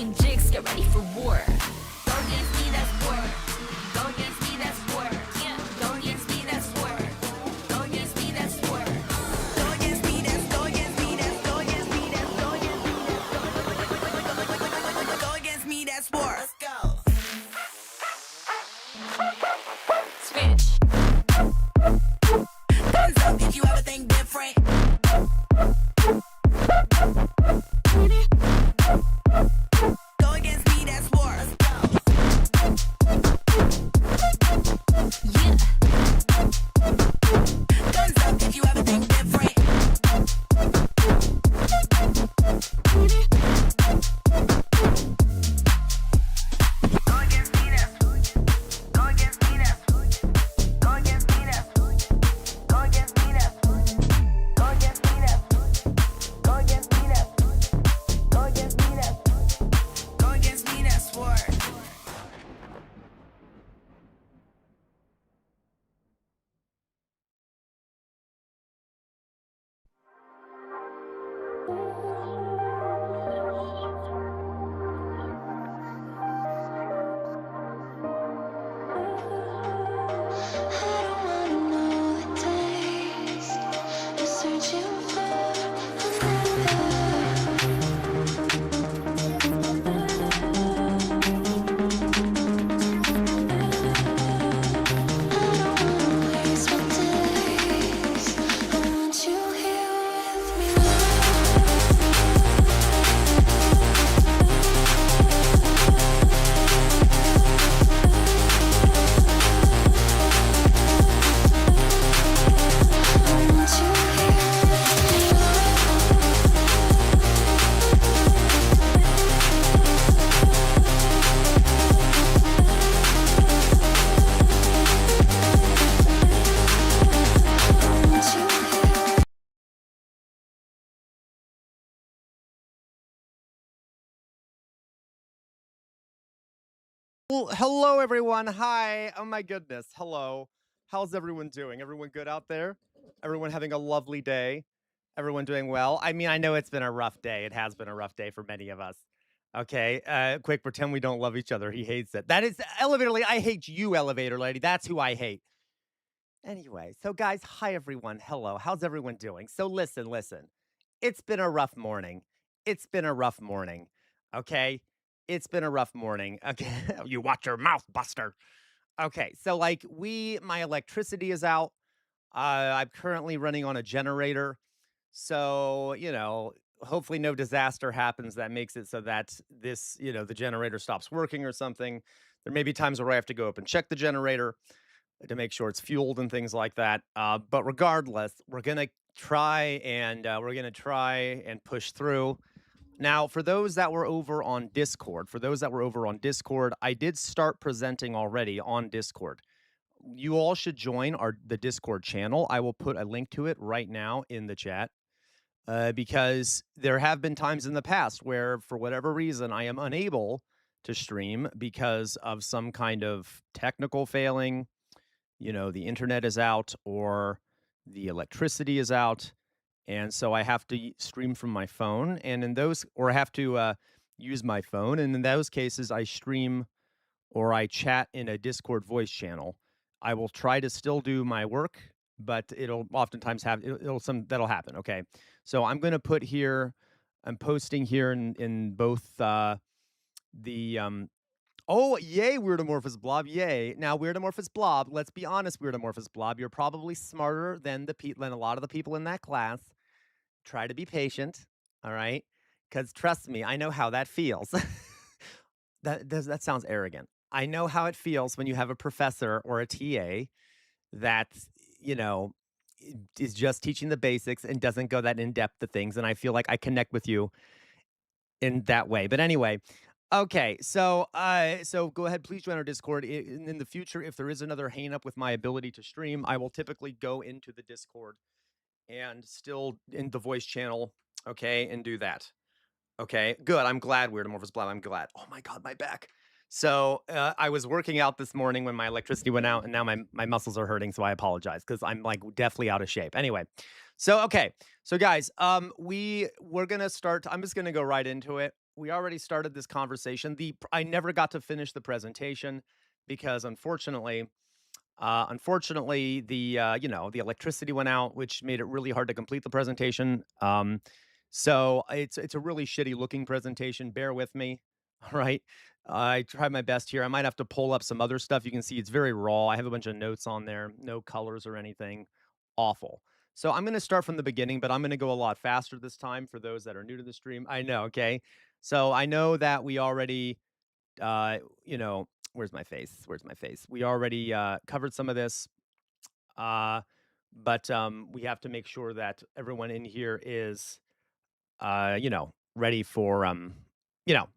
doing jigs, get ready for war. Go against me, that's war. Go against me, that's war. Yeah. Go against me, that's war. Go against me, that's war. Go against me, that's go against me, that's go against me, that's go against me, that's go against me, that's war. Let's go. Switch. Guns up if you ever think different. Go against me, that's war. Let's go. Yeah. Guns up if you ever think different. Go against me, that's go against me, that's go against me, that's go against me, that's go against me, that's go against me, that's go against me, that's go against me, that's war. Well, hello everyone. Hi. Oh my goodness. Hello. How's everyone doing? Everyone good out there? Everyone having a lovely day? Everyone doing well? I mean, I know it's been a rough day. It has been a rough day for many of us. Okay. Quick, pretend we don't love each other. He hates it. That is Elevator Lady. I hate you, Elevator Lady. That's who I hate. Anyway, so guys, hi everyone. Hello. How's everyone doing? So listen. It's been a rough morning. It's been a rough morning. Okay? It's been a rough morning. Okay. You watch your mouth, Buster. Okay, so like my electricity is out. I'm currently running on a generator. So, hopefully no disaster happens that makes it so that this, the generator stops working or something. There may be times where I have to go up and check the generator to make sure it's fueled and things like that. But regardless, we're gonna try and push through. Now, for those that were over on Discord, I did start presenting already on Discord. You all should join the Discord channel. I will put a link to it right now in the chat. Because there have been times in the past where, for whatever reason, I am unable to stream because of some kind of technical failing. The internet is out or the electricity is out. And so I have to stream from my phone, and I have to use my phone. And in those cases, I stream or I chat in a Discord voice channel. I will try to still do my work, but it'll oftentimes that'll happen. Okay. So I'm going to put here, I'm posting here in both oh, yay, Weirdomorphous Blob, yay. Now, Weirdomorphous Blob, let's be honest, Weirdomorphous Blob, you're probably smarter than a lot of the people in that class. Try to be patient, all right? Because trust me, I know how that feels. That sounds arrogant. I know how it feels when you have a professor or a TA that, is just teaching the basics and doesn't go that in-depth to things, and I feel like I connect with you in that way. But anyway, okay, so go ahead, please join our Discord. In the future, if there is another hang-up with my ability to stream, I will typically go into the Discord and still in the voice channel, okay, and do that. Okay, good. I'm glad, Weirdomorphous Blob. I'm glad. Oh my God, my back. So I was working out this morning when my electricity went out, and now my muscles are hurting, so I apologize because I'm like definitely out of shape. Anyway, so okay, so guys, we're gonna start. I'm just gonna go right into it. we already started this conversation. I never got to finish the presentation because unfortunately, the electricity went out, which made it really hard to complete the presentation. So it's a really shitty looking presentation. Bear with me. All right. I tried my best here. I might have to pull up some other stuff. You can see it's very raw. I have a bunch of notes on there, no colors or anything. Awful. So I'm going to start from the beginning, but I'm going to go a lot faster this time for those that are new to the stream. I know. Okay. So I know that we already uh, you know, where's my face? Where's my face? We already covered some of this, uh, but we have to make sure that everyone in here is, ready for, and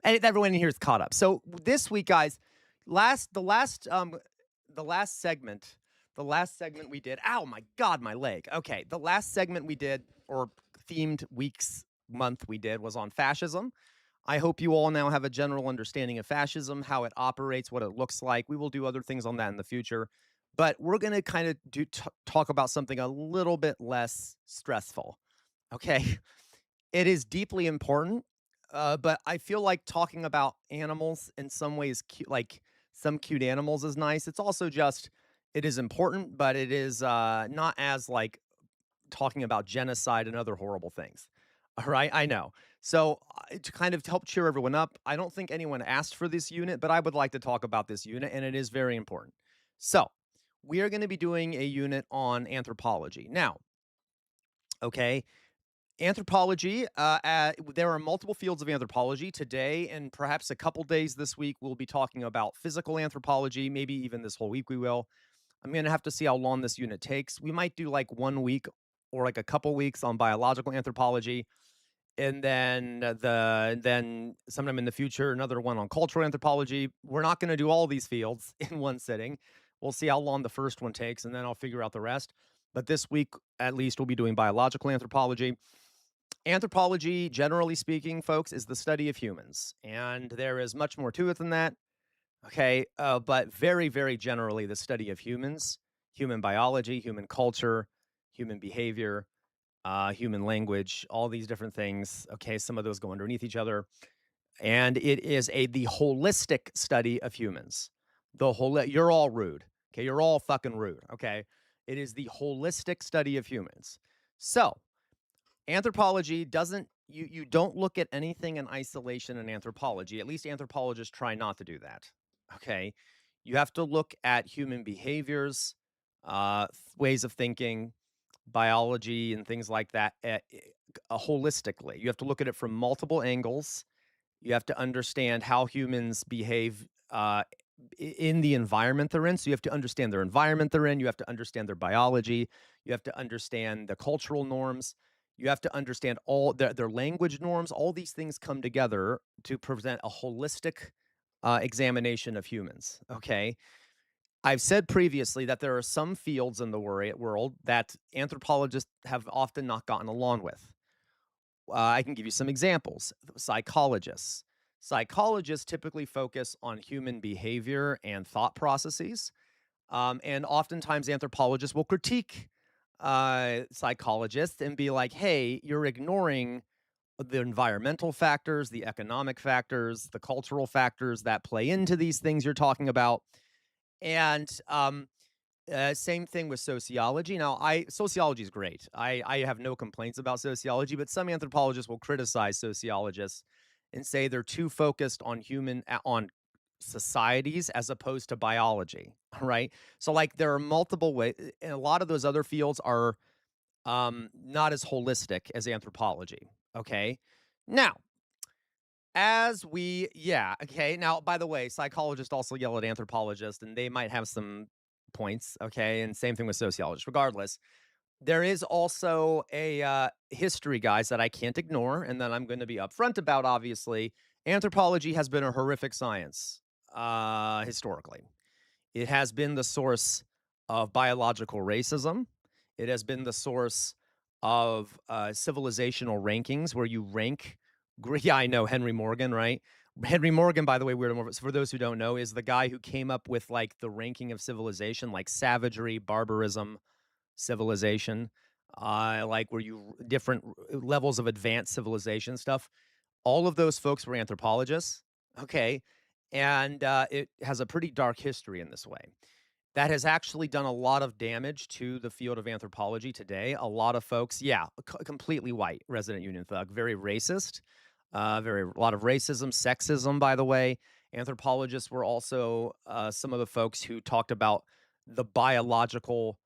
everyone in here is caught up. So this week, guys, last the last segment, the last segment we did. Ow, my God, my leg. Okay, the last segment we did, or themed weeks month we did, was on fascism. I hope you all now have a general understanding of fascism, how it operates, what it looks like. We will do other things on that in the future, but we're going to kind of talk about something a little bit less stressful. Okay, it is deeply important, but I feel like talking about animals in some ways, cute, like some cute animals, is nice. It's also just it is important, but it is not as like talking about genocide and other horrible things. All right, I know. So, to kind of help cheer everyone up, I don't think anyone asked for this unit, but I would like to talk about this unit, and it is very important. So, we are going to be doing a unit on anthropology. Now, okay, anthropology, there are multiple fields of anthropology. Today, and perhaps a couple days this week, we'll be talking about physical anthropology. Maybe even this whole week we will. I'm gonna have to see how long this unit takes. We might do like 1 week or like a couple weeks on biological anthropology, and then sometime in the future, another one on cultural anthropology. We're not gonna do all these fields in one sitting. We'll see how long the first one takes, and then I'll figure out the rest. But this week, at least, we'll be doing biological anthropology. Anthropology, generally speaking, folks, is the study of humans, and there is much more to it than that. Okay, but very, very generally, the study of humans, human biology, human culture, human behavior, human language, all these different things. Okay, some of those go underneath each other, and it is the holistic study of humans. You're all rude. Okay, you're all fucking rude. Okay, it is the holistic study of humans. So anthropology doesn't you don't look at anything in isolation in anthropology. At least anthropologists try not to do that. Okay? You have to look at human behaviors, ways of thinking, biology and things like that holistically. You have to look at it from multiple angles. You have to understand how humans behave in the environment they're in. So you have to understand their environment they're in. You have to understand their biology. You have to understand the cultural norms. You have to understand all their language norms. All these things come together to present a holistic examination of humans. Okay. I've said previously that there are some fields in the world that anthropologists have often not gotten along with. I can give you some examples. Psychologists. Psychologists typically focus on human behavior and thought processes. And oftentimes, anthropologists will critique psychologists and be like, hey, you're ignoring the environmental factors, the economic factors, the cultural factors that play into these things you're talking about. And same thing with sociology. Now, I sociology is great. I have no complaints about sociology, but some anthropologists will criticize sociologists and say they're too focused on on societies as opposed to biology, right? So like there are multiple ways, and a lot of those other fields are not as holistic as anthropology, okay? Now, okay. Now, by the way, psychologists also yell at anthropologists, and they might have some points, okay? And same thing with sociologists. Regardless, there is also a history, guys, that I can't ignore, and that I'm going to be upfront about. Obviously, anthropology has been a horrific science historically. It has been the source of biological racism. It has been the source of civilizational rankings where you rank. Yeah, I know Henry Morgan, right? Henry Morgan, by the way, for those who don't know, is the guy who came up with like the ranking of civilization, like savagery, barbarism, civilization, like where you different levels of advanced civilization stuff. All of those folks were anthropologists, okay? And it has a pretty dark history in this way. That has actually done a lot of damage to the field of anthropology today. A lot of folks, yeah, completely white, resident union thug, very racist, very a lot of racism, sexism, by the way. Anthropologists were also some of the folks who talked about the biological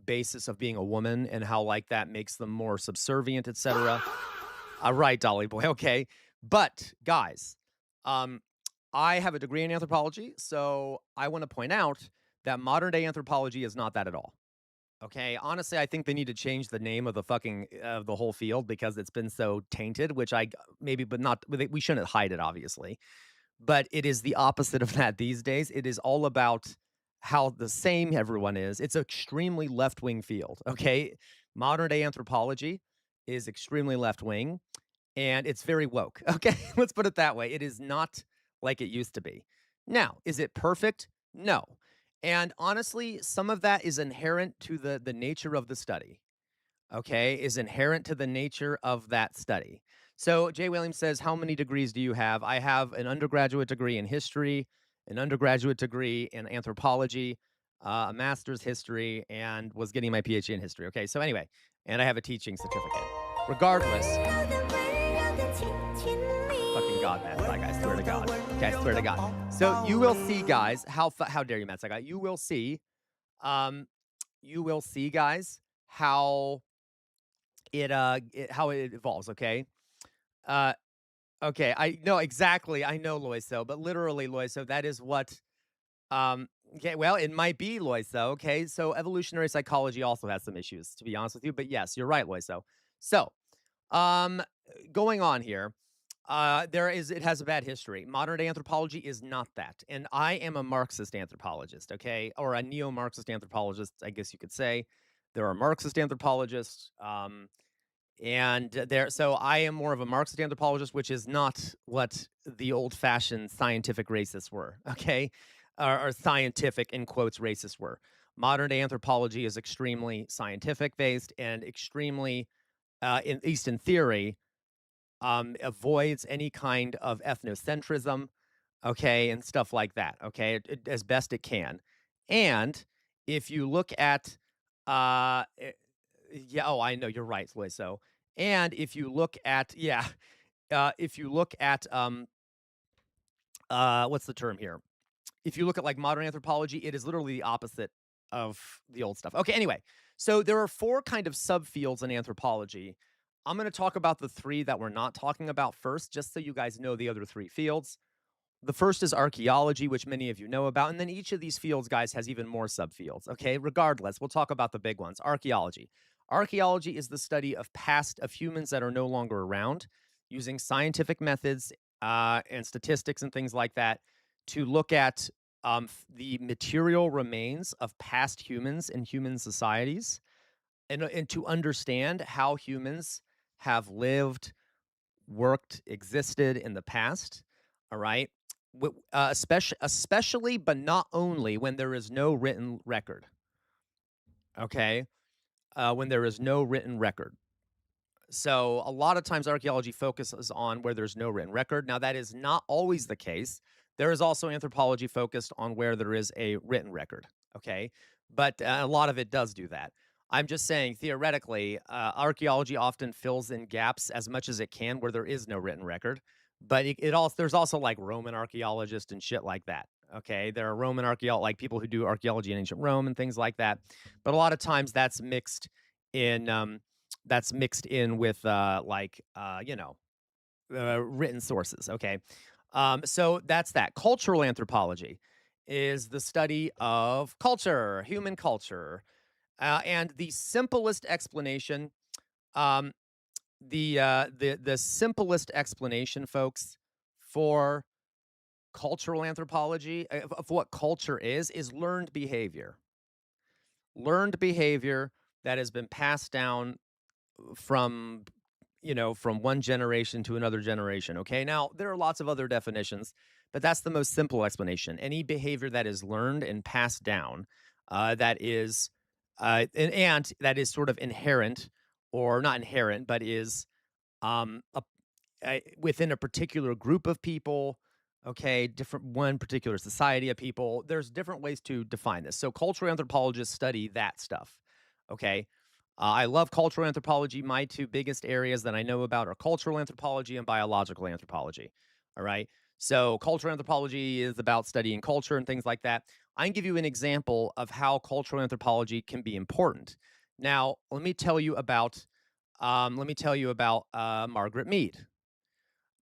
basis of being a woman and how like that makes them more subservient, etc. Right, Dolly boy. Okay. But guys, um, I have a degree in anthropology, so I want to point out that modern day anthropology is not that at all. Okay. Honestly, I think they need to change the name of the fucking of the whole field because it's been so tainted, which maybe, but not, we shouldn't hide it, obviously. But it is the opposite of that these days. It is all about how the same everyone is. It's an extremely left wing field. Okay. Modern day anthropology is extremely left wing and it's very woke. Okay, let's put it that way. It is not like it used to be. Now, is it perfect? No. And honestly, some of that is inherent to the nature of the study. Okay, is inherent to the nature of that study. So Jay Williams says, "How many degrees do you have?" I have an undergraduate degree in history, an undergraduate degree in anthropology, a master's history, and was getting my PhD in history. Okay, so anyway, and I have a teaching certificate. Regardless, fucking God, Matt Saiga, I swear to God. Okay, I swear to God. So you will see, guys, how dare you, Matt Saiga? Um, you will see, guys, how it evolves. Okay, uh, okay, I know exactly. I know, Loiso, but literally, Loiso, that is what. Okay, well, it might be Loiso. Okay, so evolutionary psychology also has some issues, to be honest with you. But yes, you're right, Loiso. So, um, going on here. It has a bad history. Modern day anthropology is not that. And I am a Marxist anthropologist, okay? Or a neo Marxist anthropologist, I guess you could say. There are Marxist anthropologists. So I am more of a Marxist anthropologist, which is not what the old fashioned scientific racists were, okay? Or scientific, in quotes, racists were. Modern day anthropology is extremely scientific based and extremely, at least in theory, avoids any kind of ethnocentrism, okay, and stuff like that, okay, as best it can. And if you look at, yeah, oh, I know you're right, Loiso. And if you look at, yeah, if you look at, what's the term here? If you look at like modern anthropology, it is literally the opposite of the old stuff. Okay, anyway, so there are four kind of subfields in anthropology. I'm going to talk about the three that we're not talking about first, just so you guys know the other three fields. The first is archaeology, which many of you know about. And then each of these fields, guys, has even more subfields. Okay, regardless, we'll talk about the big ones. Archaeology. Archaeology is the study of humans that are no longer around, using scientific methods and statistics and things like that to look at the material remains of past humans in human societies and to understand how humans have lived, worked, existed in the past. All right. Especially, but not only when there is no written record. Okay. When there is no written record. So a lot of times archaeology focuses on where there's no written record. Now, that is not always the case. There is also anthropology focused on where there is a written record. Okay. But a lot of it does do that. I'm just saying, theoretically, archaeology often fills in gaps as much as it can where there is no written record. But it also there's also like Roman archaeologists and shit like that. Okay, there are Roman like people who do archaeology in ancient Rome and things like that. But a lot of times in that's mixed in with written sources. Okay, so that's that. Cultural anthropology is the study of culture, human culture, and the simplest explanation, um, the simplest explanation, folks, for cultural anthropology of what culture is learned behavior. Learned behavior that has been passed down from from one generation to another generation. Okay, now there are lots of other definitions, but that's the most simple explanation. Any behavior that is learned and passed down, that is and that is sort of inherent, or not inherent, but is um a, within a particular group of people, okay, different one particular society of people. There's different ways to define this. So cultural anthropologists study that stuff. Okay. I love cultural anthropology. My two biggest areas that I know about are cultural anthropology and biological anthropology. All right. So, cultural anthropology is about studying culture and things like that. I can give you an example of how cultural anthropology can be important. Now, let me tell you about Margaret Mead.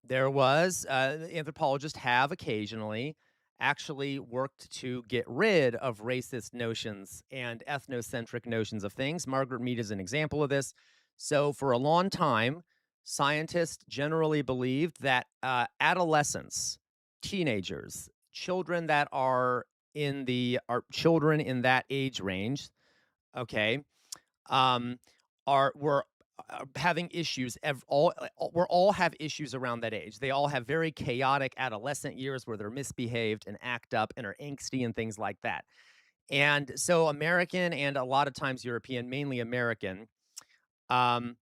There was anthropologists have occasionally actually worked to get rid of racist notions and ethnocentric notions of things. Margaret Mead is an example of this. So, for a long time, scientists generally believed that adolescents, teenagers, children that are children in that age range, okay, um, are were having issues. We all have issues around that age. They all have very chaotic adolescent years where they're misbehaved and act up and are angsty and things like that. And so, American and a lot of times European, mainly American, um,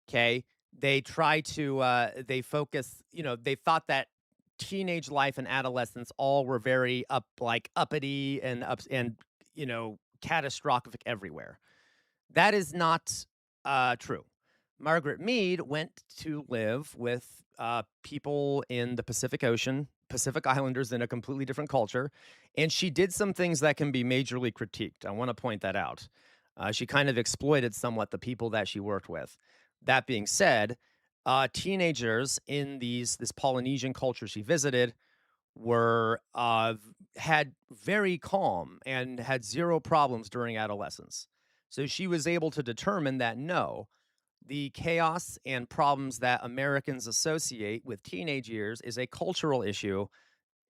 okay, they try to they focus. They thought that teenage life and adolescence all were very uppity and catastrophic everywhere. That is not true. Margaret Mead went to live with people in the Pacific Ocean, Pacific Islanders in a completely different culture, and she did some things that can be majorly critiqued. I want to point that out. She kind of exploited somewhat the people that she worked with. That being said, teenagers in this Polynesian culture she visited had very calm and had zero problems during adolescence. So she was able to determine that no, the chaos and problems that Americans associate with teenage years is a cultural issue,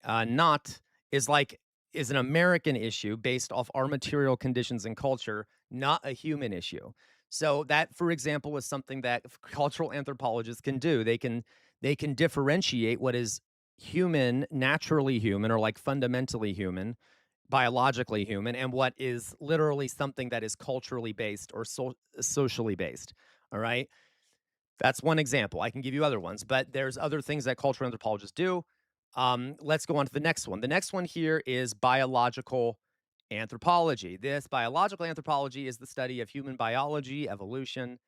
not is like is an American issue based off our material conditions and culture, not a human issue. So that, for example, is something that cultural anthropologists can do. They can differentiate what is human, naturally human, or like fundamentally human, biologically human, and what is literally something that is culturally based or socially based. All right. That's one example. I can give you other ones, but there's other things that cultural anthropologists do. Let's go on to the next one. The next one here is biological anthropology. This biological anthropology is the study of human biology, evolution,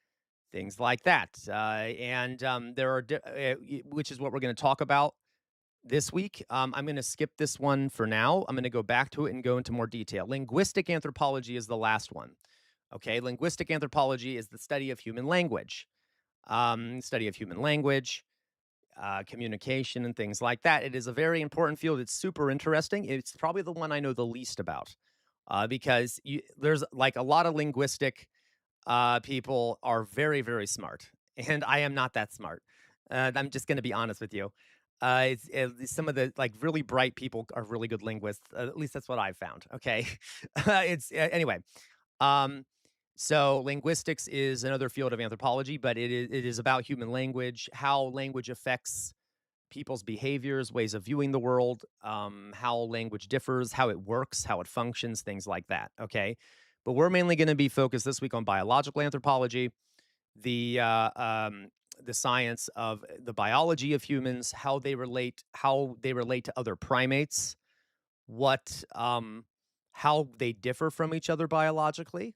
things like that. And there are, which is what we're going to talk about this week. I'm going to skip this one for now. I'm going to go back to it and go into more detail. Linguistic anthropology is the last one. Okay, linguistic anthropology is the study of human language, communication, and things like that. It is a very important field. It's super interesting. It's probably the one I know the least about because there's like a lot of linguistic people are very, very smart, and I am not that smart. I'm just going to be honest with you. Some of the like really bright people are really good linguists. At least that's what I've found. Okay, anyway. Um, so linguistics is another field of anthropology, but it is about human language, how language affects people's behaviors, ways of viewing the world, how language differs, how it works, how it functions, things like that. Okay, but we're mainly going to be focused this week on biological anthropology, the uh, um, the science of the biology of humans, how they relate to other primates, what how they differ from each other biologically,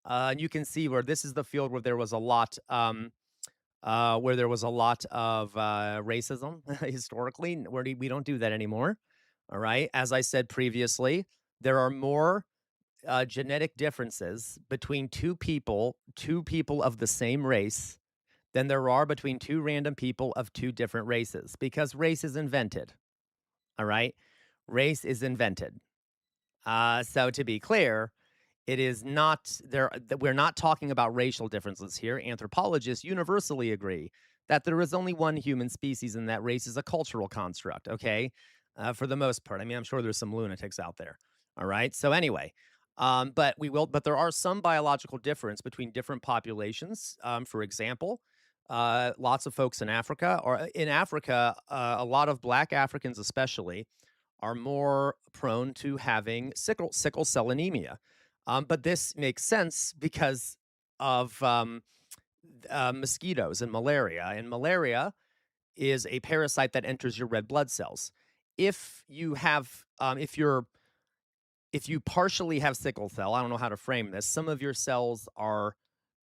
and you can see where this is the field where there was a lot of racism historically. We don't do that anymore. All right. As I said previously, there are more genetic differences between two people of the same race, than there are between two random people of two different races, because race is invented. All right. Race is invented. So to be clear, it is not there that we're not talking about racial differences here. Anthropologists universally agree that there is only one human species and that race is a cultural construct, okay? For the most part. I mean, I'm sure there's some lunatics out there. All right. So anyway, but there are some biological difference between different populations. For example, lots of folks in Africa, a lot of black Africans especially are more prone to having sickle cell anemia. But this makes sense because of mosquitoes and malaria. And malaria is a parasite that enters your red blood cells. If you have, if you partially have sickle cell, I don't know how to frame this. Some of your cells are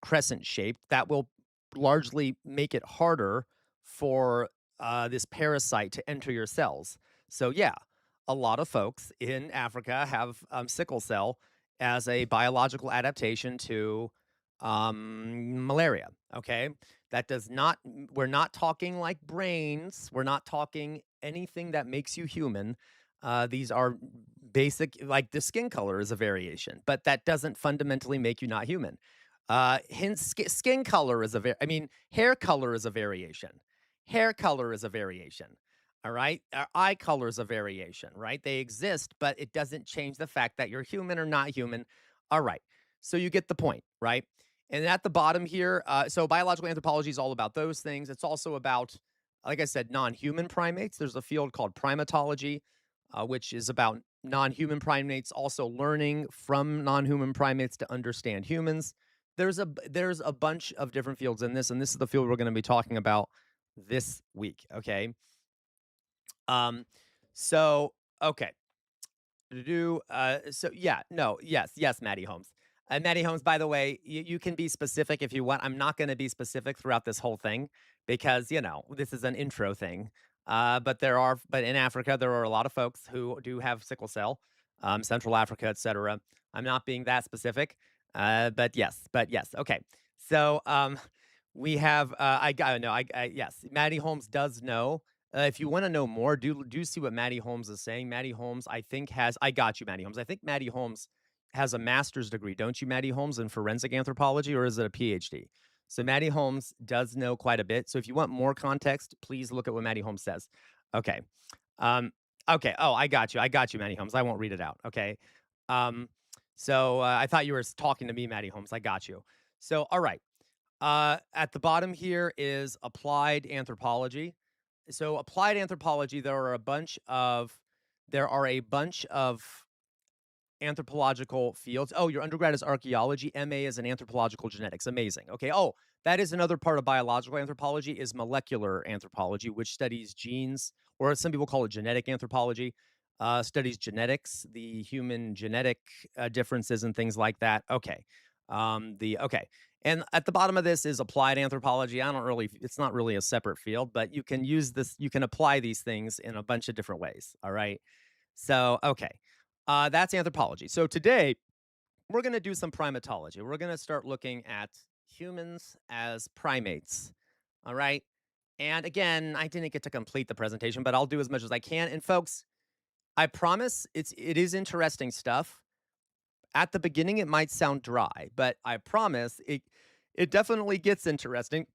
crescent shaped. That will largely make it harder for this parasite to enter your cells. So, yeah, a lot of folks in Africa have sickle cell as a biological adaptation to malaria. Okay. That does not, we're not talking like brains. We're not talking anything that makes you human. These are basic, like the skin color is a variation, but that doesn't fundamentally make you not human. Hence, skin color is I mean, hair color is a variation. Hair color is a variation. All right. Eye color is a variation, right? They exist, but it doesn't change the fact that you're human or not human. All right. So you get the point, right? And at the bottom here, so biological anthropology is all about those things. It's also about, like I said, non human primates. There's a field called primatology, which is about non-human primates also learning from non-human primates to understand humans. There's a bunch of different fields in this, and this is the field we're going to be talking about this week. Okay. Um. So okay. So yeah, no, yes, Maddie Holmes. Maddie Holmes, by the way, you can be specific if you want. I'm not going to be specific throughout this whole thing because, this is an intro thing. But in Africa, there are a lot of folks who do have sickle cell, Central Africa, etc. I'm not being that specific. But yes. Okay. So, we have, I got, no, yes, Maddie Holmes does know. If you want to know more, do see what Maddie Holmes is saying. Maddie Holmes, I think has I got you, Maddie Holmes. I think Maddie Holmes has a master's degree, don't you, Maddie Holmes, in forensic anthropology, or is it a PhD? So Maddie Holmes does know quite a bit. So if you want more context, please look at what Maddie Holmes says. Okay. Um, okay. Oh, I got you. I got you, Maddie Holmes. I won't read it out. Okay. Um, so I thought you were talking to me, Maddie Holmes. I got you. So all right. At the bottom here is applied anthropology. So applied anthropology, there are a bunch of anthropological fields. Oh, your undergrad is archaeology. MA is in anthropological genetics. Amazing. Okay. Oh, that is another part of biological anthropology is molecular anthropology, which studies genes, or some people call it genetic anthropology. Studies genetics, the human genetic differences and things like that. Okay. Okay. And at the bottom of this is applied anthropology. I don't really, it's not really a separate field, but you can use this, you can apply these things in a bunch of different ways. All right. So, okay. That's anthropology. So today we're going to do some primatology. We're going to start looking at humans as primates. All right. And again, I didn't get to complete the presentation, but I'll do as much as I can. And folks, I promise it is interesting stuff. At the beginning, it might sound dry, but I promise it definitely gets interesting.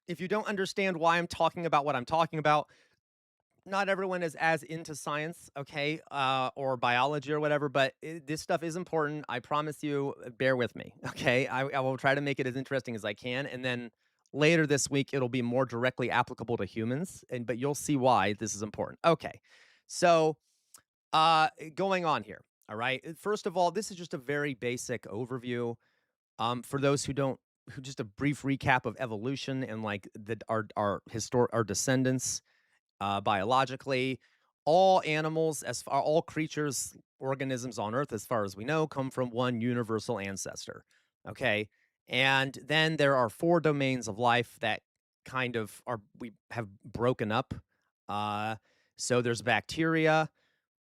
If you don't understand why I'm talking about what I'm talking about, not everyone is as into science, okay, or biology or whatever, but this stuff is important. I promise you, bear with me, okay? I will try to make it as interesting as I can, and then later this week it'll be more directly applicable to humans, and but you'll see why this is important. Okay, so going on here. All right. First of all, this is just a very basic overview. For those who don't, who just a brief recap of evolution and like our descendants biologically. All animals, all creatures, organisms on Earth, as far as we know, come from one universal ancestor. Okay, and then there are four domains of life that kind of are we have broken up. Uh, so there's bacteria,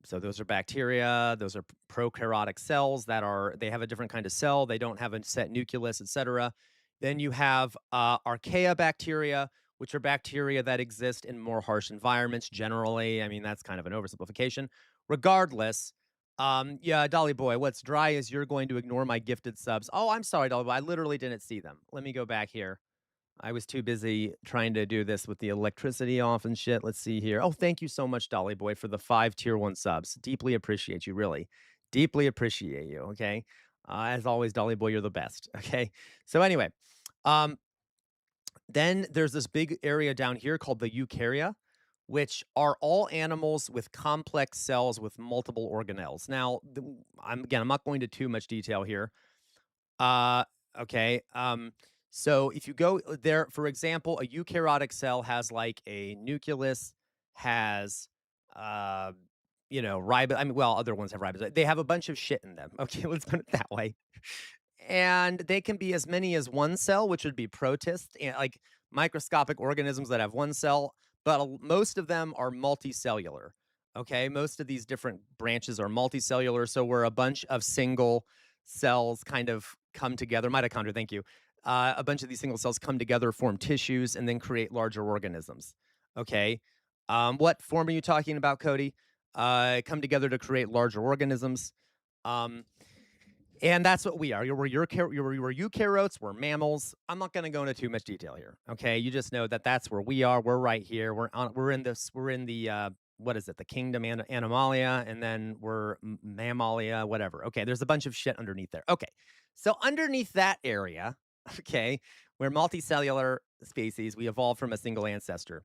so those are bacteria. Those are prokaryotic cells that are they have a different kind of cell. They don't have a set nucleus, etc. Then you have archaea bacteria, which are bacteria that exist in more harsh environments. Generally, I mean that's kind of an oversimplification. Regardless, yeah, Dolly Boy, what's dry is you're going to ignore my gifted subs. Oh, I'm sorry, Dolly Boy. I literally didn't see them. Let me go back here. I was too busy trying to do this with the electricity off and shit. Let's see here. Oh, thank you so much, Dolly Boy, for the 5 tier 1 subs. Deeply appreciate you, really. Deeply appreciate you. Okay. As always, Dolly Boy, you're the best. Okay. So anyway, um, then there's this big area down here called the eukarya, which are all animals with complex cells with multiple organelles. Now, I'm not going into too much detail here. Uh, okay. So if you go there, for example, a eukaryotic cell has like a nucleus, has, uh, I mean, well, other ones have ribosome. They have a bunch of shit in them. Okay, let's put it that way. And they can be as many as one cell, which would be protists, and like microscopic organisms that have one cell, but most of them are multicellular. Okay, most of these different branches are multicellular, so we're a bunch of single cells kind of come together. Mitochondria, thank you. A bunch of these single cells come together, form tissues, and then create larger organisms. Okay, what form are you talking about, Cody? Come together to create larger organisms. Um, and that's what we are. We're eukaryotes. We're mammals. I'm not going to go into too much detail here. Okay, you just know that that's where we are. We're right here. We're in this. We're in the what is it? The kingdom Animalia, and then we're Mammalia. Whatever. Okay, there's a bunch of shit underneath there. Okay, so underneath that area, okay, we're multicellular species. We evolved from a single ancestor.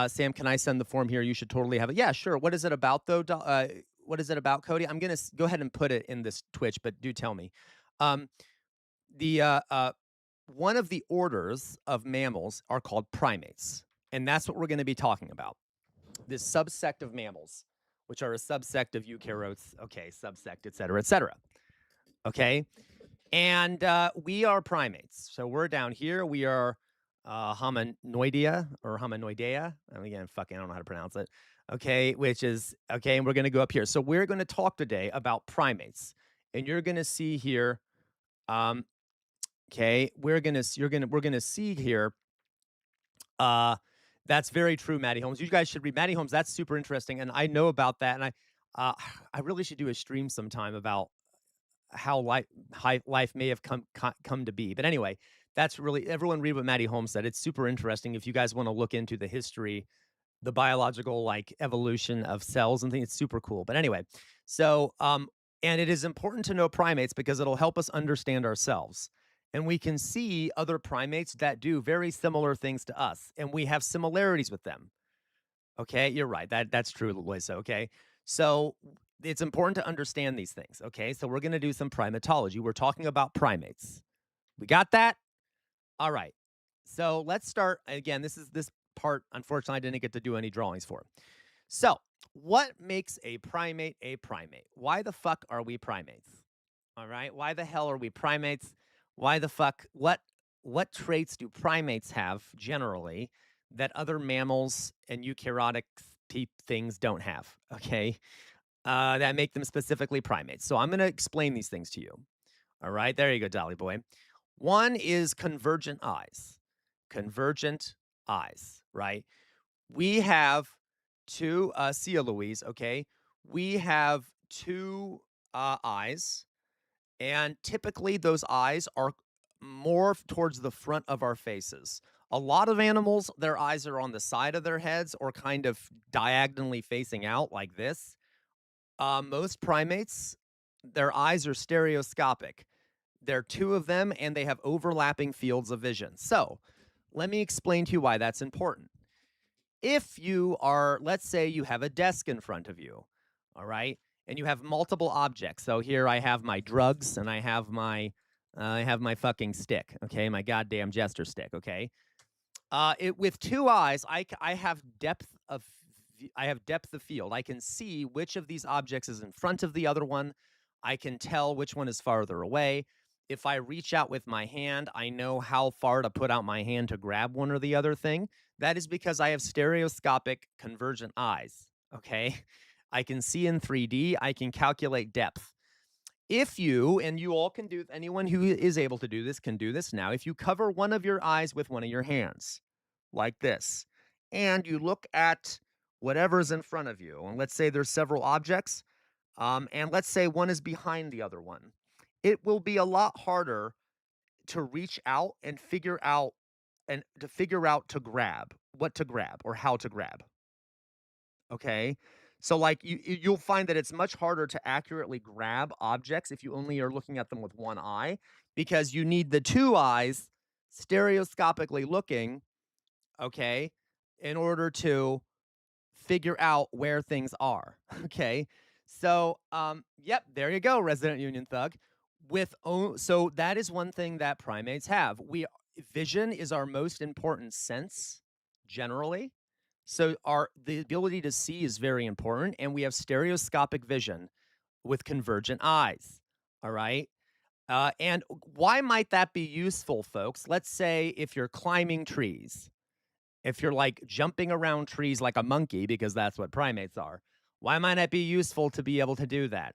Sam, can I send the form here? You should totally have it. Yeah, sure. What is it about though? What is it about, Cody? I'm gonna go ahead and put it in this Twitch, but do tell me. Um, the One of the orders of mammals are called primates, and that's what we're going to be talking about. This subsect of mammals, which are a subsect of eukaryotes. Okay, subsect, et cetera, et cetera. Okay, and we are primates. So we're down here. We are hominoidea or hominoidea. And again, fucking, I don't know how to pronounce it. Okay, which is okay. And we're going to go up here. So we're going to talk today about primates, and you're going to see here. Um, okay, we're going to see here. Uh, that's very true, Maddie Holmes. You guys should read Maddie Holmes. That's super interesting, and I know about that. And I really should do a stream sometime about how life may have come to be. But anyway, that's really everyone read what Maddie Holmes said. It's super interesting if you guys want to look into the history, the biological like evolution of cells and things. It's super cool. But anyway, so and it is important to know primates because it'll help us understand ourselves. And we can see other primates that do very similar things to us, and we have similarities with them. Okay, you're right. That's true, Loisa. Okay, so it's important to understand these things. Okay, so we're going to do some primatology. We're talking about primates. We got that? All right. So let's start again. This part. Unfortunately, I didn't get to do any drawings for. So, what makes a primate a primate? Why the fuck are we primates? All right. Why the hell are we primates? Why the fuck? What traits do primates have generally that other mammals and eukaryotic things don't have? Okay. That make them specifically primates. So I'm going to explain these things to you. All right. There you go, Dolly boy. One is convergent eyes. Convergent eyes, right? We have two, see Louise, okay? We have two eyes, and typically those eyes are more towards the front of our faces. A lot of animals, their eyes are on the side of their heads or kind of diagonally facing out like this. Most primates, their eyes are stereoscopic. There are two of them, and they have overlapping fields of vision. So, let me explain to you why that's important. If you are, let's say you have a desk in front of you, all right, and you have multiple objects. So here I have my drugs, and I have my fucking stick, okay, my goddamn jester stick, okay. It with two eyes, I have I have depth of field. I can see which of these objects is in front of the other one. I can tell which one is farther away. If I reach out with my hand, I know how far to put out my hand to grab one or the other thing. That is because I have stereoscopic convergent eyes. Okay. I can see in 3D, I can calculate depth. If you, and you all can do, anyone who is able to do this can do this now. If you cover one of your eyes with one of your hands, like this, and you look at whatever's in front of you, and let's say there's several objects, and let's say one is behind the other one, it will be a lot harder to reach out and figure out to grab what to grab or how to grab. Okay. So like you'll find that it's much harder to accurately grab objects if you only are looking at them with one eye because you need the two eyes stereoscopically looking, okay, in order to figure out where things are. Okay. So, yep, there you go, Resident Union Thug. So that is one thing that primates have. Vision is our most important sense generally. So the ability to see is very important, and we have stereoscopic vision with convergent eyes. All right. And why might that be useful, folks? Let's say if you're climbing trees, if you're like jumping around trees like a monkey, because that's what primates are, why might it be useful to be able to do that?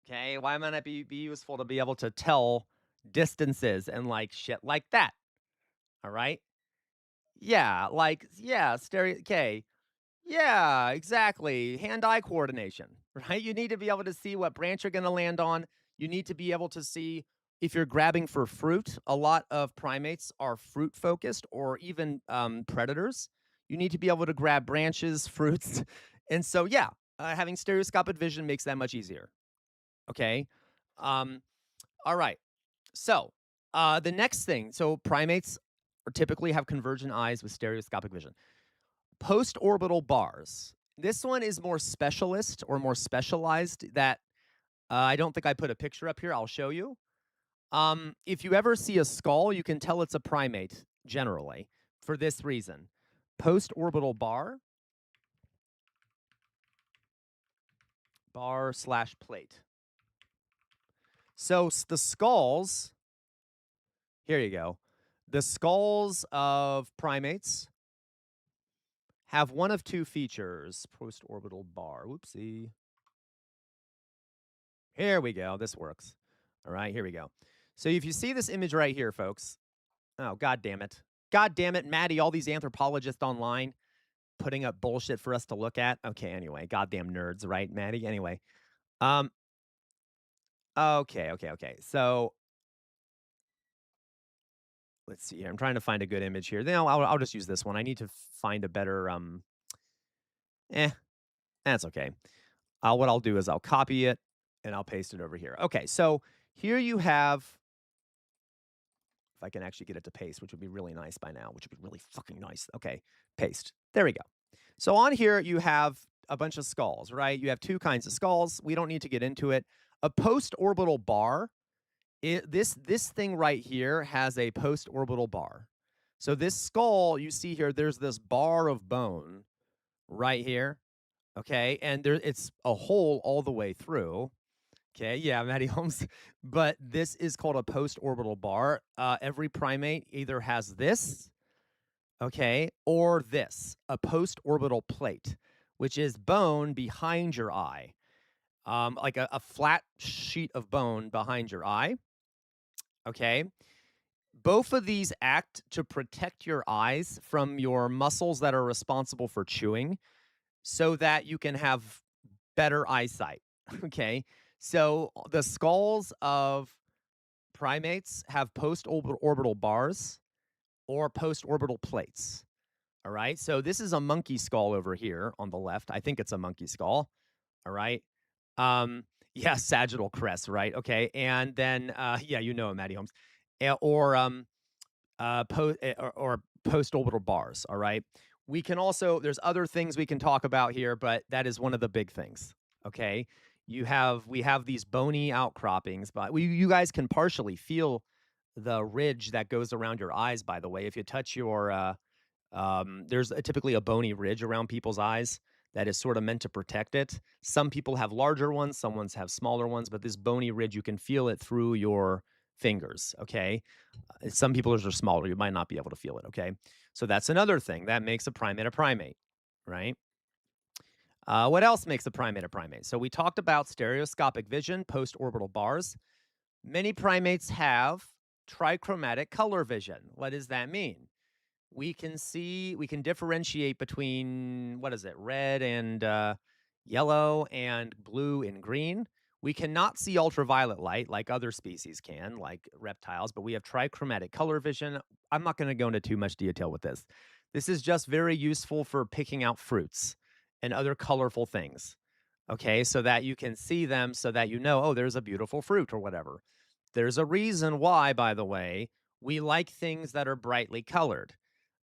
Okay, why might it be useful to be able to tell distances and like shit like that? All right. Stereo. Okay, yeah, exactly. Hand-eye coordination, right? You need to be able to see what branch you're going to land on. You need to be able to see if you're grabbing for fruit. A lot of primates are fruit focused, or even predators. You need to be able to grab branches, fruits, and so having stereoscopic vision makes that much easier. Okay. Um, all right. So, the next thing, so primates typically have convergent eyes with stereoscopic vision. Post-orbital bars. This one is more specialist or more specialized that I don't think I put a picture up here. I'll show you. If you ever see a skull, you can tell it's a primate generally for this reason. Post-orbital bar/plate. So the skulls, here you go. The skulls of primates have one of two features. Post-orbital bar. Whoopsie. Here we go. This works. All right, here we go. So if you see this image right here, folks. Oh, god damn it. God damn it, Maddie, all these anthropologists online putting up bullshit for us to look at. Okay, anyway, goddamn nerds, right, Maddie? Anyway. Um okay. So let's see here. I'm trying to find a good image here. No, I'll just use this one. I need to find a better eh, that's okay. What I'll do is I'll copy it and I'll paste it over here. Okay, so here you have, if I can actually get it to paste, which would be really nice by now, which would be really fucking nice. Okay, paste. There we go. So on here you have a bunch of skulls, right? You have two kinds of skulls. We don't need to get into it. A post-orbital bar, this thing right here has a post-orbital bar. So this skull, you see here, there's this bar of bone right here. Okay, and it's a hole all the way through. Okay, yeah, Matty Holmes. But this is called a post-orbital bar. Every primate either has this, okay, or this, a post-orbital plate, which is bone behind your eye, like a flat sheet of bone behind your eye. Okay, both of these act to protect your eyes from your muscles that are responsible for chewing, so that you can have better eyesight. Okay. So the skulls of primates have post-orbital bars or post-orbital plates. All right. So this is a monkey skull over here on the left. I think it's a monkey skull. All right. Um, yeah, sagittal crest, right? Okay. And then yeah, you know it, Matty Holmes. Or post-orbital bars, all right? We can also, there's other things we can talk about here, but that is one of the big things, okay? We have these bony outcroppings, but you guys can partially feel the ridge that goes around your eyes, by the way. If you touch there's typically a bony ridge around people's eyes that is sort of meant to protect it. Some people have larger ones, some ones have smaller ones, but this bony ridge, you can feel it through your fingers, okay? Some people are smaller, you might not be able to feel it, okay? So that's another thing that makes a primate, right? What else makes a primate? So we talked about stereoscopic vision, post-orbital bars. Many primates have trichromatic color vision. What does that mean? We can differentiate between, what is it, red and yellow and blue and green. We cannot see ultraviolet light like other species can, like reptiles, but we have trichromatic color vision. I'm not going to go into too much detail with this. This is just very useful for picking out fruits and other colorful things. Okay, so that you can see them, so that you know, oh, there's a beautiful fruit or whatever. There's a reason why, by the way, we like things that are brightly colored.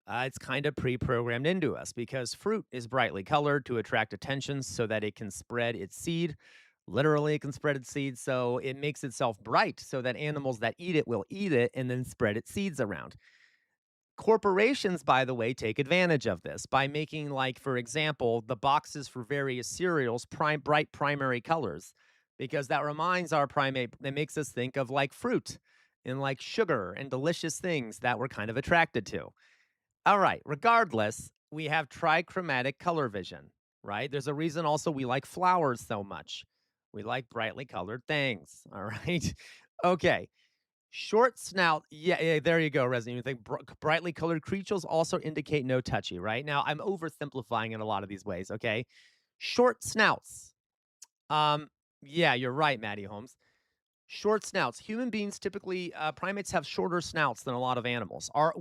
It's kind of pre-programmed into us because fruit is brightly colored to attract attention so that it can spread its seed Literally, it can spread its seeds, so it makes itself bright so that animals that eat it will eat it and then spread its seeds around. Corporations, by the way, take advantage of this by making, like, for example, the boxes for various cereals bright primary colors, because that reminds our primate, that makes us think of like fruit and like sugar and delicious things that we're kind of attracted to. All right, regardless, we have trichromatic color vision, right? There's a reason also we like flowers so much. We like brightly colored things, all right? Okay. Short snout, yeah, there you go, Resident. You think brightly colored creatures also indicate no touchy, right? Now, I'm oversimplifying in a lot of these ways, okay? Short snouts. Um, yeah, you're right, Maddie Holmes. Short snouts. Human beings typically, primates have shorter snouts than a lot of animals. Our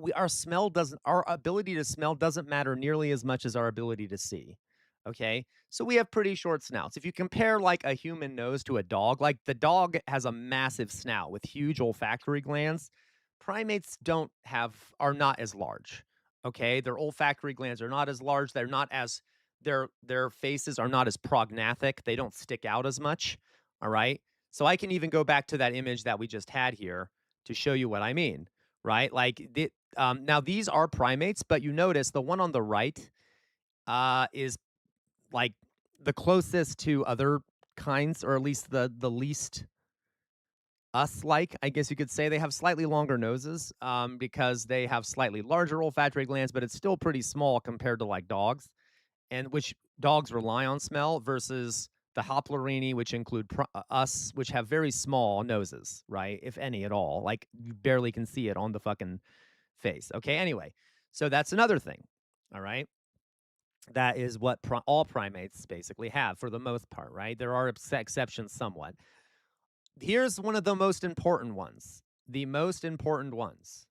ability to smell doesn't matter nearly as much as our ability to see. Okay, so we have pretty short snouts. If you compare like a human nose to a dog, like the dog has a massive snout with huge olfactory glands. Primates don't have are not as large. Okay, their olfactory glands are not as large. They're not as their faces are not as prognathic. They don't stick out as much. All right, so I can even go back to that image that we just had here to show you what I mean, right? Now these are primates, but you notice the one on the right is like the closest to other kinds, or at least the least us-like, I guess you could say. They have slightly longer noses because they have slightly larger olfactory glands, but it's still pretty small compared to like dogs, and which dogs rely on smell versus the Hoplorini, which include us, which have very small noses, right? If any at all. Like you barely can see it on the fucking face. Okay, anyway. So that's another thing. All right. That is what all primates basically have for the most part, right? There are exceptions somewhat. Here's one of the most important ones. The most important ones.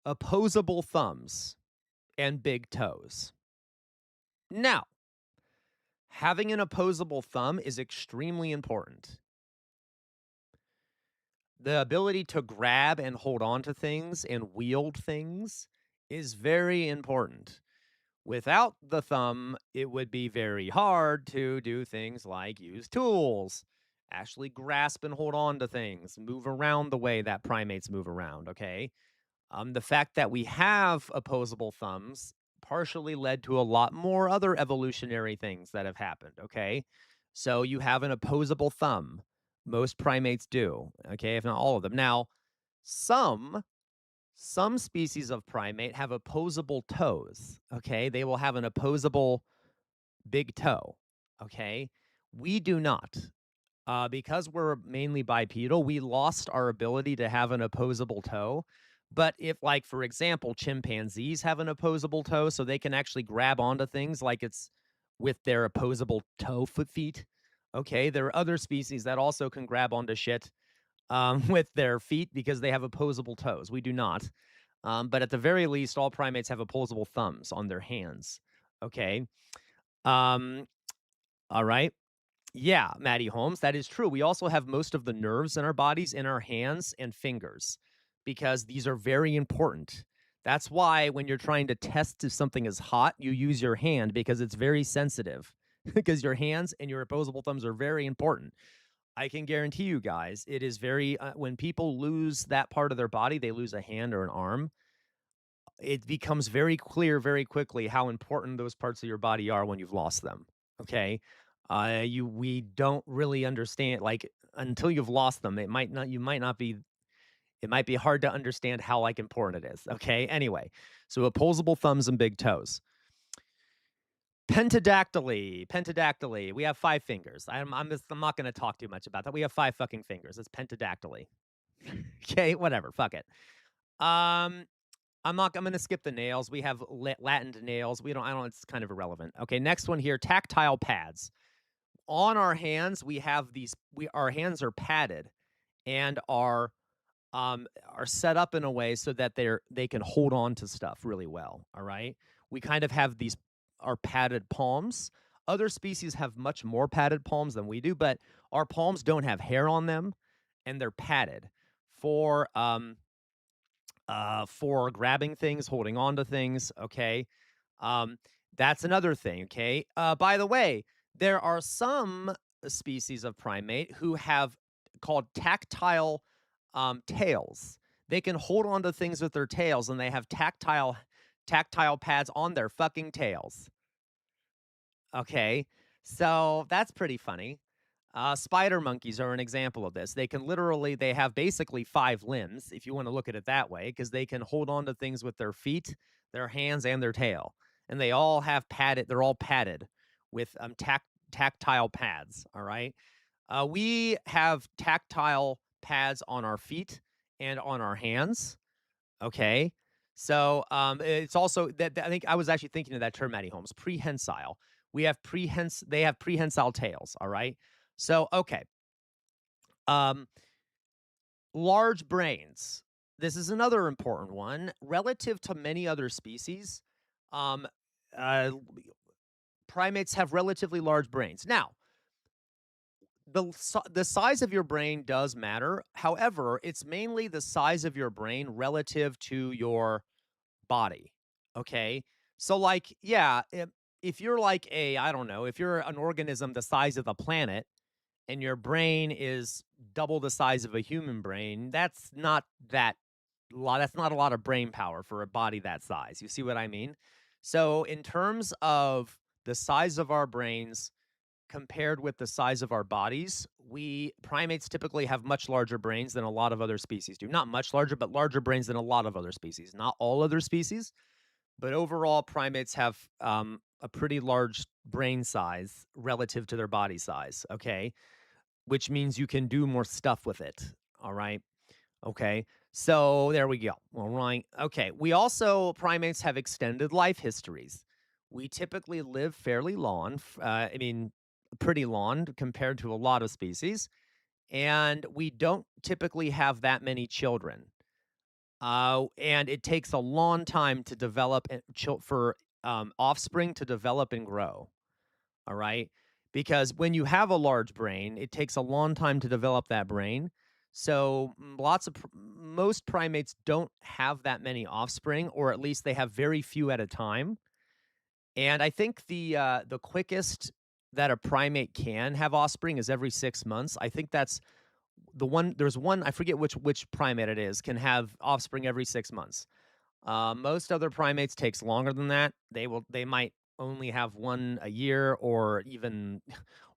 Opposable thumbs and big toes. Now, having an opposable thumb is extremely important. The ability to grab and hold on to things and wield things is very important. Without the thumb, it would be very hard to do things like use tools, actually grasp and hold on to things, move around the way that primates move around, okay? The fact that we have opposable thumbs partially led to a lot more other evolutionary things that have happened, okay? So you have an opposable thumb. Most primates do, okay, if not all of them. Now, some some species of primate have opposable toes, okay? They will have an opposable big toe, okay? We do not. Because we're mainly bipedal, we lost our ability to have an opposable toe. But if, like, for example, chimpanzees have an opposable toe, so they can actually grab onto things like it's with their opposable toe feet. Okay, there are other species that also can grab onto shit with their feet because they have opposable toes. We do not. But at the very least, all primates have opposable thumbs on their hands. Okay. Um, all right. Yeah, Maddie Holmes, that is true. We also have most of the nerves in our bodies in our hands and fingers because these are very important. That's why when you're trying to test if something is hot, you use your hand because it's very sensitive. Because your hands and your opposable thumbs are very important. I can guarantee you guys, it is very, when people lose that part of their body, they lose a hand or an arm, it becomes very clear very quickly how important those parts of your body are when you've lost them. Okay. We don't really understand, like, until you've lost them, it might be hard to understand how like important it is. Okay. Anyway, so opposable thumbs and big toes. Pentadactyly. We have 5 fingers. I'm not going to talk too much about that. We have 5 fucking fingers. It's pentadactyly. Okay, whatever. Fuck it. Um, I'm gonna skip the nails. We have Latined nails. I don't, it's kind of irrelevant. Okay, next one here, tactile pads. On our hands, we have our hands are padded and are set up in a way so that they can hold on to stuff really well. All right. We kind of have these our padded palms. Other species have much more padded palms than we do, but our palms don't have hair on them and they're padded for for grabbing things, holding on to things, okay? Um, that's another thing, okay? By the way, there are some species of primate who have called tactile tails. They can hold on to things with their tails, and they have tactile pads on their fucking tails. Okay, so that's pretty funny. Spider monkeys are an example of this. They have basically 5 limbs, if you want to look at it that way, because they can hold on to things with their feet, their hands, and their tail. And they're all padded with tactile pads. All right. We have tactile pads on our feet and on our hands. Okay. So it's also I think I was actually thinking of that term, Matty Holmes, prehensile. They have prehensile tails. All right. So, okay. Um, Large brains. This is another important one. Relative to many other species, um, uh, primates have relatively large brains. Now, the size of your brain does matter. However, it's mainly the size of your brain relative to your body. Okay. So, like, yeah, if you're like I don't know, if you're an organism the size of the planet and your brain is double the size of a human brain, that's not a lot of brain power for a body that size. You see what I mean? So, in terms of the size of our brains compared with the size of our bodies, we primates typically have much larger brains than a lot of other species do. Not much larger, but larger brains than a lot of other species. Not all other species, but overall, primates have a pretty large brain size relative to their body size. Okay, which means you can do more stuff with it. All right. Okay. So there we go. All right. Okay. Primates have extended life histories. We typically live fairly long. Pretty long compared to a lot of species. And we don't typically have that many children. And it takes a long time to develop for offspring to develop and grow. All right. Because when you have a large brain, it takes a long time to develop that brain. So most primates don't have that many offspring, or at least they have very few at a time. And I think the quickest that a primate can have offspring is every 6 months. I think that's the one. There's one, I forget which primate it is, can have offspring every 6 months. Most other primates takes longer than that. They might only have one a year, or even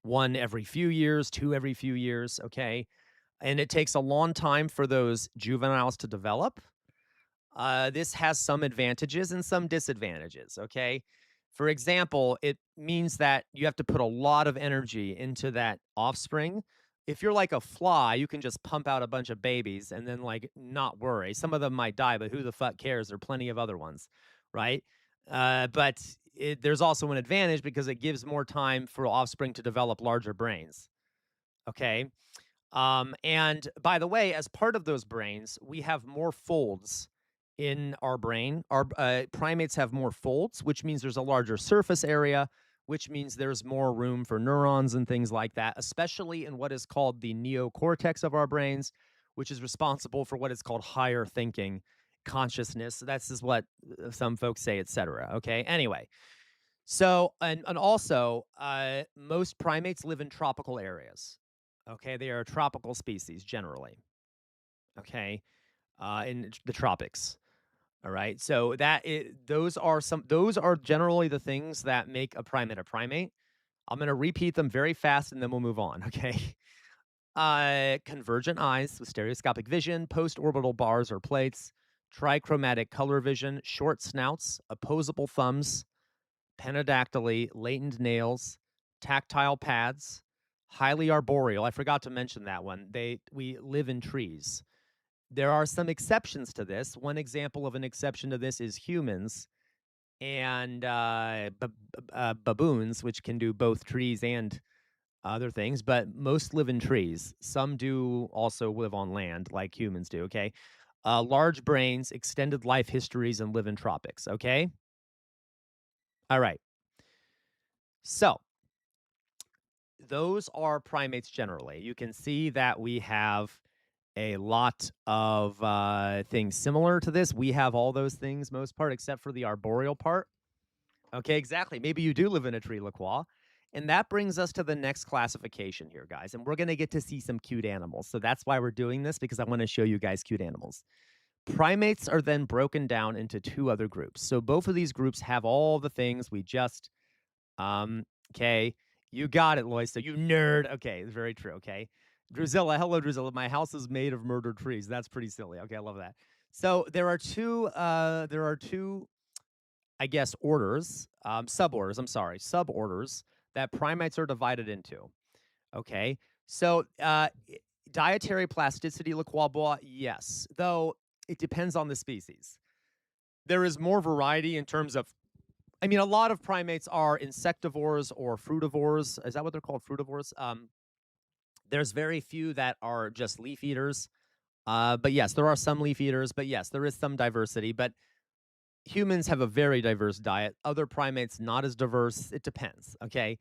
one every few years, two every few years. Okay. And it takes a long time for those juveniles to develop. This has some advantages and some disadvantages. Okay. For example, it means that you have to put a lot of energy into that offspring. If you're like a fly, you can just pump out a bunch of babies and then, like, not worry. Some of them might die, but who the fuck cares? There are plenty of other ones, right? But there's also an advantage because it gives more time for offspring to develop larger brains. Okay. And by the way, as part of those brains, we have more folds in our brain. Our primates have more folds, which means there's a larger surface area, which means there's more room for neurons and things like that, especially in what is called the neocortex of our brains, which is responsible for what is called higher thinking, consciousness. That's just what some folks say, etc. Okay. Anyway, so and also, most primates live in tropical areas. Okay, they are a tropical species generally. Okay, in the tropics. All right, so those are generally the things that make a primate a primate. I'm going to repeat them very fast, and then we'll move on. Okay. Convergent eyes with stereoscopic vision, post-orbital bars or plates, trichromatic color vision, short snouts, opposable thumbs, penadactyly, latent nails, tactile pads, highly arboreal. I forgot to mention that one. We live in trees. There are some exceptions to this. One example of an exception to this is humans and baboons, which can do both trees and other things, but most live in trees. Some do also live on land like humans do, okay? Large brains, extended life histories, and live in tropics, okay? All right. So, those are primates generally. You can see that we have a lot of things similar to this. We have all those things, most part, except for the arboreal part. Okay, exactly. Maybe you do live in a tree, LaCroix. And that brings us to the next classification here, guys. And we're going to get to see some cute animals. So that's why we're doing this, because I want to show you guys cute animals. Primates are then broken down into two other groups. So both of these groups have all the things we just, um, okay, you got it, Lois. So you nerd. Okay, it's very true. Okay. Drusilla, hello, Drusilla. My house is made of murdered trees. That's pretty silly. Okay, I love that. So there are two, I guess, orders, suborders, I'm sorry, suborders that primates are divided into. Okay. So dietary plasticity, le quabois, yes, though it depends on the species. There is more variety in terms of, I mean, a lot of primates are insectivores or frutivores. Is that what they're called? Frutivores? There's very few that are just leaf eaters. But yes, there are some leaf eaters, but yes, there is some diversity. But humans have a very diverse diet. Other primates, not as diverse. It depends. Okay.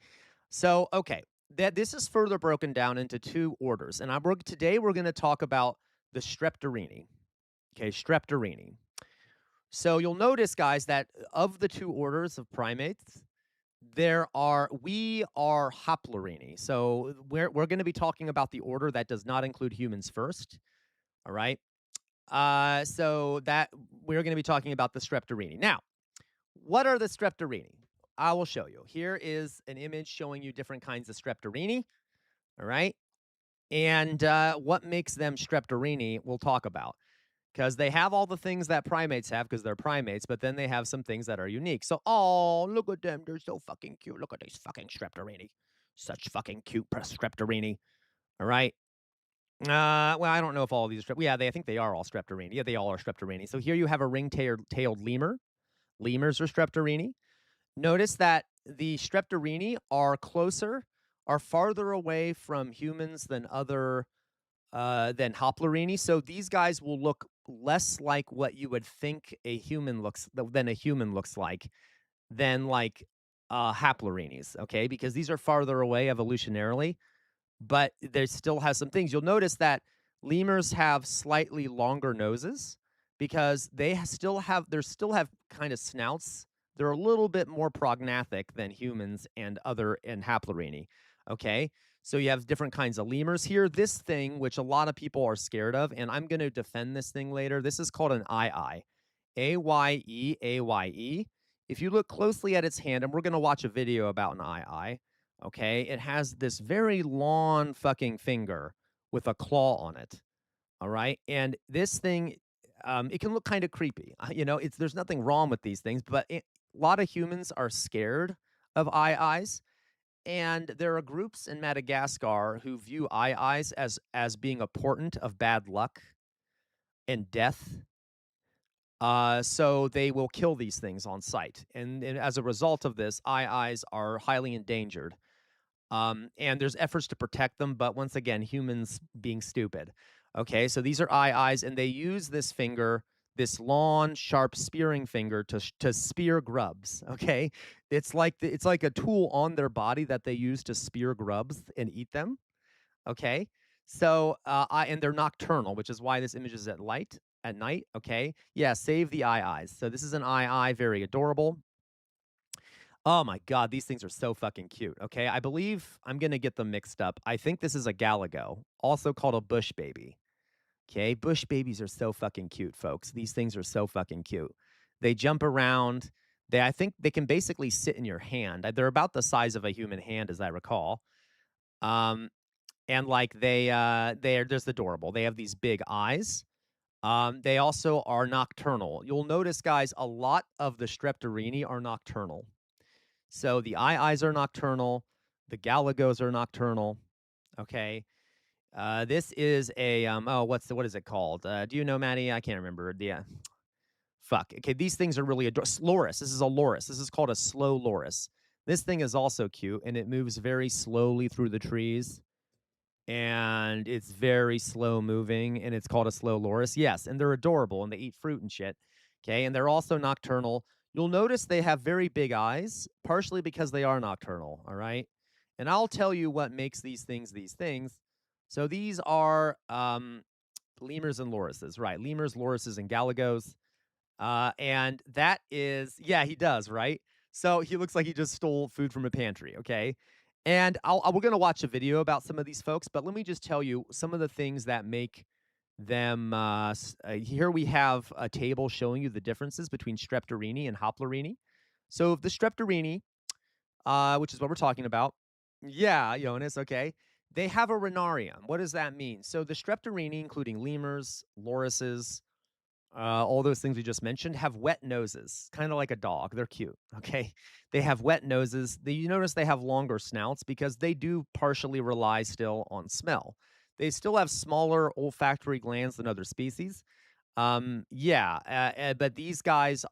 So, okay. This is further broken down into two orders. And today we're going to talk about the Streptorini. Okay. Streptorini. So you'll notice, guys, that of the two orders of primates, we are Hoplorini. So we're going to be talking about the order that does not include humans first. All right. So that we're going to be talking about the Streptorini. Now, what are the Streptorini? I will show you. Here is an image showing you different kinds of Streptorini. All right. And what makes them Streptorini, we'll talk about. Because they have all the things that primates have because they're primates, but then they have some things that are unique. So, oh, look at them. They're so fucking cute. Look at these fucking Streptorini. Such fucking cute Streptorini. All right. Well, I don't know if all of these are I think they are all Streptorini. Yeah, they all are Streptorini. So here you have a ring-tailed lemur. Lemurs are Streptorini. Notice that the Streptorini are farther away from humans than Hoplorini. So these guys will look less like what you would think a human looks like than like Haplorinis, okay? Because these are farther away evolutionarily, but there still has some things. You'll notice that lemurs have slightly longer noses because they still have kind of snouts. They're a little bit more prognathic than humans and Haplorini. Okay, so you have different kinds of lemurs here. This thing, which a lot of people are scared of, and I'm going to defend this thing later. This is called an aye, aye. If you look closely at its hand, and we're going to watch a video about an aye. Okay, it has this very long fucking finger with a claw on it. All right, and this thing, it can look kind of creepy. There's nothing wrong with these things, but a lot of humans are scared of eyes, and there are groups in Madagascar who view eyes as being a portent of bad luck and death. So they will kill these things on sight, and as a result of this, eyes are highly endangered. And there's efforts to protect them, but once again, humans being stupid. Okay, so these are eyes, and they use this finger, this long, sharp spearing finger, to spear grubs. Okay, it's like a tool on their body that they use to spear grubs and eat them. Okay, so and they're nocturnal, which is why this image is at night. Okay, yeah, save the eyes. So this is an eye, very adorable. Oh my god, these things are so fucking cute, okay? I believe I'm gonna get them mixed up. I think this is a galago, also called a bush baby, okay? Bush babies are so fucking cute, folks. These things are so fucking cute. They jump around. I think they can basically sit in your hand. They're about the size of a human hand, as I recall. And like they're just adorable. They have these big eyes. They also are nocturnal. You'll notice, guys, a lot of the Streptorini are nocturnal. So the eyes are nocturnal. The galagos are nocturnal. Okay. This is a what is it called? Do you know, Maddie? I can't remember. Yeah. Fuck. Okay, these things are really loris. This is a loris. This is called a slow loris. This thing is also cute, and it moves very slowly through the trees. And it's very slow moving, and it's called a slow loris. Yes, and they're adorable, and they eat fruit and shit. Okay, and they're also nocturnal. You'll notice they have very big eyes, partially because they are nocturnal, all right? And I'll tell you what makes these things these things. So these are lemurs and lorises, right? Lemurs, lorises, and galagos. And that is, yeah, he does, right? So he looks like he just stole food from a pantry, okay? And we're gonna watch a video about some of these folks, but let me just tell you some of the things that make them, here we have a table showing you the differences between Streptorini and Hoplorini. So the Streptorini, which is what we're talking about. Yeah, Jonas, okay. They have a rhinarium. What does that mean? So the Streptorini, including lemurs, lorises, all those things we just mentioned, have wet noses, kind of like a dog. They're cute. Okay. They have wet noses. You notice they have longer snouts because they do partially rely still on smell. They still have smaller olfactory glands than other species. Yeah, but these guys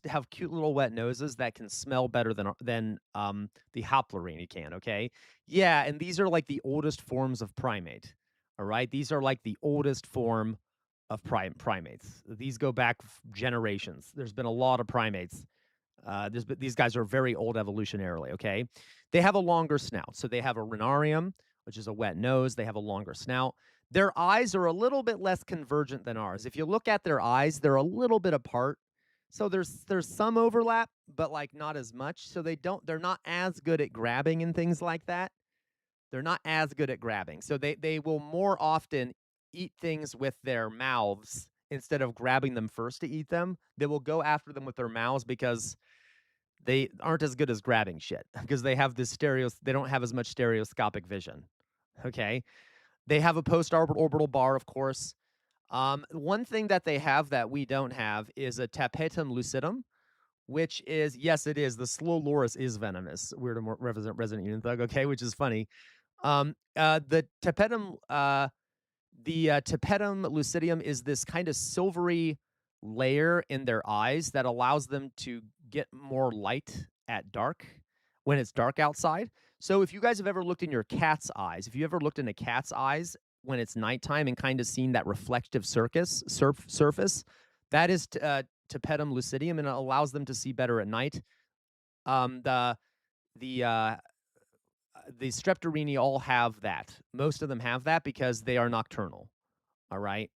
have cute little wet noses that can smell better than the Hoplorini can. Okay, yeah, and these are like the oldest forms of primate. All right, these are like the oldest form of primates. These go back generations. There's been a lot of primates. These guys are very old evolutionarily. Okay, they have a longer snout, so they have a rhinarium, which is a wet nose. They have a longer snout. Their eyes are a little bit less convergent than ours. If you look at their eyes, they're a little bit apart. So there's some overlap, but like not as much. So they're not as good at grabbing and things like that. They're not as good at grabbing. So they will more often eat things with their mouths instead of grabbing them first to eat them. They will go after them with their mouths because they aren't as good as grabbing shit because they don't have as much stereoscopic vision. Okay? They have a post-orbital bar, of course. One thing that they have that we don't have is a tapetum lucidum, which is, yes, it is. The slow loris is venomous. We're to represent Resident Union Thug, okay, which is funny. The tapetum lucidium is this kind of silvery layer in their eyes that allows them to get more light at dark when it's dark outside. So if you guys have ever looked in your cat's eyes, if you ever looked in a cat's eyes when it's nighttime and kind of seen that reflective surface, that is tapetum lucidium, and it allows them to see better at night. Um, the the the Streptorini all have that. Most of them have that because they are nocturnal. All right.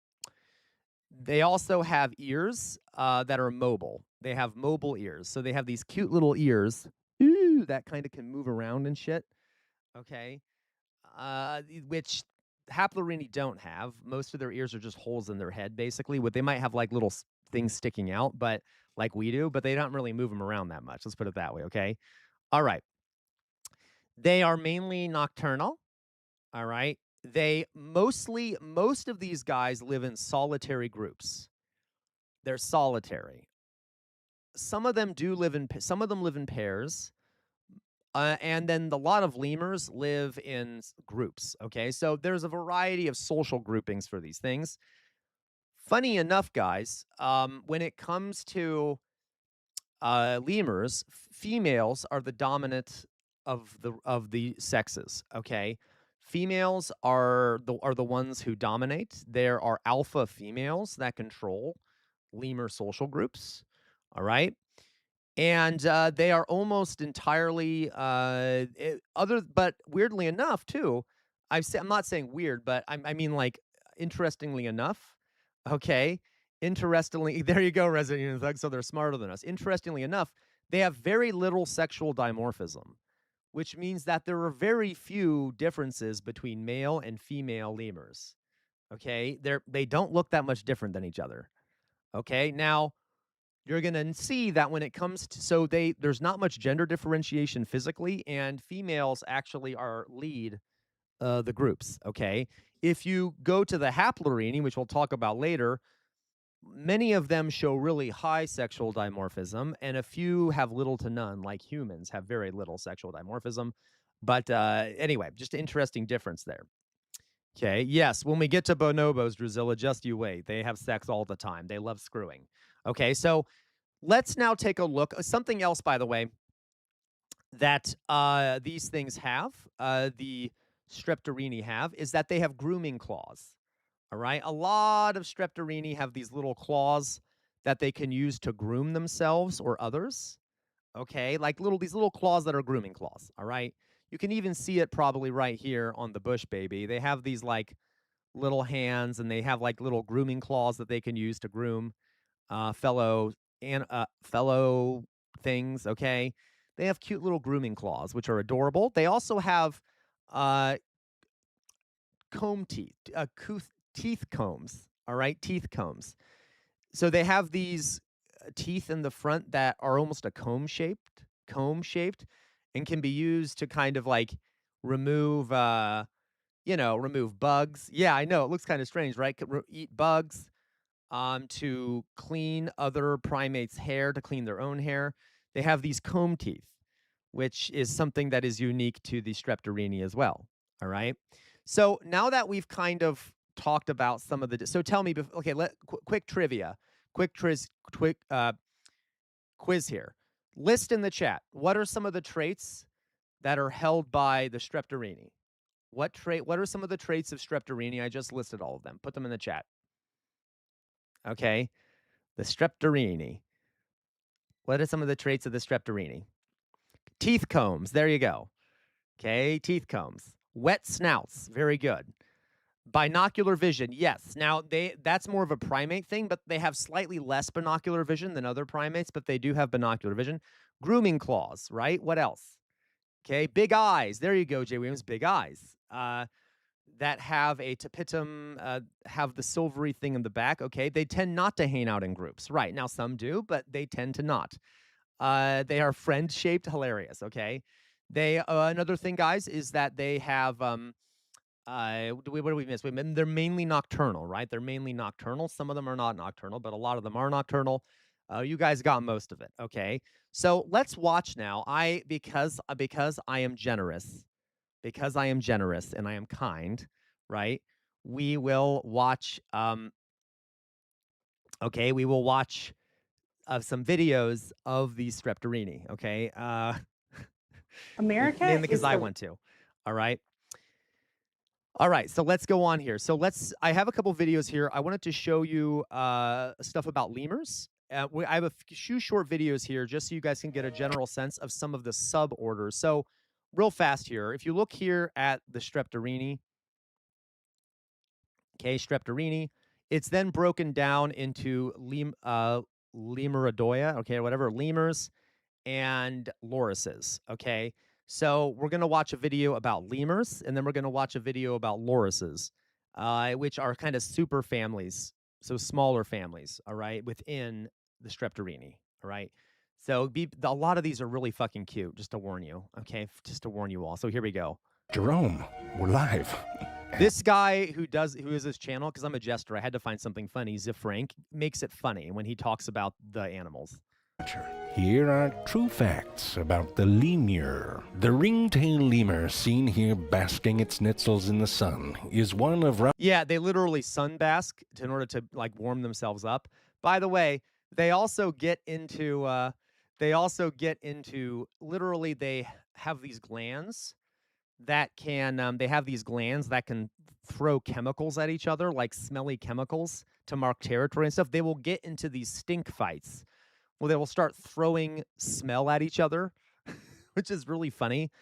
They also have ears that are mobile. They have mobile ears. So they have these cute little ears that kind of can move around and shit. Okay. Which Haplorini don't have. Most of their ears are just holes in their head, basically. What they might have like little things sticking out, but like we do, but they don't really move them around that much. Let's put it that way. Okay. All right. They are mainly nocturnal. All right. Most of these guys live in solitary groups. They're solitary. Some of them live in pairs. And then a lot of lemurs live in groups. Okay. So there's a variety of social groupings for these things. Funny enough, guys, when it comes to lemurs, females are the dominant of the sexes. Okay, females are the ones who dominate. There are alpha females that control lemur social groups. All right, and they are almost entirely but weirdly enough too. I'm not saying weird, but I mean like interestingly enough. Okay, interestingly, there you go, Resident Evil Thug. So they're smarter than us. Interestingly enough, they have very little sexual dimorphism, which means that there are very few differences between male and female lemurs. Okay, they don't look that much different than each other. Okay, now you're going to see that when it comes to there's not much gender differentiation physically, and females actually are lead the groups. Okay, if you go to the Haplorini, which we'll talk about later, many of them show really high sexual dimorphism, and a few have little to none, like humans have very little sexual dimorphism. But anyway, just an interesting difference there. Okay, yes, when we get to bonobos, Drusilla, just you wait. They have sex all the time. They love screwing. Okay, so let's now take a look. Something else, by the way, that these things have, the Streptorini have, is that they have grooming claws. All right. A lot of Streptorini have these little claws that they can use to groom themselves or others. Okay. Like these little claws that are grooming claws. All right. You can even see it probably right here on the bush baby. They have these like little hands and they have like little grooming claws that they can use to groom fellow things. Okay. They have cute little grooming claws, which are adorable. They also have comb teeth, teeth combs. All right, teeth combs. So they have these teeth in the front that are almost a comb shaped, and can be used to kind of like remove, remove bugs. Yeah, I know it looks kind of strange, right? Eat bugs, to clean other primates' hair, to clean their own hair. They have these comb teeth, which is something that is unique to the Streptorini as well. All right. So now that we've kind of talked about some of the, so tell me, okay, quick trivia, quick quiz here. List in the chat. What are some of the traits that are held by the Streptorini? What are some of the traits of Streptorini? I just listed all of them. Put them in the chat. Okay. The Streptorini. What are some of the traits of the Streptorini? Teeth combs. There you go. Okay, teeth combs. Wet snouts. Very good. Binocular vision. Yes. Now, that's more of a primate thing, but they have slightly less binocular vision than other primates, but they do have binocular vision. Grooming claws, right? What else? Okay, big eyes. There you go, Jay Williams. Big eyes. That have a tapetum, have the silvery thing in the back. Okay, they tend not to hang out in groups. Right. Now, some do, but they tend to not. They are friend-shaped. Hilarious. Okay. They another thing, guys, is that they have what do we miss? They're mainly nocturnal, right? They're mainly nocturnal. Some of them are not nocturnal, but a lot of them are nocturnal. You guys got most of it. Okay. So let's watch now. Because I am generous, and I am kind, right? We will watch. Okay, we will watch some videos of these Streptorini. Okay. America mainly because is I the want to. All right. All right, so let's go on here. So I have a couple videos here. I wanted to show you stuff about lemurs. I have a few short videos here just so you guys can get a general sense of some of the suborders. So real fast here, if you look here at the Streptorini, okay, Streptorini, it's then broken down into Lemuridoia, okay, whatever, lemurs and lorises, okay? So we're going to watch a video about lemurs, and then we're going to watch a video about lorises, which are kind of super families, so smaller families, all right, within the Streptorini, all right? So a lot of these are really fucking cute, just to warn you, okay? Just to warn you all. So here we go. Jerome, we're live. This guy who is his channel, because I'm a jester, I had to find something funny. Zifrank makes it funny when he talks about the animals. Here are true facts about the lemur. The ringtail lemur, seen here basking its nitzels in the sun, is one of... Yeah, they literally sunbask in order to like warm themselves up. By the way, they also get into literally they have these glands that can throw chemicals at each other, like smelly chemicals, to mark territory and stuff. They will get into these stink fights. Well, they will start throwing smell at each other, which is really funny.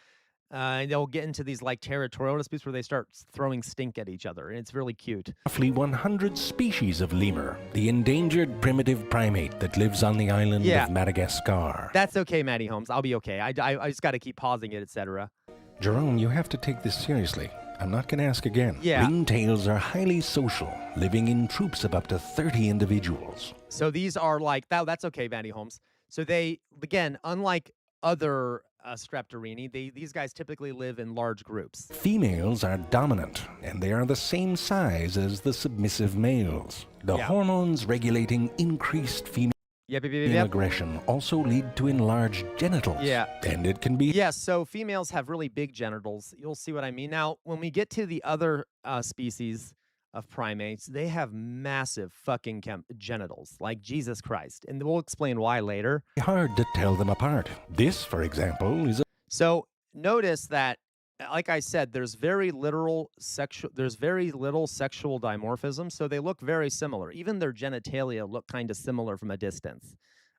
And they'll get into these like territorial disputes where they start throwing stink at each other, and it's really cute. Roughly 100 species of lemur, the endangered primitive primate that lives on the island of Madagascar. That's okay, Matty Holmes. I'll be okay. I just got to keep pausing it, etc. Jerome, you have to take this seriously. I'm not going to ask again. Yeah. Ringtails are highly social, living in troops of up to 30 individuals. So these are like, that's okay, Matty Holmes. So they, again, unlike other Streptorini, these guys typically live in large groups. Females are dominant, and they are the same size as the submissive males. The hormones regulating increased female aggression also lead to enlarged genitals. Yeah. And it can be... Yes, so females have really big genitals. You'll see what I mean. Now, when we get to the other species of primates, they have massive fucking genitals, like Jesus Christ. And we'll explain why later. Hard to tell them apart. This, for example, is a... So notice that, like I said, there's very little sexual dimorphism, so they look very similar. Even their genitalia look kind of similar from a distance.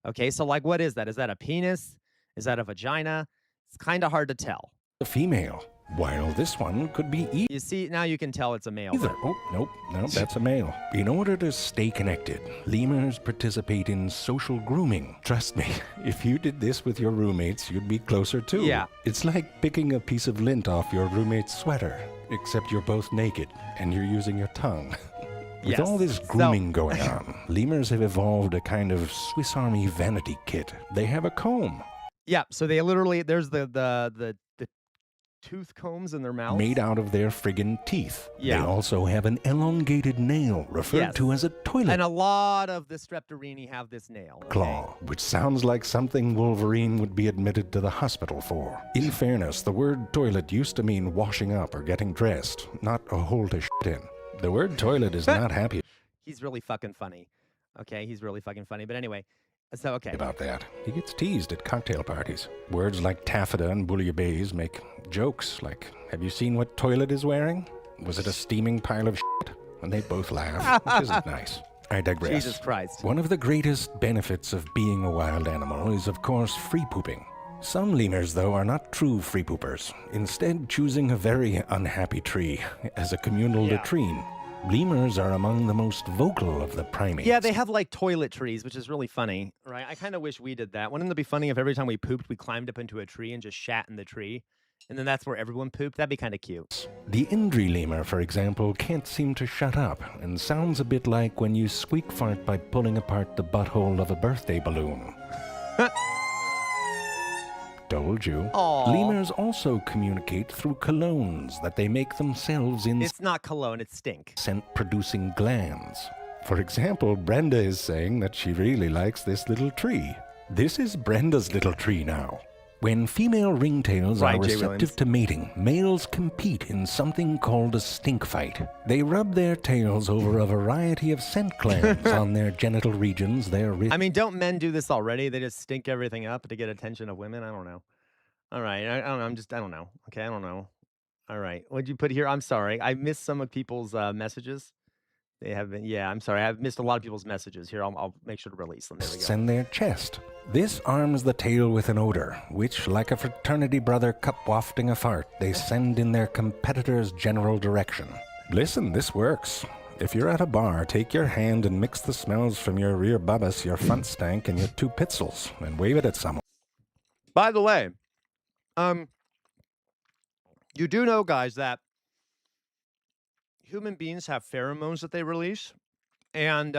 Okay, so like, what is that? Is that a penis? Is that a vagina? It's kind of hard to tell. A female. while this one could be You see, now you can tell it's a male. either. Oh, nope, that's a male. In order to stay connected, lemurs participate in social grooming. Trust me, if you did this with your roommates, you'd be closer too. Yeah. It's like picking a piece of lint off your roommate's sweater, except you're both naked and you're using your tongue. With all this grooming going on, lemurs have evolved a kind of Swiss Army vanity kit. They have a comb. Yeah, so they literally, there's the tooth combs in their mouth. Made out of their friggin' teeth. Yeah. They also have an elongated nail referred to as a toilet And a lot of the Streptorini have this nail. Okay? claw, which sounds like something Wolverine would be admitted to the hospital for. In fairness, the word toilet used to mean washing up or getting dressed, not a hole to shit in. The word toilet is not happy He's really fucking funny. Okay, he's really fucking funny. But anyway, so okay. about that. He gets teased at cocktail parties. Words like taffeta and bouillabaisse make jokes like, have you seen what toilet is wearing? Was it a steaming pile of shit? And they both laugh, which isn't nice. I digress. Jesus Christ. One of the greatest benefits of being a wild animal is, of course, free pooping. Some lemurs, though, are not true free poopers, instead choosing a very unhappy tree as a communal latrine. Lemurs are among the most vocal of the primates. Yeah, they have like toilet trees, which is really funny, right? I kind of wish we did that. Wouldn't it be funny if every time we pooped, we climbed up into a tree and just shat in the tree? And then that's where everyone pooped? That'd be kind of cute. The Indri lemur, for example, can't seem to shut up and sounds a bit like when you squeak fart by pulling apart the butthole of a birthday balloon. Told you. Aw. Lemurs also communicate through colognes that they make themselves in It's not cologne, it's stink. scent-producing glands. For example, Brenda is saying that she really likes this little tree. This is Brenda's little tree now. When female ringtails Right, are Jay receptive Williams. to mating, males compete in something called a stink fight. They rub their tails over a variety of scent glands on their genital regions, their wrist. I mean, don't men do this already? They just stink everything up to get attention of women? I don't know. All right, I don't know. I don't know. Okay, I don't know. All right, what'd you put here? I'm sorry. I missed some of people's messages. They have been, yeah, I'm sorry. I've missed a lot of people's messages. Here, I'll make sure to release them. There we go. And their chest. This arms the tail with an odor, which, like a fraternity brother cup wafting a fart, they send in their competitor's general direction. Listen, this works. If you're at a bar, take your hand and mix the smells from your rear bubbus, your front stank, and your two pitzels, and wave it at someone. By the way, you do know, guys, that human beings have pheromones that they release, and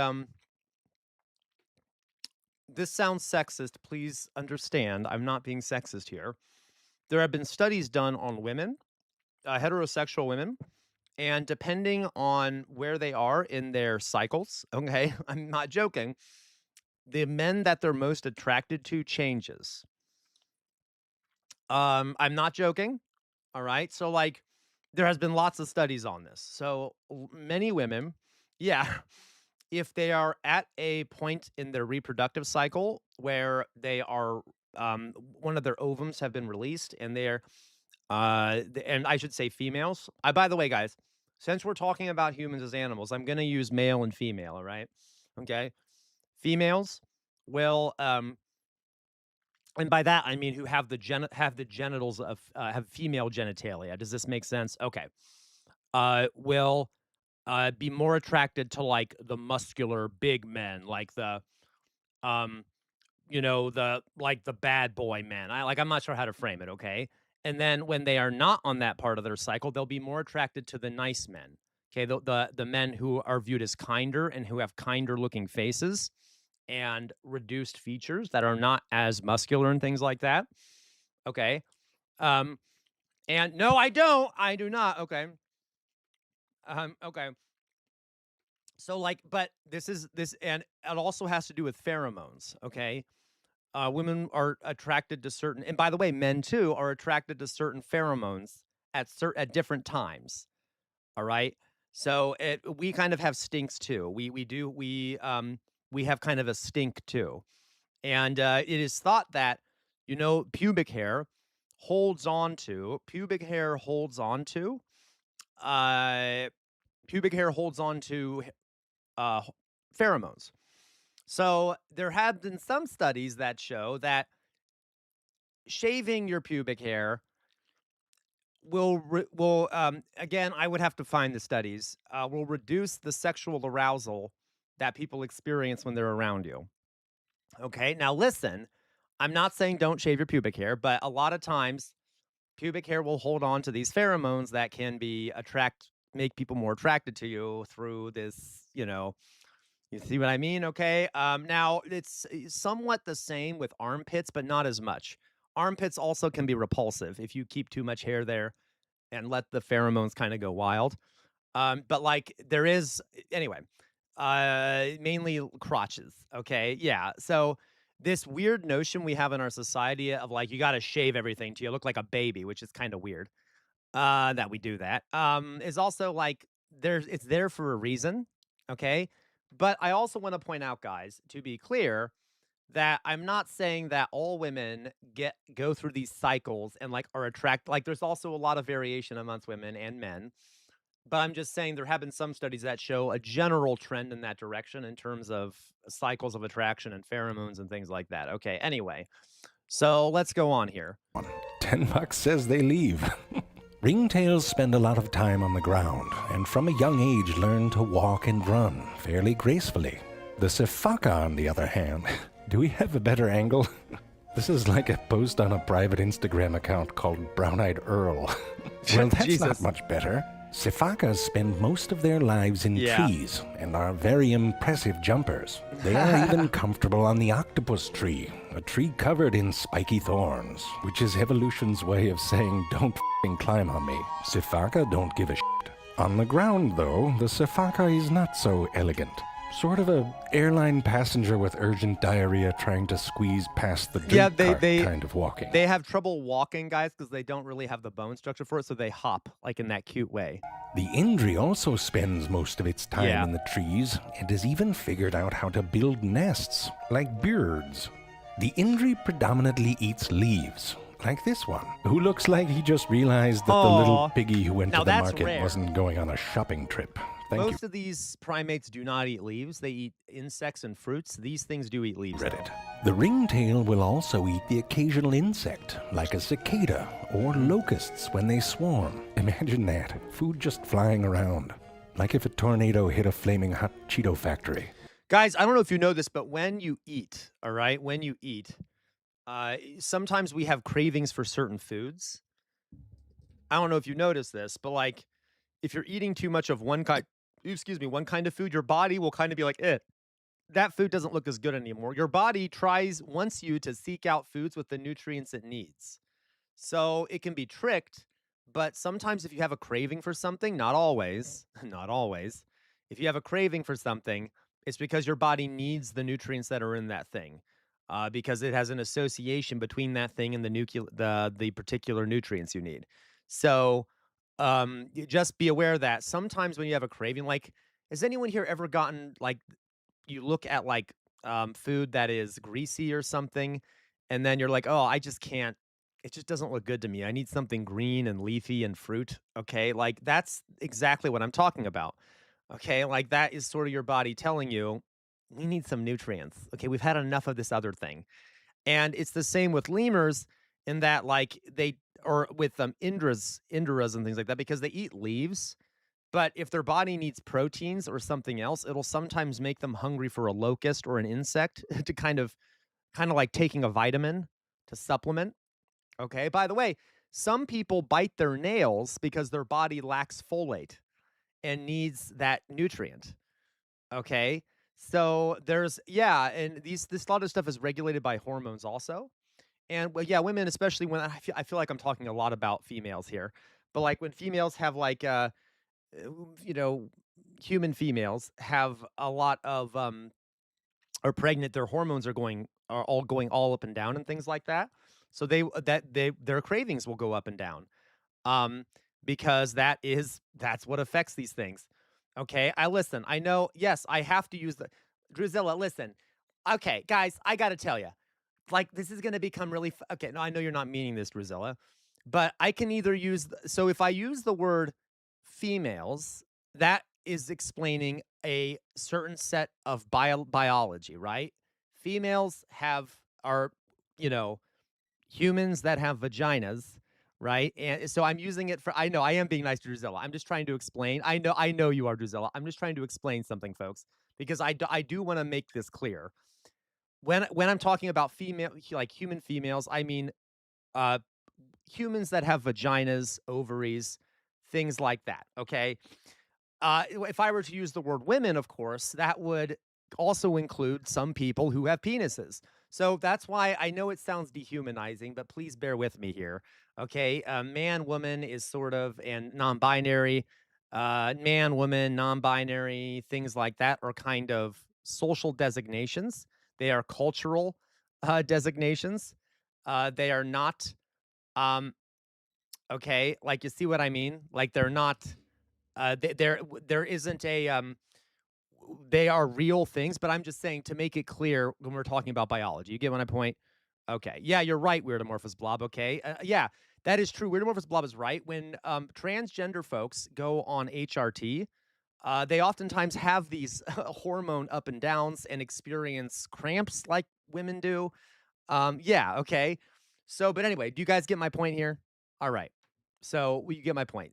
this sounds sexist. Please understand, I'm not being sexist here. There have been studies done on women, heterosexual women, and depending on where they are in their cycles, okay, I'm not joking, the men that they're most attracted to changes. I'm not joking. All right. So, like, there has been lots of studies on this. So, many women, yeah, if they are at a point in their reproductive cycle where they are, one of their ovums have been released, and they're, and I should say females. By the way, guys, since we're talking about humans as animals, I'm going to use male and female. All right. Okay. Females will, and by that I mean who have the genitals of have female genitalia. Does this make sense? Okay. Will be more attracted to like the muscular big men, like the the bad boy men. I'm not sure how to frame it, okay? And then when they are not on that part of their cycle, they'll be more attracted to the nice men. Okay, the men who are viewed as kinder and who have kinder looking faces and reduced features that are not as muscular and things like that. Okay. And no, I don't. I do not. Okay. Okay. So but this, and it also has to do with pheromones. Okay. Women are attracted to certain, and by the way, men too are attracted to certain pheromones at different times. All right. So we kind of have stinks too. We have kind of a stink too. And it is thought that, pubic hair holds on to pheromones. So there have been some studies that show that shaving your pubic hair again, I would have to find the studies, will reduce the sexual arousal that people experience when they're around you. Okay, now listen, I'm not saying don't shave your pubic hair, but a lot of times pubic hair will hold on to these pheromones that can make people more attracted to you through this, you see what I mean? Okay. Now it's somewhat the same with armpits, but not as much. Armpits also can be repulsive if you keep too much hair there and let the pheromones kind of go wild. But like there is anyway, mainly crotches. Okay. Yeah. So this weird notion we have in our society of like you got to shave everything till you look like a baby, which is kind of weird. That we do that. Is also like it's there for a reason. Okay. But I also want to point out, guys, to be clear, that I'm not saying that all women go through these cycles and like are attracted. Like there's also a lot of variation amongst women and men. But I'm just saying there have been some studies that show a general trend in that direction in terms of cycles of attraction and pheromones and things like that. Okay, anyway. So let's go on here. $10 says they leave. Ringtails spend a lot of time on the ground, and from a young age learn to walk and run fairly gracefully. The sifaka, on the other hand, do we have a better angle? This is like a post on a private Instagram account called Brown Eyed Earl. Well, that's not much better. Sifakas spend most of their lives in trees and are very impressive jumpers. They are even comfortable on the octopus tree, a tree covered in spiky thorns, which is evolution's way of saying don't f***ing climb on me. Sifaka don't give a shit. On the ground, though, the Sifaka is not so elegant. Sort of a airline passenger with urgent diarrhea trying to squeeze past the dirt cart kind of walking. They have trouble walking, guys, because they don't really have the bone structure for it, so they hop, like in that cute way. The Indri also spends most of its time in the trees and has even figured out how to build nests, like birds. The Indri predominantly eats leaves, like this one, who looks like he just realized that the little piggy who went to the market wasn't going on a shopping trip. Most of these primates do not eat leaves. They eat insects and fruits. These things do eat leaves. Reddit. The ringtail will also eat the occasional insect, like a cicada or locusts when they swarm. Imagine that. Food just flying around. Like if a tornado hit a flaming hot Cheeto factory. Guys, I don't know if you know this, but when you eat, all right, when you eat, sometimes we have cravings for certain foods. I don't know if you noticed this, but like if you're eating too much of one kind of food, your body will kind of be like, that food doesn't look as good anymore. Your body wants you to seek out foods with the nutrients it needs. So it can be tricked, but sometimes if you have a craving for something, not always, not always, if you have a craving for something, it's because your body needs the nutrients that are in that thing, because it has an association between that thing and the particular nutrients you need. So you just be aware that sometimes when you have a craving, like, has anyone here ever gotten like, you look at like food that is greasy or something, and then you're like, oh, I just can't. It just doesn't look good to me. I need something green and leafy and fruit. Okay, like that's exactly what I'm talking about. Okay, like that is sort of your body telling you, we need some nutrients. Okay, we've had enough of this other thing. And it's the same with lemurs in that like or with indras and things like that, because they eat leaves. But if their body needs proteins or something else, it'll sometimes make them hungry for a locust or an insect to kind of like taking a vitamin to supplement. Okay. By the way, some people bite their nails because their body lacks folate and needs that nutrient. Okay. So and this lot of stuff is regulated by hormones also. And well, yeah, women, especially when I feel like I'm talking a lot about females here, but like when females have like you know, human females have a lot of are pregnant, their hormones are all going all up and down and things like that. So their cravings will go up and down. Um, because that's what affects these things. Okay, I know, yes, I have to use the Drusilla, listen. Okay, guys, I gotta tell you, like this is gonna become really okay. No, I know you're not meaning this, Drusilla, but I can either so if I use the word females, that is explaining a certain set of biology, right? Females are, you know, humans that have vaginas, right? And so I'm using it for, I know I am being nice to Drusilla. I'm just trying to explain. I know you are Drusilla. I'm just trying to explain something, folks, because I do want to make this clear. When I'm talking about female, like human females, I mean uh humans that have vaginas, ovaries, things like that, okay? If I were to use the word women, of course, that would also include some people who have penises. So that's why I know it sounds dehumanizing, but please bear with me here. Okay. Man, woman is sort of, and non binary, man, woman, non binary, things like that are kind of social designations. They are cultural designations. They are not, um, okay. Like, you see what I mean? Like, they're not there isn't a they are real things, but I'm just saying to make it clear when we're talking about biology. You get my point? Okay. Yeah, you're right, Weirdomorphous Blob. Okay. Yeah, that is true. Weirdomorphous Blob is right. When transgender folks go on HRT, they oftentimes have these hormone up and downs and experience cramps like women do. Yeah. Okay. So, but anyway, do you guys get my point here? All right. So you get my point.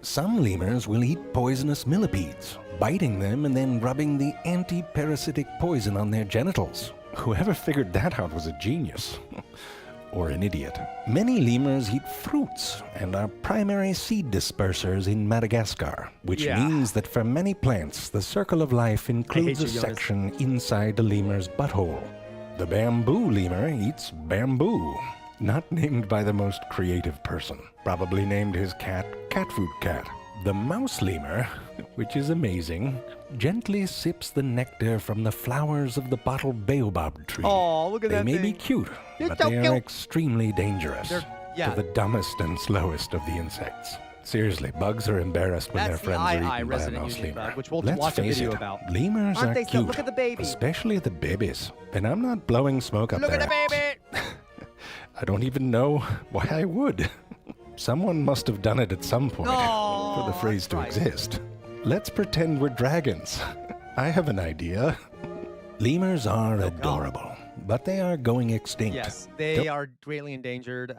Some lemurs will eat poisonous millipedes, biting them and then rubbing the anti-parasitic poison on their genitals. Whoever figured that out was a genius. Or an idiot. Many lemurs eat fruits and are primary seed dispersers in Madagascar, which means that for many plants, the circle of life includes a section inside the lemur's butthole. The bamboo lemur eats bamboo. Not named by the most creative person. Probably named his cat Cat Food Cat. The mouse lemur, which is amazing, gently sips the nectar from the flowers of the bottle baobab tree. Oh, look at that They may thing. be cute, They're but so they are cute. extremely dangerous to the dumbest and slowest of the insects. Seriously, bugs are embarrassed when That's their friends are eaten by a Resident mouse Union lemur. bug, which we'll Let's watch a face video it, about. lemurs Aren't are they so? cute. Look at the baby. Especially the babies. And I'm not blowing smoke up Look there. at the baby. I don't even know why I would. Someone must have done it at some point for the phrase to exist. Let's pretend we're dragons. I have an idea. Lemurs are adorable, but they are going extinct. Yes, they are greatly endangered.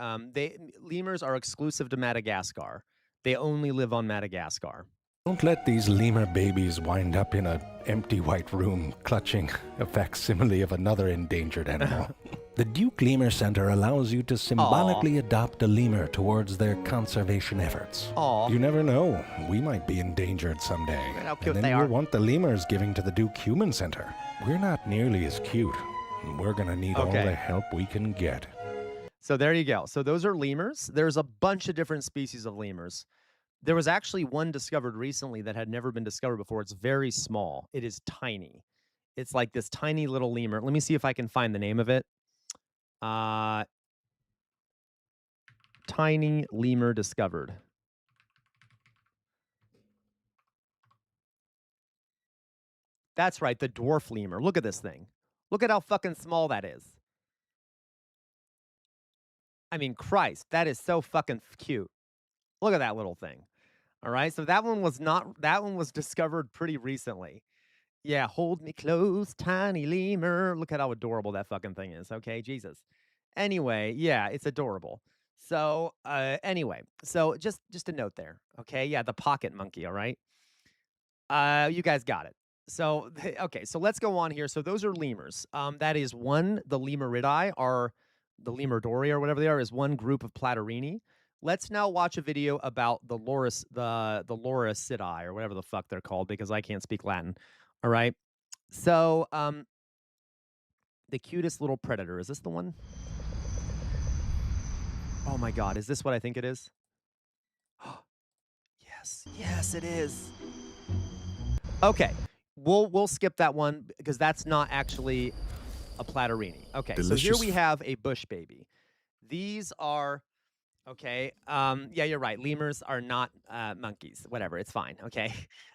Lemurs are exclusive to Madagascar. They only live on Madagascar. Don't let these lemur babies wind up in an empty white room clutching a facsimile of another endangered animal. The Duke Lemur Center allows you to symbolically adopt a lemur towards their conservation efforts. You never know. We might be endangered someday. How cute and then they we'll are. want the lemurs giving to the Duke Human Center. We're not nearly as cute. We're going to need all the help we can get. So there you go. So those are lemurs. There's a bunch of different species of lemurs. There was actually one discovered recently that had never been discovered before. It's very small. It is tiny. It's like this tiny little lemur. Let me see if I can find the name of it. Tiny lemur discovered. That's right, the dwarf lemur. Look at this thing. Look at how fucking small that is. I mean, Christ, that is so fucking cute. Look at that little thing. All right, so that one was discovered pretty recently. Yeah, hold me close, tiny lemur. Look at how adorable that fucking thing is. Okay, Jesus. Anyway, yeah, it's adorable. So, anyway, so just a note there. Okay, yeah, the pocket monkey. All right, you guys got it. So, okay, so let's go on here. So those are lemurs. That is one. The lemuridae are the lemurdoria or whatever they are is one group of Platyrrhini. Let's now watch a video about the Lorisidae or whatever the fuck they're called because I can't speak Latin. All right. So, the cutest little predator. Is this the one? Oh my God. Is this what I think it is? Yes. Yes, it is. Okay. We'll skip that one because that's not actually a Platyrrhini. Okay. Delicious. So here we have a bush baby. These are okay. Yeah, you're right. Lemurs are not monkeys. Whatever. It's fine. Okay.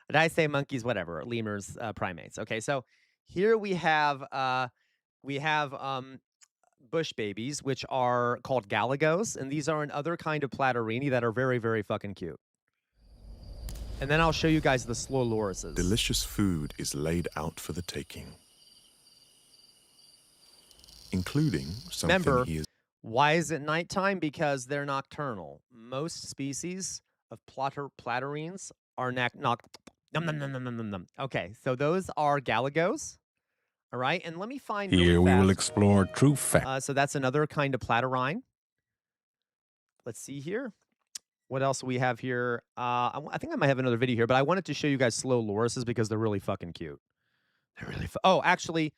Did I say monkeys? Whatever. Lemurs, primates. Okay. So here we have bush babies, which are called galagos, and these are another kind of Platyrrhini that are very, very fucking cute. And then I'll show you guys the slow lorises. Delicious food is laid out for the taking, including something Remember, he is. Why is it nighttime? Because they're nocturnal. Most species of platyrrhines are Okay, so those are galagos. All right, and let me find really Here we will fast. explore true facts. So that's another kind of platyrrhine. Let's see here. What else we have here? I think I might have another video here, but I wanted to show you guys slow lorises because they're really fucking cute. They're really oh, actually,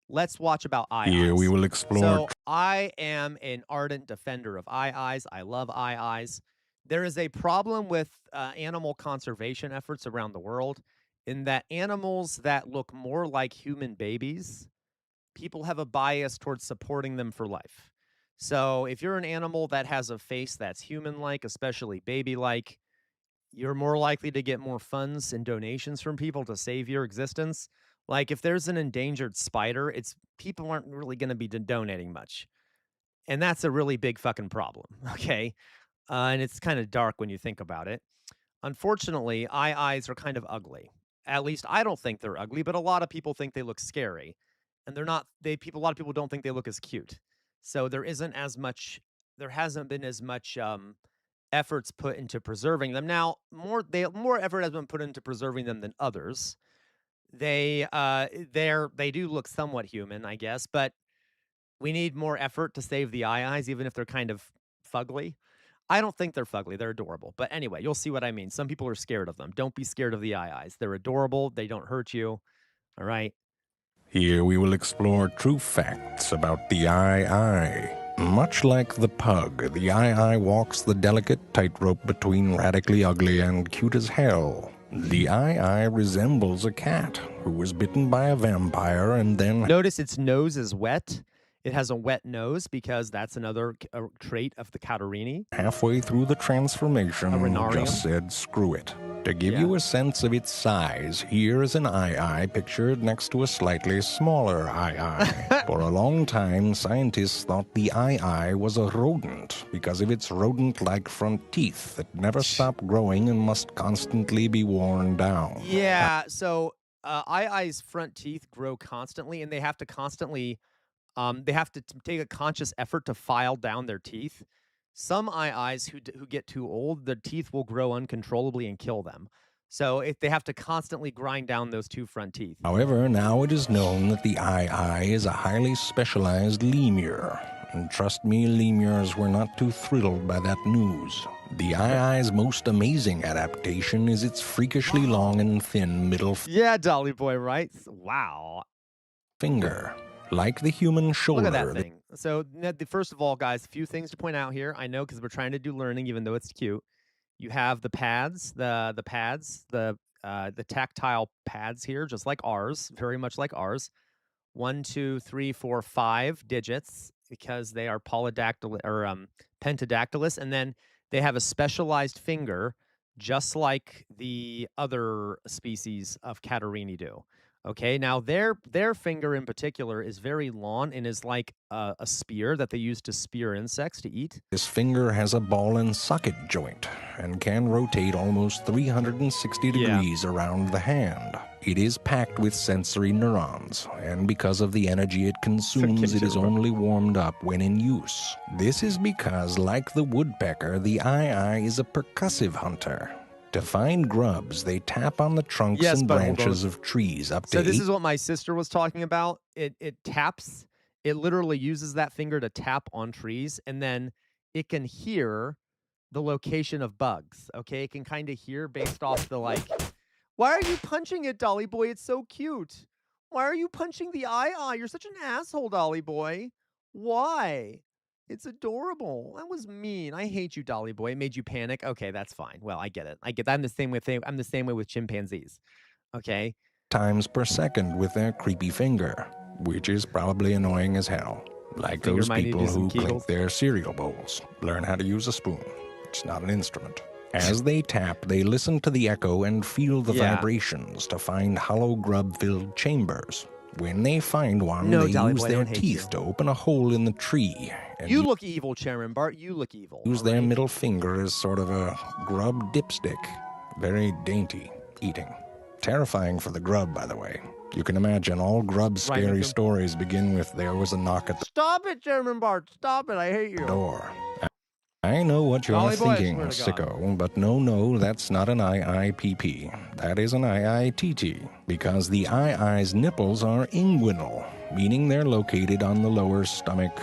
let's watch about eye Here eyes. we will explore. So I am an ardent defender of eye eyes. I love eye eyes. There is a problem with animal conservation efforts around the world in that animals that look more like human babies, people have a bias towards supporting them for life. So if you're an animal that has a face that's human-like, especially baby-like, you're more likely to get more funds and donations from people to save your existence. Like if there's an endangered spider, people aren't really going to be donating much. And that's a really big fucking problem, okay? And it's kind of dark when you think about it. Unfortunately, eye eyes are kind of ugly. At least I don't think they're ugly, but a lot of people think they look scary. And they're not a lot of people don't think they look as cute. So there hasn't been as much efforts put into preserving them. Now, more effort has been put into preserving them than others. They do look somewhat human, I guess, but we need more effort to save the eye eyes, even if they're kind of fugly. I don't think they're fugly. They're adorable. But anyway, you'll see what I mean. Some people are scared of them. Don't be scared of the eye eyes. They're adorable. They don't hurt you. All right. Here we will explore true facts about the eye. Much like the pug, the eye walks the delicate tightrope between radically ugly and cute as hell. The eye resembles a cat who was bitten by a vampire and then... Notice its nose is wet. It has a wet nose because that's another trait of the Catarini. Halfway through the transformation, just said screw it. To give you a sense of its size, here is an eye pictured next to a slightly smaller eye. For a long time, scientists thought the eye was a rodent because of its rodent-like front teeth that never stop growing and must constantly be worn down. Yeah, so eye's front teeth grow constantly, and they have to constantly... they have to take a conscious effort to file down their teeth. Some eyes who get too old, their teeth will grow uncontrollably and kill them. So if they have to constantly grind down those two front teeth. However, now it is known that the eye is a highly specialized lemur. And trust me, lemurs were not too thrilled by that news. The eye's most amazing adaptation is its freakishly long and thin middle yeah, Dolly Boy, right? Wow. Finger. Like the human shoulder. Look at that thing. So, first of all, guys, a few things to point out here. I know because we're trying to do learning, even though it's cute. You have the pads, the tactile pads here, just like ours, very much like ours. 1, 2, 3, 4, 5 digits because they are polydactyl or pentadactylous, and then they have a specialized finger, just like the other species of Catarini do. Okay, now their finger in particular is very long and is like a spear that they use to spear insects to eat. This finger has a ball and socket joint and can rotate almost 360 degrees around the hand. It is packed with sensory neurons, and because of the energy it consumes, it is only warmed up when in use. This is because, like the woodpecker, the eye is a percussive hunter. To find grubs, they tap on the trunks and branches of trees up to So this is what my sister was talking about. It taps. It literally uses that finger to tap on trees, and then it can hear the location of bugs. Okay, it can kind of hear based off the like. Why are you punching it, Dolly Boy? It's so cute. Why are you punching the eye? You're such an asshole, Dolly Boy. Why? It's adorable. That was mean. I hate you, Dolly Boy. It made you panic. Okay, that's fine. Well, I get it. I'm the same way with chimpanzees. Okay. Times per second with their creepy finger, which is probably annoying as hell. Like those people who clink their cereal bowls. Learn how to use a spoon. It's not an instrument. As they tap, they listen to the echo and feel the vibrations to find hollow grub-filled chambers. When they find one, they use their teeth to open a hole in the tree. And you look evil, Chairman Bart. You look evil. Use their middle finger as sort of a grub dipstick. Very dainty eating. Terrifying for the grub, by the way. You can imagine all grub's scary stories begin with there was a knock at the Stop it, Chairman Bart. Stop it. I hate you. door. I know what you're Dolly boy, I thinking, swear to God. sicko, but no, that's not an IIPP. That is an IITT, because the II's nipples are inguinal, meaning they're located on the lower stomach,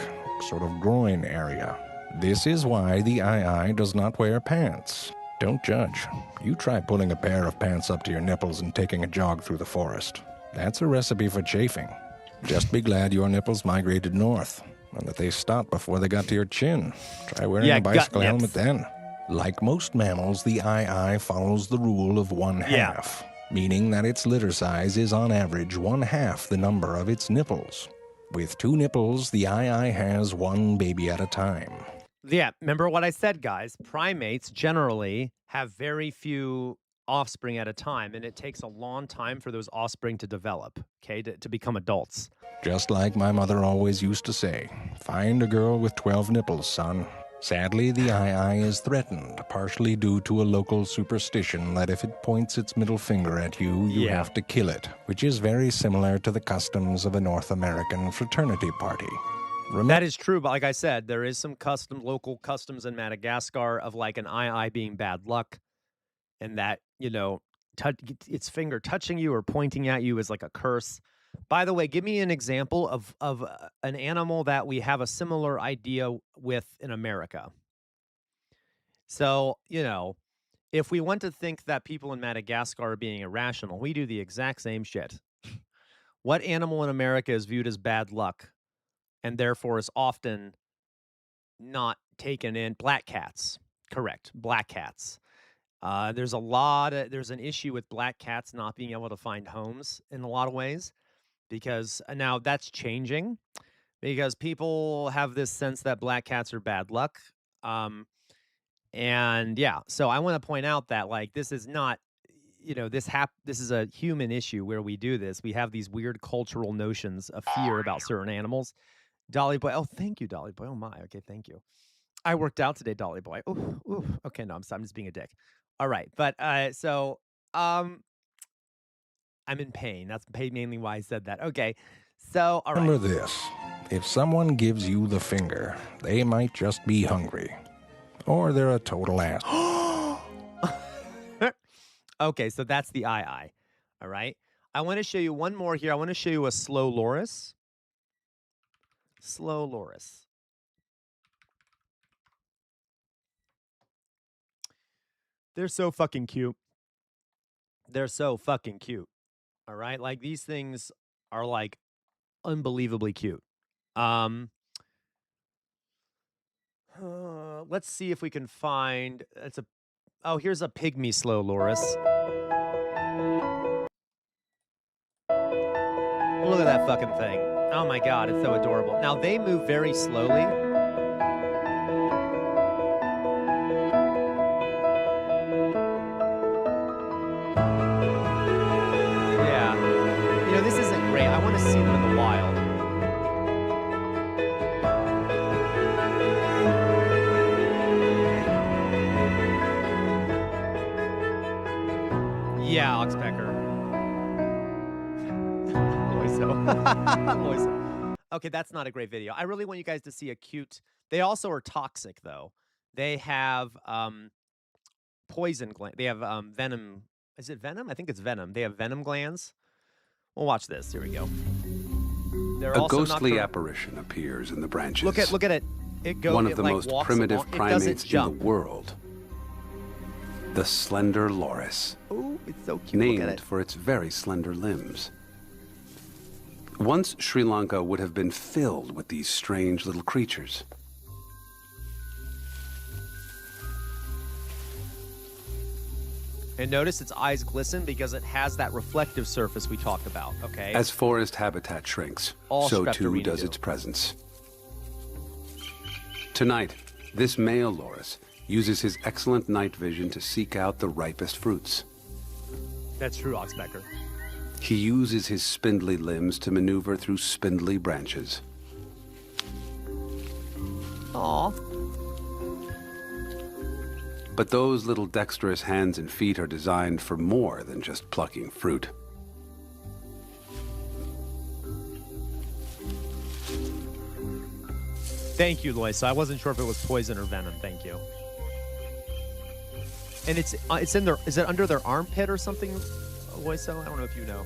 sort of groin area. This is why the II does not wear pants. Don't judge. You try pulling a pair of pants up to your nipples and taking a jog through the forest. That's a recipe for chafing. Just be glad your nipples migrated north, and that they stopped before they got to your chin. Try wearing a bicycle helmet then. Like most mammals, the II follows the rule of 1/2, meaning that its litter size is on average 1/2 the number of its nipples. With 2 nipples, the II has 1 baby at a time. Yeah, remember what I said, guys. Primates generally have very few offspring at a time, and it takes a long time for those offspring to develop, okay, to become adults. Just like my mother always used to say, find a girl with 12 nipples, son. Sadly, the II is threatened, partially due to a local superstition that if it points its middle finger at you, you have to kill it, which is very similar to the customs of a North American fraternity party. That is true, but like I said, there is some local customs in Madagascar of like an II being bad luck, and that, you know, its finger touching you or pointing at you is like a curse. By the way, give me an example of an animal that we have a similar idea with in America. So, you know, if we want to think that people in Madagascar are being irrational, we do the exact same shit. What animal in America is viewed as bad luck and therefore is often not taken in? Black cats. Correct. Black cats. There's an issue with black cats not being able to find homes in a lot of ways, because now that's changing because people have this sense that black cats are bad luck. And yeah, so I want to point out that like this is not, you know, this is a human issue where we do this. We have these weird cultural notions of fear about certain animals. Dolly boy, oh thank you, Dolly boy. Oh my, okay, thank you. I worked out today, Dolly boy. Ooh. Okay, no, I'm just being a dick. All right, but I'm in pain. That's mainly why I said that. Okay, so all right. Remember this: if someone gives you the finger, they might just be hungry, or they're a total ass. Okay, so that's the II. All right, I want to show you one more here. I want to show you a slow loris. Slow loris. They're so fucking cute. They're so fucking cute. All right? Like these things are like unbelievably cute. Let's see if we can find here's a pygmy slow loris. Look at that fucking thing. Oh my god, it's so adorable. Now they move very slowly. This isn't great. I want to see them in the wild. Yeah, Oxpecker. Loiso. Okay, that's not a great video. I really want you guys to see a cute... They also are toxic, though. They have poison glands. They have venom. Is it venom? I think it's venom. They have venom glands. Well, watch this. Here we go. A ghostly apparition appears in the branches. Look at it. It goes. One of the most primitive primates in the world. The slender loris. Oh, it's so cute. Named for its very slender limbs. Once Sri Lanka would have been filled with these strange little creatures. And notice its eyes glisten because it has that reflective surface we talked about, okay? As forest habitat shrinks, so too does its presence. Tonight, this male loris uses his excellent night vision to seek out the ripest fruits. That's true, Oxpecker. He uses his spindly limbs to maneuver through spindly branches. Aww. But those little dexterous hands and feet are designed for more than just plucking fruit. Thank you, Lois. I wasn't sure if it was poison or venom. Thank you. And it's in their, is it under their armpit or something, Loiso? I don't know if you know.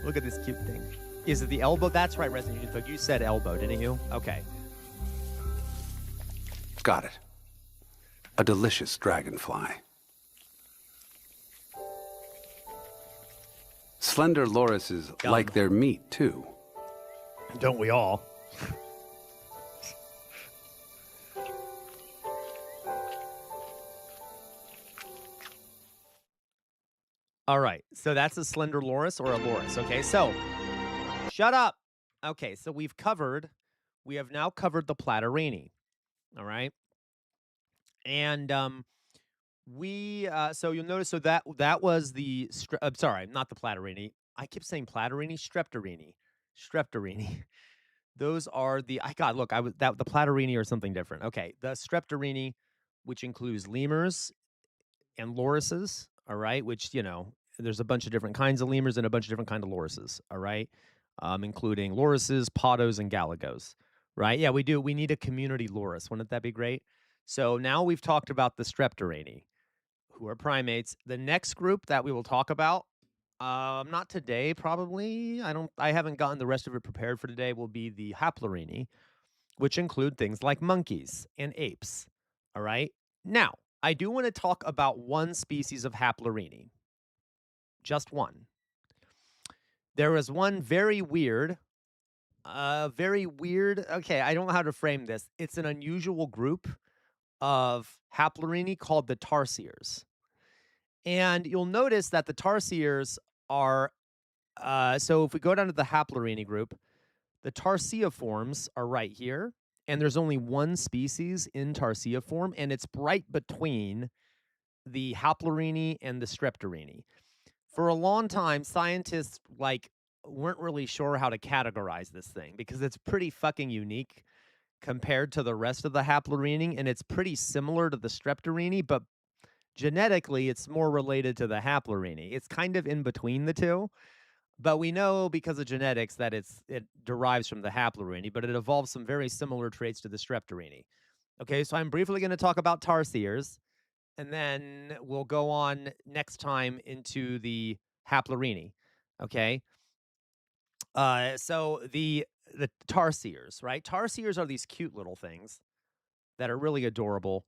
Look at this cute thing. Is it the elbow? That's right, Resident Evil Folk. You said elbow, didn't you? Okay. Got it. A delicious dragonfly. Slender lorises like their meat, too. Don't we all? All right, so that's a slender loris or a loris. Okay, so shut up. Okay, so we have now covered the Platyrrhini. All right, and so you'll notice, so that was the sorry, not the Platyrrhini. I keep saying Platyrrhini, Streptorini. Those are the look, the Platyrrhini are something different. Okay, the Streptorini, which includes lemurs and lorises. All right, which, there's a bunch of different kinds of lemurs and a bunch of different kinds of lorises. All right, including lorises, podos, and galagos. Right? Yeah, we do. We need a community loris. Wouldn't that be great? So now we've talked about the Streptorini, who are primates. The next group that we will talk about, not today, probably. I haven't gotten the rest of it prepared for today. Will be the Haplorhini, which include things like monkeys and apes. All right. Now, I do want to talk about one species of Haplorhini. Just one. There is one very weird. Okay, I don't know how to frame this. It's an unusual group of Haplorhini called the tarsiers. And you'll notice that the tarsiers are, so if we go down to the Haplorhini group, the tarsiiforms are right here. And there's only one species in tarsiiform, and it's right between the Haplorhini and the Streptorini. For a long time, scientists weren't really sure how to categorize this thing because it's pretty fucking unique compared to the rest of the Haplorhini, and it's pretty similar to the Streptorini, but genetically it's more related to the Haplorhini. It's kind of in between the two, but we know because of genetics that it derives from the Haplorhini, but it evolves some very similar traits to the Streptorini. Okay, so I'm briefly going to talk about tarsiers, and then we'll go on next time into the Haplorhini. Okay. So the tarsiers, right? Tarsiers are these cute little things that are really adorable.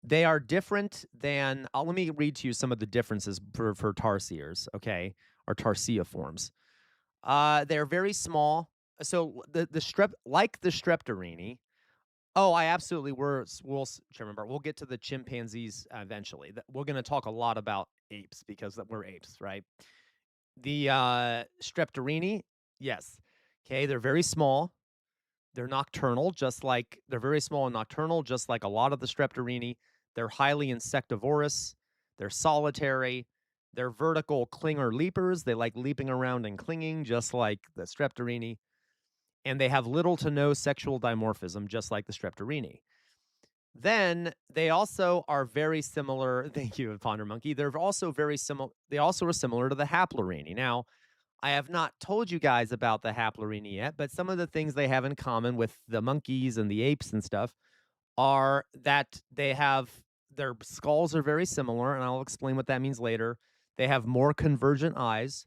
They are different than. Let me read to you some of the differences for tarsiers. Okay, or tarsiiforms. They're very small. So the Streptorini. Oh, I absolutely we'll remember. We'll get to the chimpanzees eventually. We're going to talk a lot about apes because we're apes, right? The Streptorini, yes. Okay, they're very small. They're nocturnal, they're very small and nocturnal, just like a lot of the Streptorini. They're highly insectivorous. They're solitary. They're vertical clinger leapers. They like leaping around and clinging, just like the Streptorini. And they have little to no sexual dimorphism, just like the Streptorini. Then they also are very similar. Thank you, Ponder Monkey. They're also very similar. They also are similar to the Haplorhini. Now, I have not told you guys about the Haplorhini yet, but some of the things they have in common with the monkeys and the apes and stuff are that their skulls are very similar, and I'll explain what that means later. They have more convergent eyes.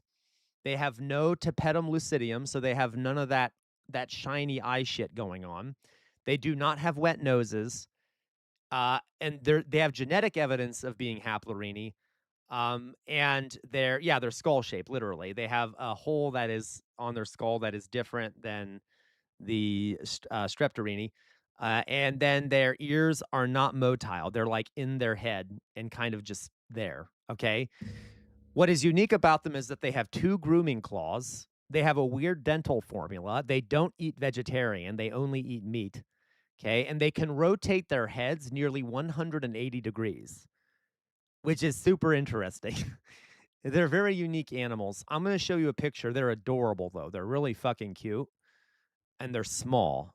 They have no tapetum lucidium, so they have none of that shiny eye shit going on. They do not have wet noses, and they have genetic evidence of being Haplorhini. And they're skull shaped, literally. They have a hole that is on their skull that is different than the Streptorini. And then their ears are not motile. They're like in their head and kind of just there. Okay. What is unique about them is that they have 2 grooming claws. They have a weird dental formula. They don't eat vegetarian. They only eat meat. Okay. And they can rotate their heads nearly 180 degrees, which is super interesting. They're very unique animals. I'm going to show you a picture. They're adorable, though. They're really fucking cute, and they're small.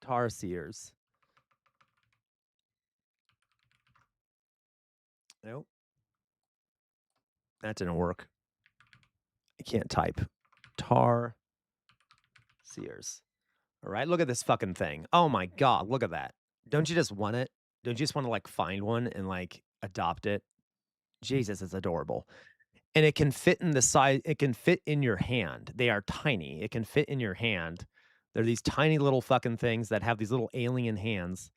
Tarsiers. Nope. That didn't work. I can't type. Tarsiers. All right, look at this fucking thing. Oh my god, look at that. Don't you just want it? Don't you just want to like find one and like adopt it? Jesus, it's adorable. And it can fit in the size, it can fit in your hand. They are tiny. It can fit in your hand. They're these tiny little fucking things that have these little alien hands.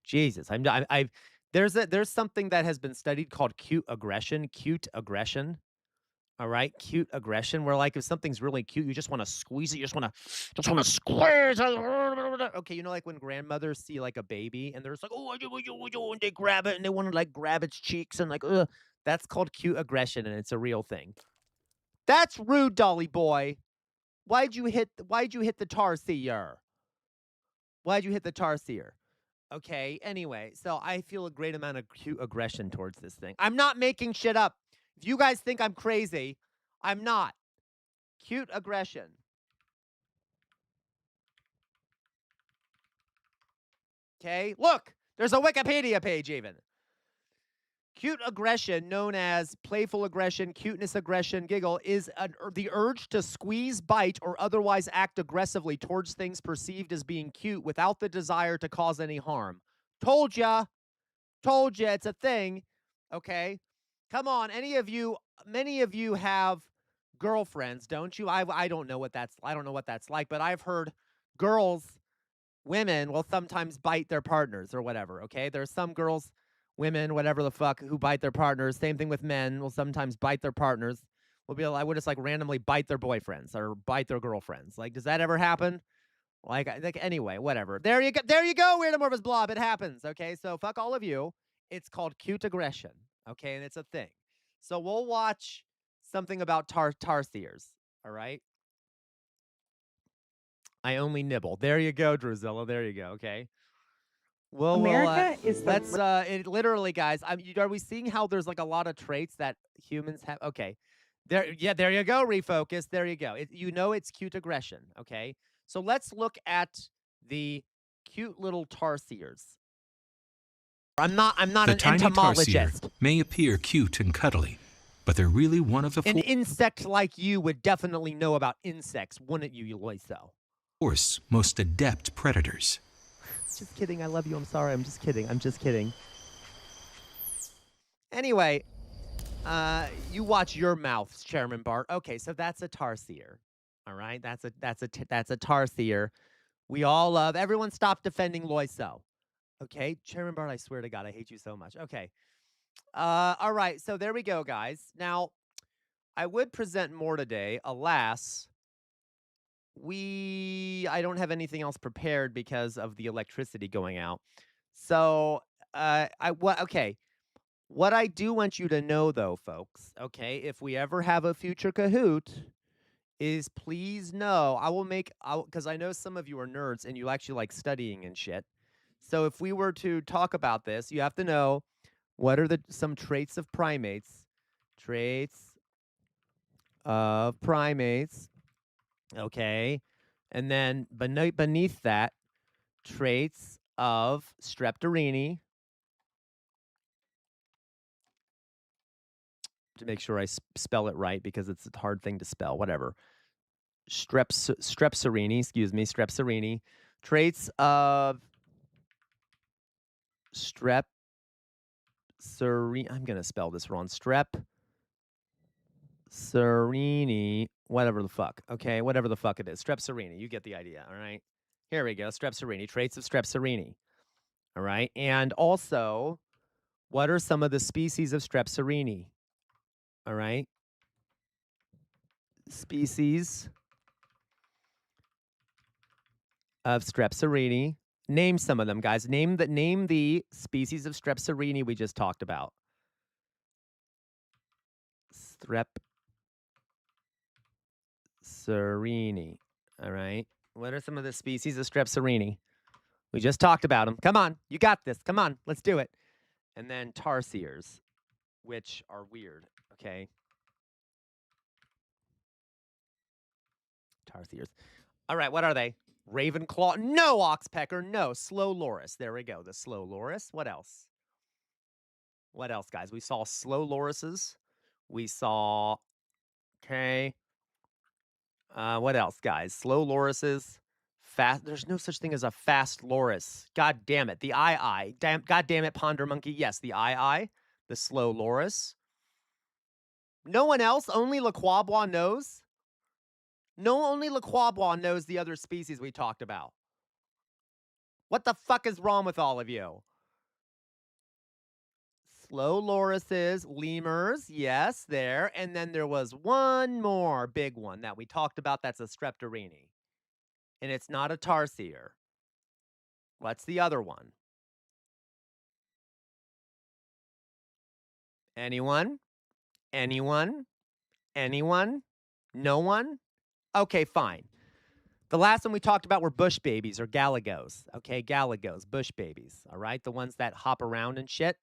Jesus, there's something that has been studied called cute aggression. Cute aggression. All right, cute aggression, where like if something's really cute, you just want to squeeze it. You just want to squeeze it. Okay, you know, like when grandmothers see like a baby and they're just like, oh, and they grab it and they want to like grab its cheeks and like, ugh. That's called cute aggression, and it's a real thing. That's rude, Dolly boy. Why'd you hit the tarsier? Why'd you hit the tarsier? Okay, anyway, so I feel a great amount of cute aggression towards this thing. I'm not making shit up. If you guys think I'm crazy, I'm not. Cute aggression. Okay, look, there's a Wikipedia page even. Cute aggression, known as playful aggression, cuteness aggression, giggle, is the urge to squeeze, bite, or otherwise act aggressively towards things perceived as being cute without the desire to cause any harm. Told ya. Told ya, it's a thing. Okay? Come on, many of you have girlfriends, don't you? I don't know what that's like, but I've heard women will sometimes bite their partners or whatever, okay? There's some girls, women, whatever the fuck, who bite their partners. Same thing with men, will sometimes bite their partners. I would just like randomly bite their boyfriends or bite their girlfriends. Like, does that ever happen? Like anyway, whatever. There you go, Weirdamorphous Blob. It happens, okay? So fuck all of you. It's called cute aggression, okay? And it's a thing. So we'll watch something about tarsiers, all right? I only nibble. There you go, Drusilla. There you go. Okay. Well, America is the it literally, guys. Are we seeing how there's like a lot of traits that humans have? Okay. There you go. Refocus. There you go. It's cute aggression. Okay. So let's look at the cute little tarsiers. I'm not The an tiny entomologist. tarsier may appear cute and cuddly, but they're really one of the An insect like you would definitely know about insects, wouldn't you, Loiso? most adept predators. Just kidding. I love you. I'm sorry. I'm just kidding. Anyway, you watch your mouths, Chairman Bart. Okay, so that's a tarsier. All right, that's a tarsier. We all love. Everyone, stop defending Loiso. Okay, Chairman Bart. I swear to God, I hate you so much. Okay. All right. So there we go, guys. Now, I would present more today. Alas, I don't have anything else prepared because of the electricity going out. So, what I do want you to know though, folks, okay, if we ever have a future Kahoot, is please know, because I know some of you are nerds and you actually like studying and shit. So if we were to talk about this, you have to know what are some traits of primates. Okay. And then beneath that, traits of Streptorini. To make sure I spell it right because it's a hard thing to spell. Whatever. Streptorini. Traits of Streptorini. I'm going to spell this wrong. Streptorini. Whatever the fuck. Okay, whatever the fuck it is. Streptorini. You get the idea, all right? Here we go. Streptorini. Traits of Streptorini. All right? And also, what are some of the species of Streptorini? All right? Species of Streptorini. Name some of them, guys. Name the species of Streptorini we just talked about. Streptorini. All right. What are some of the species of Streptorini? We just talked about them. Come on. You got this. Come on. Let's do it. And then tarsiers, which are weird. Okay. Tarsiers. All right. What are they? Ravenclaw. No, oxpecker. No, slow loris. There we go. The slow loris. What else? What else, guys? We saw slow lorises. We saw, okay. What else, guys? Slow lorises. Fast. There's no such thing as a fast loris. God damn it. The eye. God damn it, ponder monkey. Yes, the eye. The slow loris. No one else. Only Laquabois knows. No, only Laquabois knows the other species we talked about. What the fuck is wrong with all of you? Slow lorises, lemurs, yes, there. And then there was one more big one that we talked about that's a streptorini. And it's not a tarsier. What's the other one? Anyone? Anyone? Anyone? No one? Okay, fine. The last one we talked about were bush babies or galagos. Okay, galagos, bush babies. All right, the ones that hop around and shit.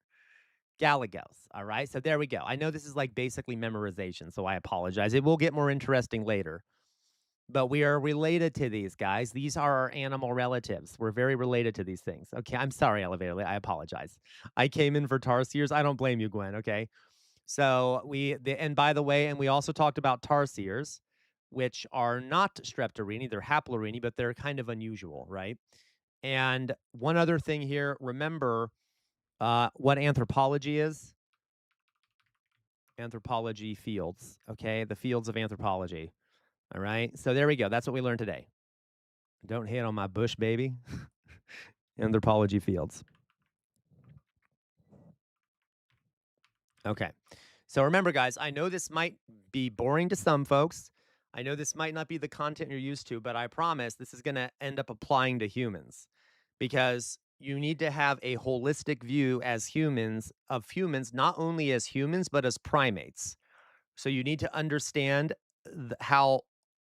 Galagos. All right, so there we go. I know this is like basically memorization, so I apologize. It will get more interesting later. But we are related to these guys. These are our animal relatives. We're very related to these things. Okay, I'm sorry, Elevator. I apologize. I came in for tarsiers. I don't blame you, Gwen. Okay, so and by the way, and we also talked about tarsiers, which are not streptorini. They're haplorini, but they're kind of unusual, right? And one other thing here. Remember what anthropology is? Anthropology fields. Okay, the fields of anthropology. All right, so there we go. That's what we learned today. Don't hate on my bush, baby. Anthropology fields. Okay. So remember, guys, I know this might be boring to some folks. I know this might not be the content you're used to, but I promise this is going to end up applying to humans because you need to have a holistic view as humans of humans, not only as humans, but as primates. So you need to understand how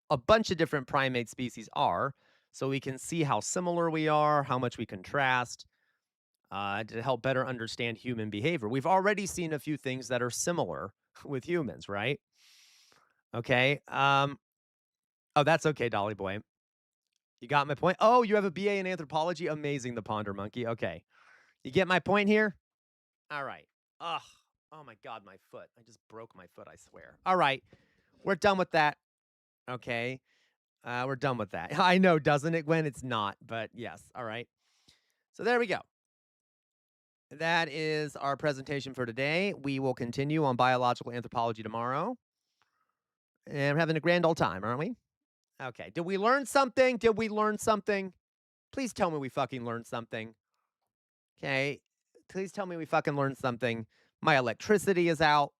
a bunch of different primate species are so we can see how similar we are, how much we contrast, to help better understand human behavior. We've already seen a few things that are similar with humans, right? Okay. Oh, that's okay, Dolly Boy. You got my point? Oh, you have a BA in anthropology? Amazing, the Ponder Monkey. Okay. You get my point here? All right. Ugh. Oh my God, my foot. I just broke my foot, I swear. All right. We're done with that. Okay. We're done with that. I know, doesn't it, Gwen? It's not, but yes. All right. So there we go. That is our presentation for today. We will continue on biological anthropology tomorrow. And we're having a grand old time, aren't we? Okay. Did we learn something? Did we learn something? Please tell me we fucking learned something. Okay. Please tell me we fucking learned something. My electricity is out.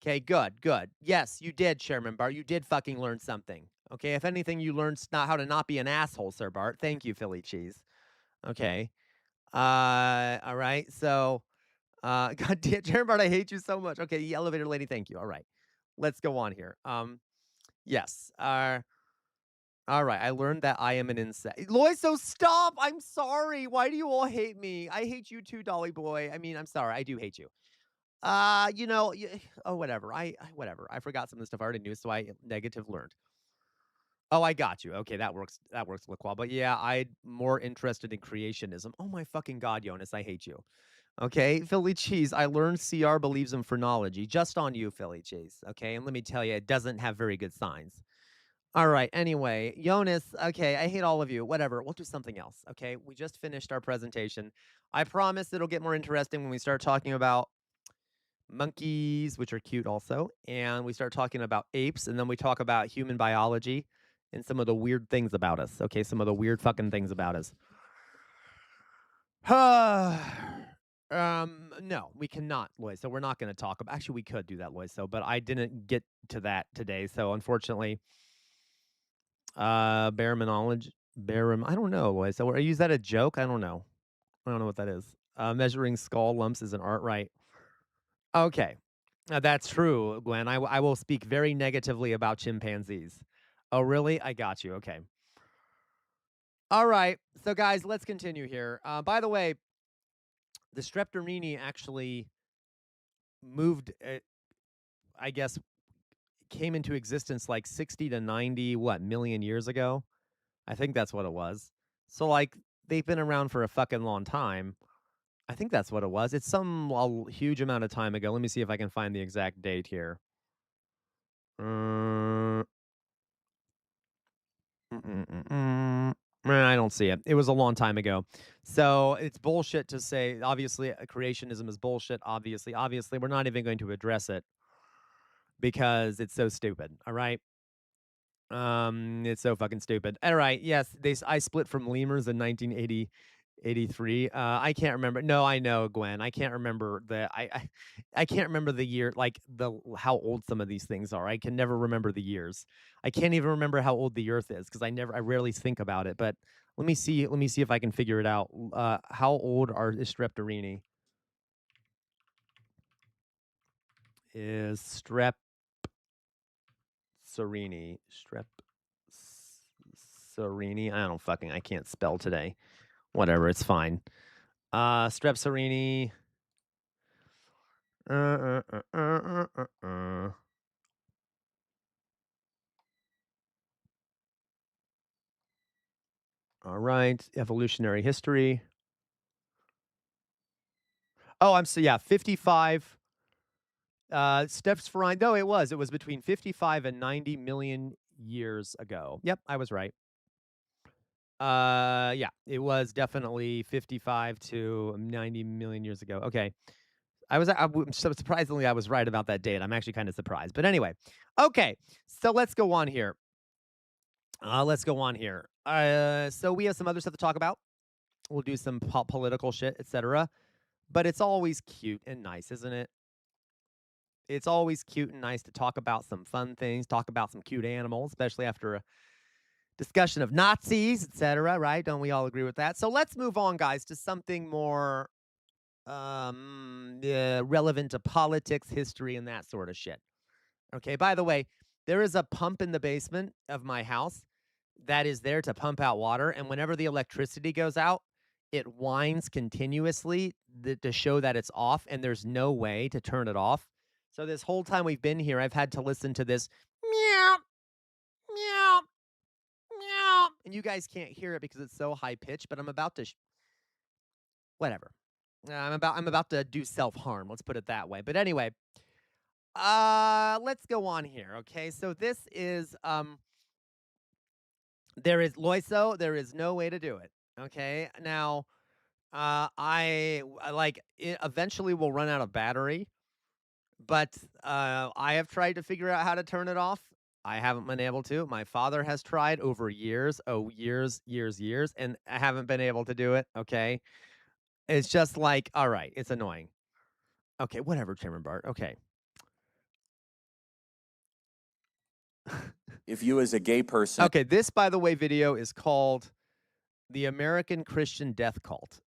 Okay, good, good. Yes, you did, Chairman Bart. You did fucking learn something. Okay, if anything, you learned not how to not be an asshole, Sir Bart. Thank you, Philly cheese. Okay. All right. So, God damn, Chairman Bart, I hate you so much. Okay, the elevator lady, thank you. All right. Let's go on here. Yes. All right. I learned that I am an insect. Lois, so stop. I'm sorry. Why do you all hate me? I hate you too, Dolly Boy. I mean, I'm sorry. I do hate you. You know, oh, whatever. Whatever. I forgot some of the stuff I already knew, so I negative learned. Oh, I got you. Okay, that works. That works, Laquan. But yeah, I'm more interested in creationism. Oh my fucking God, Jonas, I hate you. Okay, Philly Cheese, I learned CR believes in phrenology just on you, Philly Cheese. Okay, and let me tell you, it doesn't have very good signs. All right, anyway, Jonas, okay, I hate all of you. Whatever, we'll do something else. Okay, we just finished our presentation. I promise it'll get more interesting when we start talking about monkeys, which are cute also, and we start talking about apes, and then we talk about human biology and some of the weird things about us. Okay, some of the weird fucking things about us. No, we cannot, Lois. So we're not going to talk about. Actually, we could do that, Lois. So, but I didn't get to that today. So unfortunately, baraminology, I don't know, Lois. So is that a joke? I don't know. I don't know what that is. Measuring skull lumps is an art, right? Okay. That's true, Gwen. I will speak very negatively about chimpanzees. Oh, really? I got you. Okay. All right. So, guys, let's continue here. By the way, the streptorini actually moved, I guess, came into existence like 60 to 90, million years ago. I think that's what it was. So, like, they've been around for a fucking long time. I think that's what it was. It's a huge amount of time ago. Let me see if I can find the exact date here. I don't see it. It was a long time ago. So it's bullshit to say, obviously, creationism is bullshit. Obviously, we're not even going to address it because it's so stupid. All right. It's so fucking stupid. All right. Yes, I split from lemurs in 1983. I can't remember. No, I know, Gwen. I can't remember I can't remember the year, like how old some of these things are. I can never remember the years. I can't even remember how old the Earth is because I rarely think about it. But let me see if I can figure it out. How old is Streptorini? Is Streptorini? I can't spell today. Whatever, it's fine. Streptorini. All right, evolutionary history. Oh, 55. Steps for no, it was between 55 and 90 million years ago. Yep, I was right. Yeah, it was definitely 55 to 90 million years ago. Okay. So surprisingly, I was right about that date. I'm actually kind of surprised. But anyway, okay. So let's go on here. So we have some other stuff to talk about. We'll do some political shit, etc. But it's always cute and nice, isn't it? It's always cute and nice to talk about some fun things, talk about some cute animals, especially after a discussion of Nazis, etc. Right? Don't we all agree with that? So let's move on, guys, to something more relevant to politics, history, and that sort of shit. Okay, by the way, there is a pump in the basement of my house that is there to pump out water, and whenever the electricity goes out, it whines continuously to show that it's off, and there's no way to turn it off. So this whole time we've been here, I've had to listen to this meow, meow, meow, and you guys can't hear it because it's so high pitched, but I'm about to whatever. I'm about to do self-harm, let's put it that way. But anyway, let's go on here, okay? So this is there is Loiso, there is no way to do it. Okay? Now, eventually will run out of battery, but I have tried to figure out how to turn it off. I haven't been able to. My father has tried over years, years, and I haven't been able to do it, okay? It's just like, all right, it's annoying. Okay, whatever, Chairman Bart. Okay. If you as a gay person... Okay, this, by the way, video is called The American Christian Death Cult.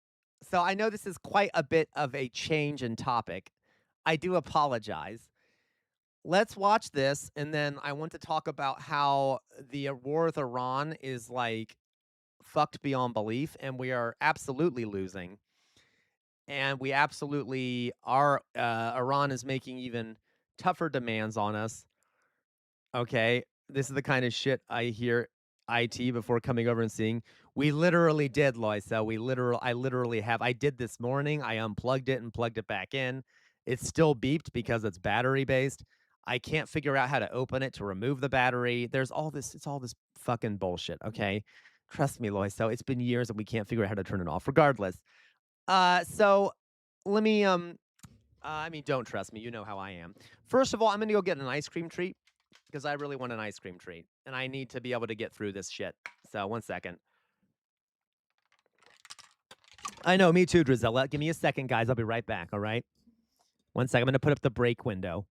So I know this is quite a bit of a change in topic. I do apologize. Let's watch this, and then I want to talk about how the war with Iran is, like, fucked beyond belief, and we are absolutely losing. And we absolutely are, Iran is making even tougher demands on us. Okay, this is the kind of shit I hear IT before coming over and seeing. We literally did, Loisa. I did this morning. I unplugged it and plugged it back in. It's still beeped because it's battery based. I can't figure out how to open it to remove the battery. It's all this fucking bullshit, okay? Trust me, Loisa. It's been years and we can't figure out how to turn it off. Regardless. So let me don't trust me. You know how I am. First of all, I'm going to go get an ice cream treat because I really want an ice cream treat and I need to be able to get through this shit. So 1 second. I know, me too, Drizella. Give me a second, guys. I'll be right back, all right? 1 second. I'm going to put up the break window.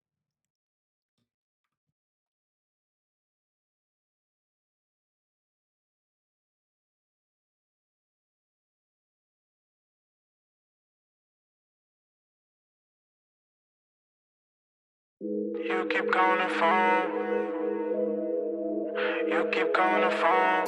You keep calling the phone. You keep calling the phone.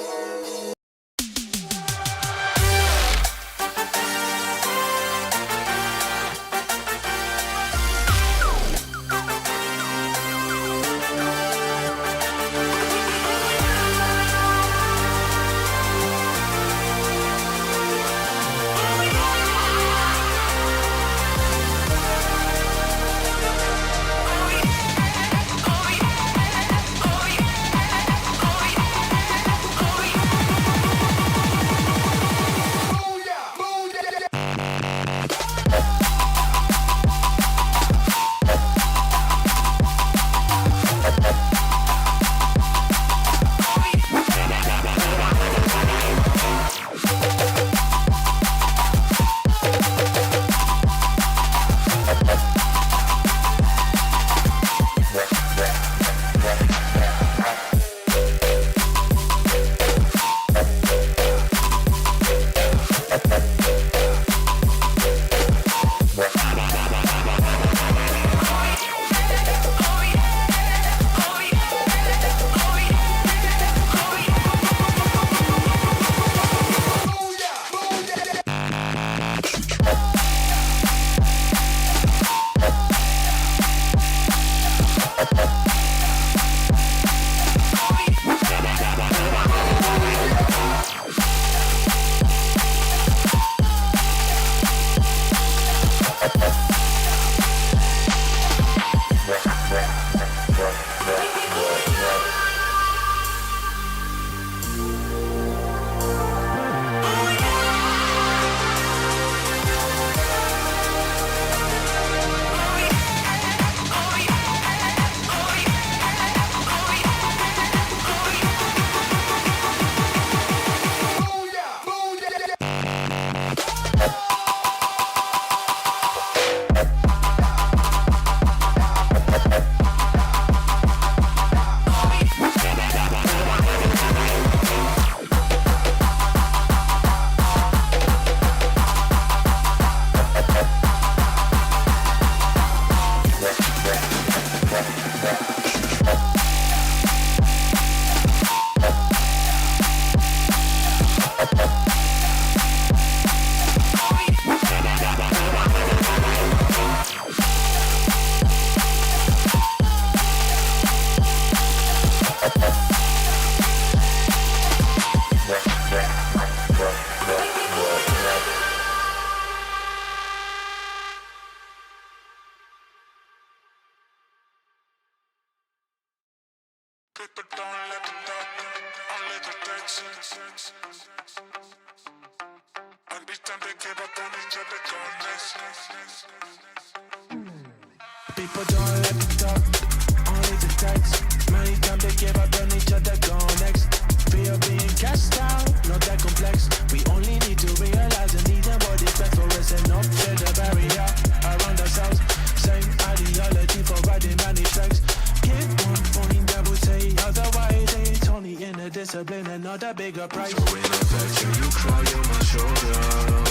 People don't let it talk, only the text. And each time they give up on each other, go next. People don't let it talk, only the text. Many times they give up on each other, go next. Fear being cast out, not that complex. We only need to realize the need and what is best for us and not build a barrier around ourselves. Same ideology for riding many tracks. Give one point that would say otherwise. It's only in a discipline and not a bigger price. So in affection, you cry on my shoulder.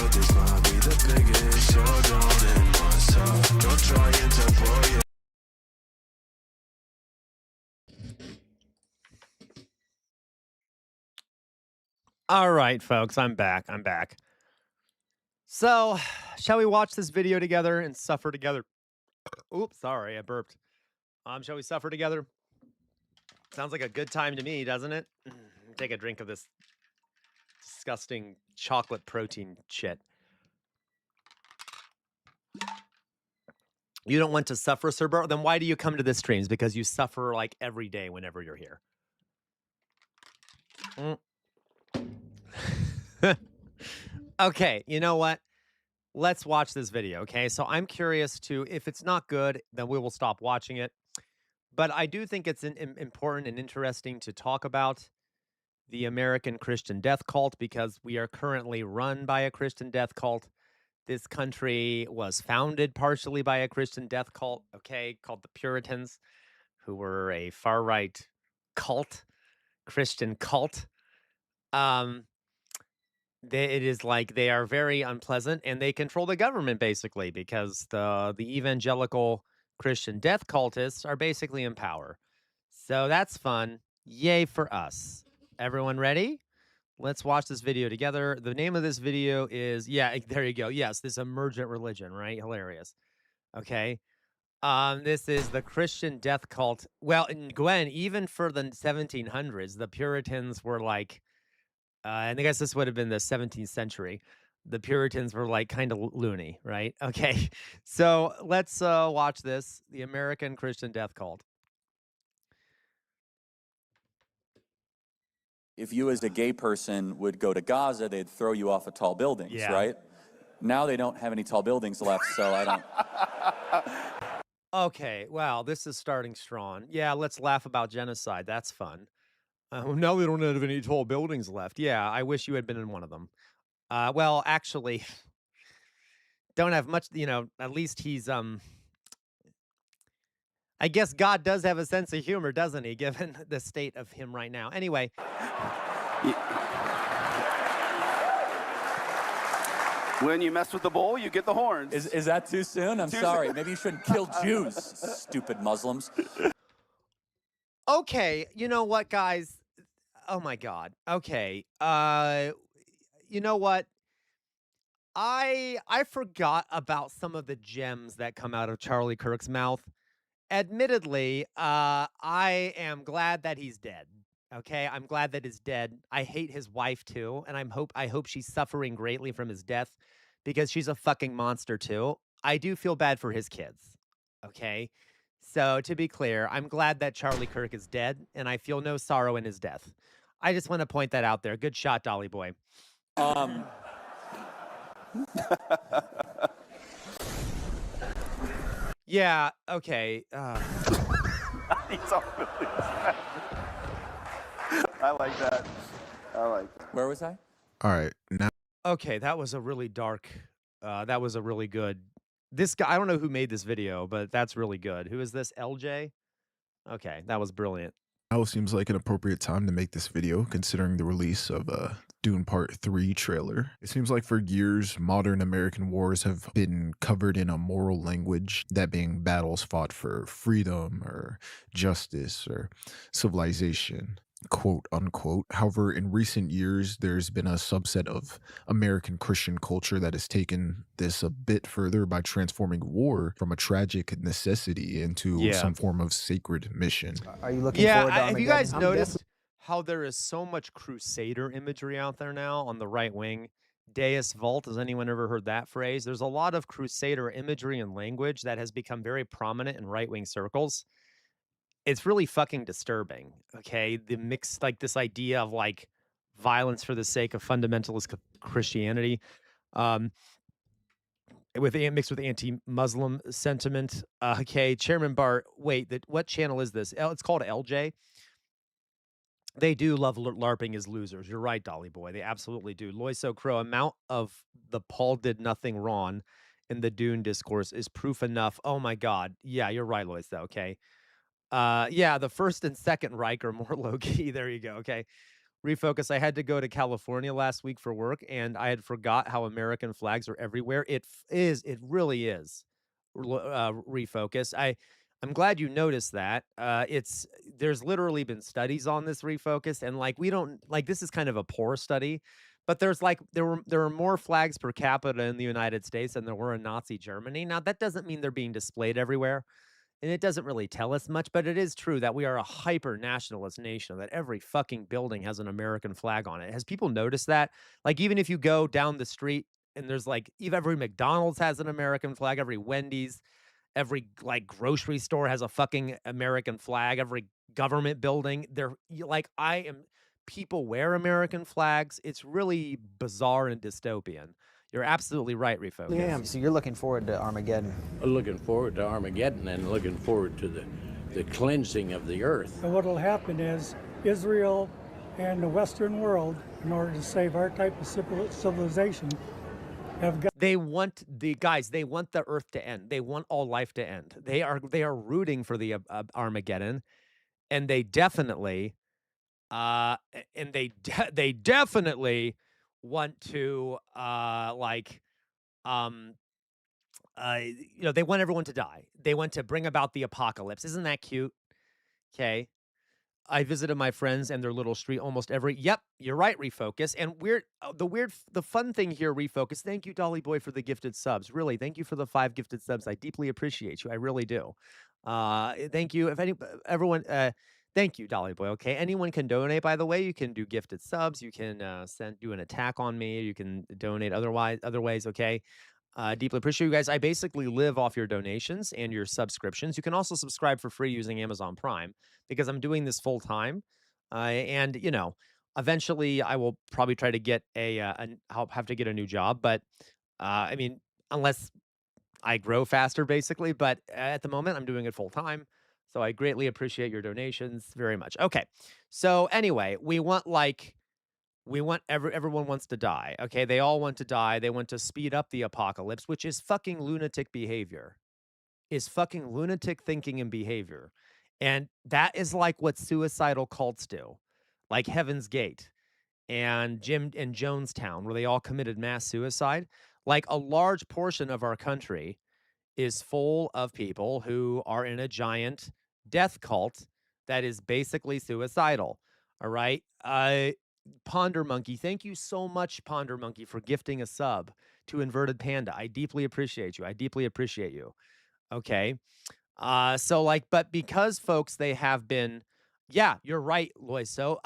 This might be the biggest showdown in myself. Not trying to bore you. All right, folks, I'm back. I'm back. So, shall we watch this video together and suffer together? Oops, sorry, I burped. Shall we suffer together? Sounds like a good time to me, doesn't it? Take a drink of this disgusting chocolate protein shit. You don't want to suffer, Sir Bro? Then why do you come to the streams? Because you suffer like every day whenever you're here. Okay, you know what? Let's watch this video, okay? So I'm curious to, if it's not good, then we will stop watching it. But I do think it's important and interesting to talk about the American Christian death cult because we are currently run by a Christian death cult. This country was founded partially by a Christian death cult, okay, called the Puritans, who were a far-right cult, Christian cult. It is like they are very unpleasant and they control the government basically because the evangelical Christian death cultists are basically in power. So that's fun. Yay for us. Everyone ready? Let's watch this video together. The name of this video is, yeah, there you go. Yes, this emergent religion, right? Hilarious. Okay. This is the Christian death cult. Well, and Gwen, even for the 1700s, the Puritans were like, and I guess this would have been the 17th century. The Puritans were like kind of loony, right? Okay. So let's watch this. The American Christian death cult. If you as a gay person would go to Gaza, they'd throw you off of tall buildings, Yeah. right? Now they don't have any tall buildings left, so I don't... Okay, wow, this is starting strong. Yeah, let's laugh about genocide. That's fun. Now we don't have any tall buildings left. Yeah, I wish you had been in one of them. Well, actually, don't have much, you know, at least he's, I guess God does have a sense of humor, doesn't he, given the state of him right now. Anyway. When you mess with the bull, you get the horns. Is that too soon? I'm sorry. Maybe you shouldn't kill Jews, stupid Muslims. Okay, you know what, guys? Oh my God. Okay. You know what? I forgot about some of the gems that come out of Charlie Kirk's mouth. Admittedly, I am glad that he's dead. Okay, I'm glad that he's dead. I hate his wife too, and I hope she's suffering greatly from his death because she's a fucking monster too. I do feel bad for his kids. Okay? So to be clear, I'm glad that Charlie Kirk is dead, and I feel no sorrow in his death. I just want to point that out there. Good shot, Dolly Boy. Yeah, okay. He's all really sad. I like that. I like that. Where was I? All right, now Okay, that was a really dark, that was a really good, this guy, I don't know who made this video, but that's really good. Who is this, LJ? Okay, that was brilliant. seems like an appropriate time to make this video, considering the release of Dune Part 3 trailer. It seems like for years, modern American wars have been covered in a moral language, that being battles fought for freedom or justice or civilization, quote unquote. However, in recent years, there's been a subset of American Christian culture that has taken this a bit further by transforming war from a tragic necessity into some form of sacred mission. Are you looking forward to have you guys Armageddon? noticed how there is so much Crusader imagery out there now on the right wing? Deus Vult, has anyone ever heard that phrase? There's a lot of Crusader imagery and language that has become very prominent in right-wing circles. it's really fucking disturbing. Okay, the mix, like this idea of like violence for the sake of fundamentalist Christianity. Um, mixed with anti-Muslim sentiment. Okay, Chairman Bart. Wait, what channel is this? It's called LJ. They do love LARPing as losers. You're right, Dolly Boy. They absolutely do. Loiso Crow, amount of the Paul did nothing wrong in the Dune discourse is proof enough. Oh my God. Yeah, you're right, Loiso. Okay. Yeah, the first and second Reich are more low key. There you go. Okay. Refocus. I had to go to California last week for work, and I had forgot how American flags are everywhere. It really is. Refocus. I'm glad you noticed that. There's literally been studies on this refocus, and like we don't like this is kind of a poor study, but there are more flags per capita in the United States than there were in Nazi Germany. Now that doesn't mean they're being displayed everywhere. And it doesn't really tell us much, but it is true that we are a hyper nationalist nation, that every fucking building has an American flag on it. Has people noticed that? Like, even if you go down the street and there's like, even every McDonald's has an American flag, every Wendy's, every like grocery store has a fucking American flag, every government building, people wear American flags. It's really bizarre and dystopian. You're absolutely right, Refocus. Yeah, so you're looking forward to Armageddon. Looking forward to Armageddon and looking forward to the cleansing of the earth. And what will happen is Israel and the Western world, in order to save our type of civilization, they want the earth to end. They want all life to end. They are rooting for the Armageddon, and they definitely they definitely want to they want everyone to die. They want to bring about the apocalypse. Isn't that cute? Okay. I visited my friends and their little street almost every. Yep, you're right. Refocus and the fun thing here. Refocus. Thank you, Dolly Boy, for the gifted subs. Really, thank you for the 5 gifted subs. I deeply appreciate you. I really do. Thank you. Everyone. Thank you, Dolly Boy. Okay, anyone can donate. By the way, you can do gifted subs. You can do an attack on me. You can donate other ways. Okay. Deeply appreciate you guys. I basically live off your donations and your subscriptions. You can also subscribe for free using Amazon Prime because I'm doing this full time. And eventually I will probably try to get I'll have to get a new job, but I mean, unless I grow faster, basically. But at the moment, I'm doing it full time. So I greatly appreciate your donations very much. Okay. So anyway, everyone wants to die. Okay, they all want to die. They want to speed up the apocalypse, which is fucking lunatic behavior. Is fucking lunatic thinking and behavior. And that is like what suicidal cults do. Like Heaven's Gate and Jonestown, where they all committed mass suicide. Like a large portion of our country is full of people who are in a giant death cult that is basically suicidal. All right. Ponder Monkey, thank you so much, Ponder Monkey, for gifting a sub to Inverted Panda. I deeply appreciate you. I deeply appreciate you. Okay. But because folks, they have been, yeah, you're right, Loiso.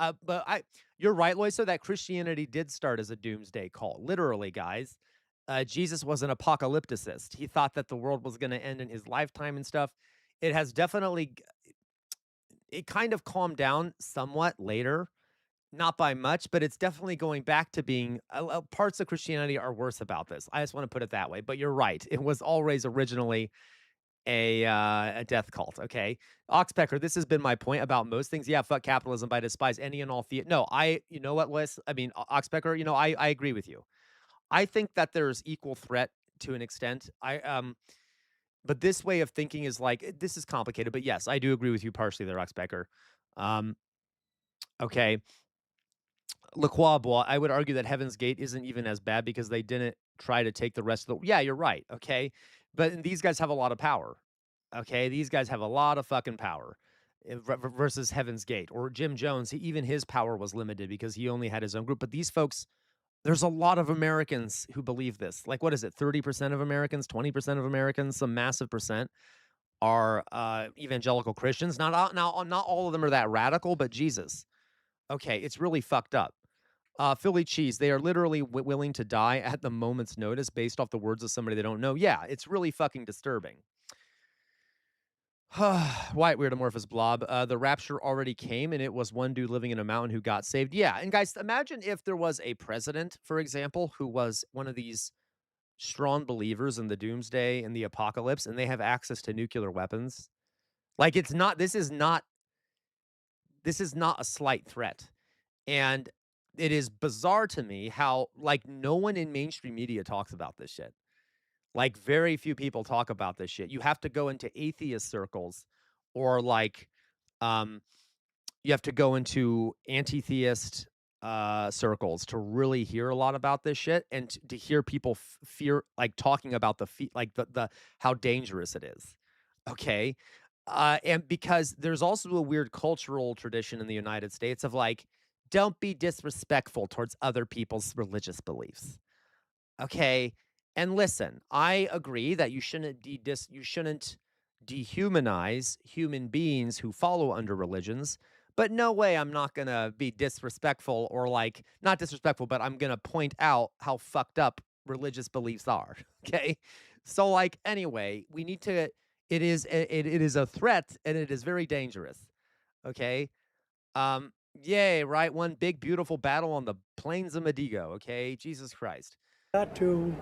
You're right, Loiso, that Christianity did start as a doomsday cult. Literally, guys. Jesus was an apocalypticist. He thought that the world was going to end in his lifetime and stuff. It has definitely, it kind of calmed down somewhat later. Not by much, but it's definitely going back to being parts of Christianity are worse about this. I just want to put it that way. But you're right. It was always originally a death cult. Okay. Oxpecker, this has been my point about most things. Yeah, fuck capitalism, but I despise any and all No, you know what, Liz? I mean, Oxpecker, I agree with you. I think that there's equal threat to an extent. But this way of thinking is like, this is complicated, but yes, I do agree with you partially there, Oxpecker. Okay. LaQuabois, I would argue that Heaven's Gate isn't even as bad because they didn't try to take the rest of the. Yeah, you're right. Okay. But these guys have a lot of power. Okay. These guys have a lot of fucking power versus Heaven's Gate or Jim Jones. Even his power was limited because he only had his own group. But these folks, there's a lot of Americans who believe this. Like, what is it? 30% of Americans, 20% of Americans, some massive percent are evangelical Christians. Not all of them are that radical, but Jesus. Okay. It's really fucked up. Philly Cheese, they are literally willing to die at the moment's notice based off the words of somebody they don't know. Yeah, it's really fucking disturbing. White weird amorphous blob. The rapture already came, and it was one dude living in a mountain who got saved. Yeah, and guys, imagine if there was a president, for example, who was one of these strong believers in the doomsday and the apocalypse, and they have access to nuclear weapons. Like, it's not. This is not a slight threat, and it is bizarre to me how like no one in mainstream media talks about this shit. Like, very few people talk about this shit. You have to go into atheist circles or, like, you have to go into anti-theist, circles to really hear a lot about this shit and to hear people fear like, talking about the how dangerous it is, okay? And because there's also a weird cultural tradition in the United States of, like, don't be disrespectful towards other people's religious beliefs. Okay. And listen, I agree that you shouldn't dehumanize human beings who follow under religions, but no way I'm not going to be disrespectful or like not disrespectful, but I'm going to point out how fucked up religious beliefs are. Okay? So like anyway, we need to it is a threat and it is very dangerous. Okay? Yay, right? One big beautiful battle on the plains of Medigo, okay? Jesus Christ. Got to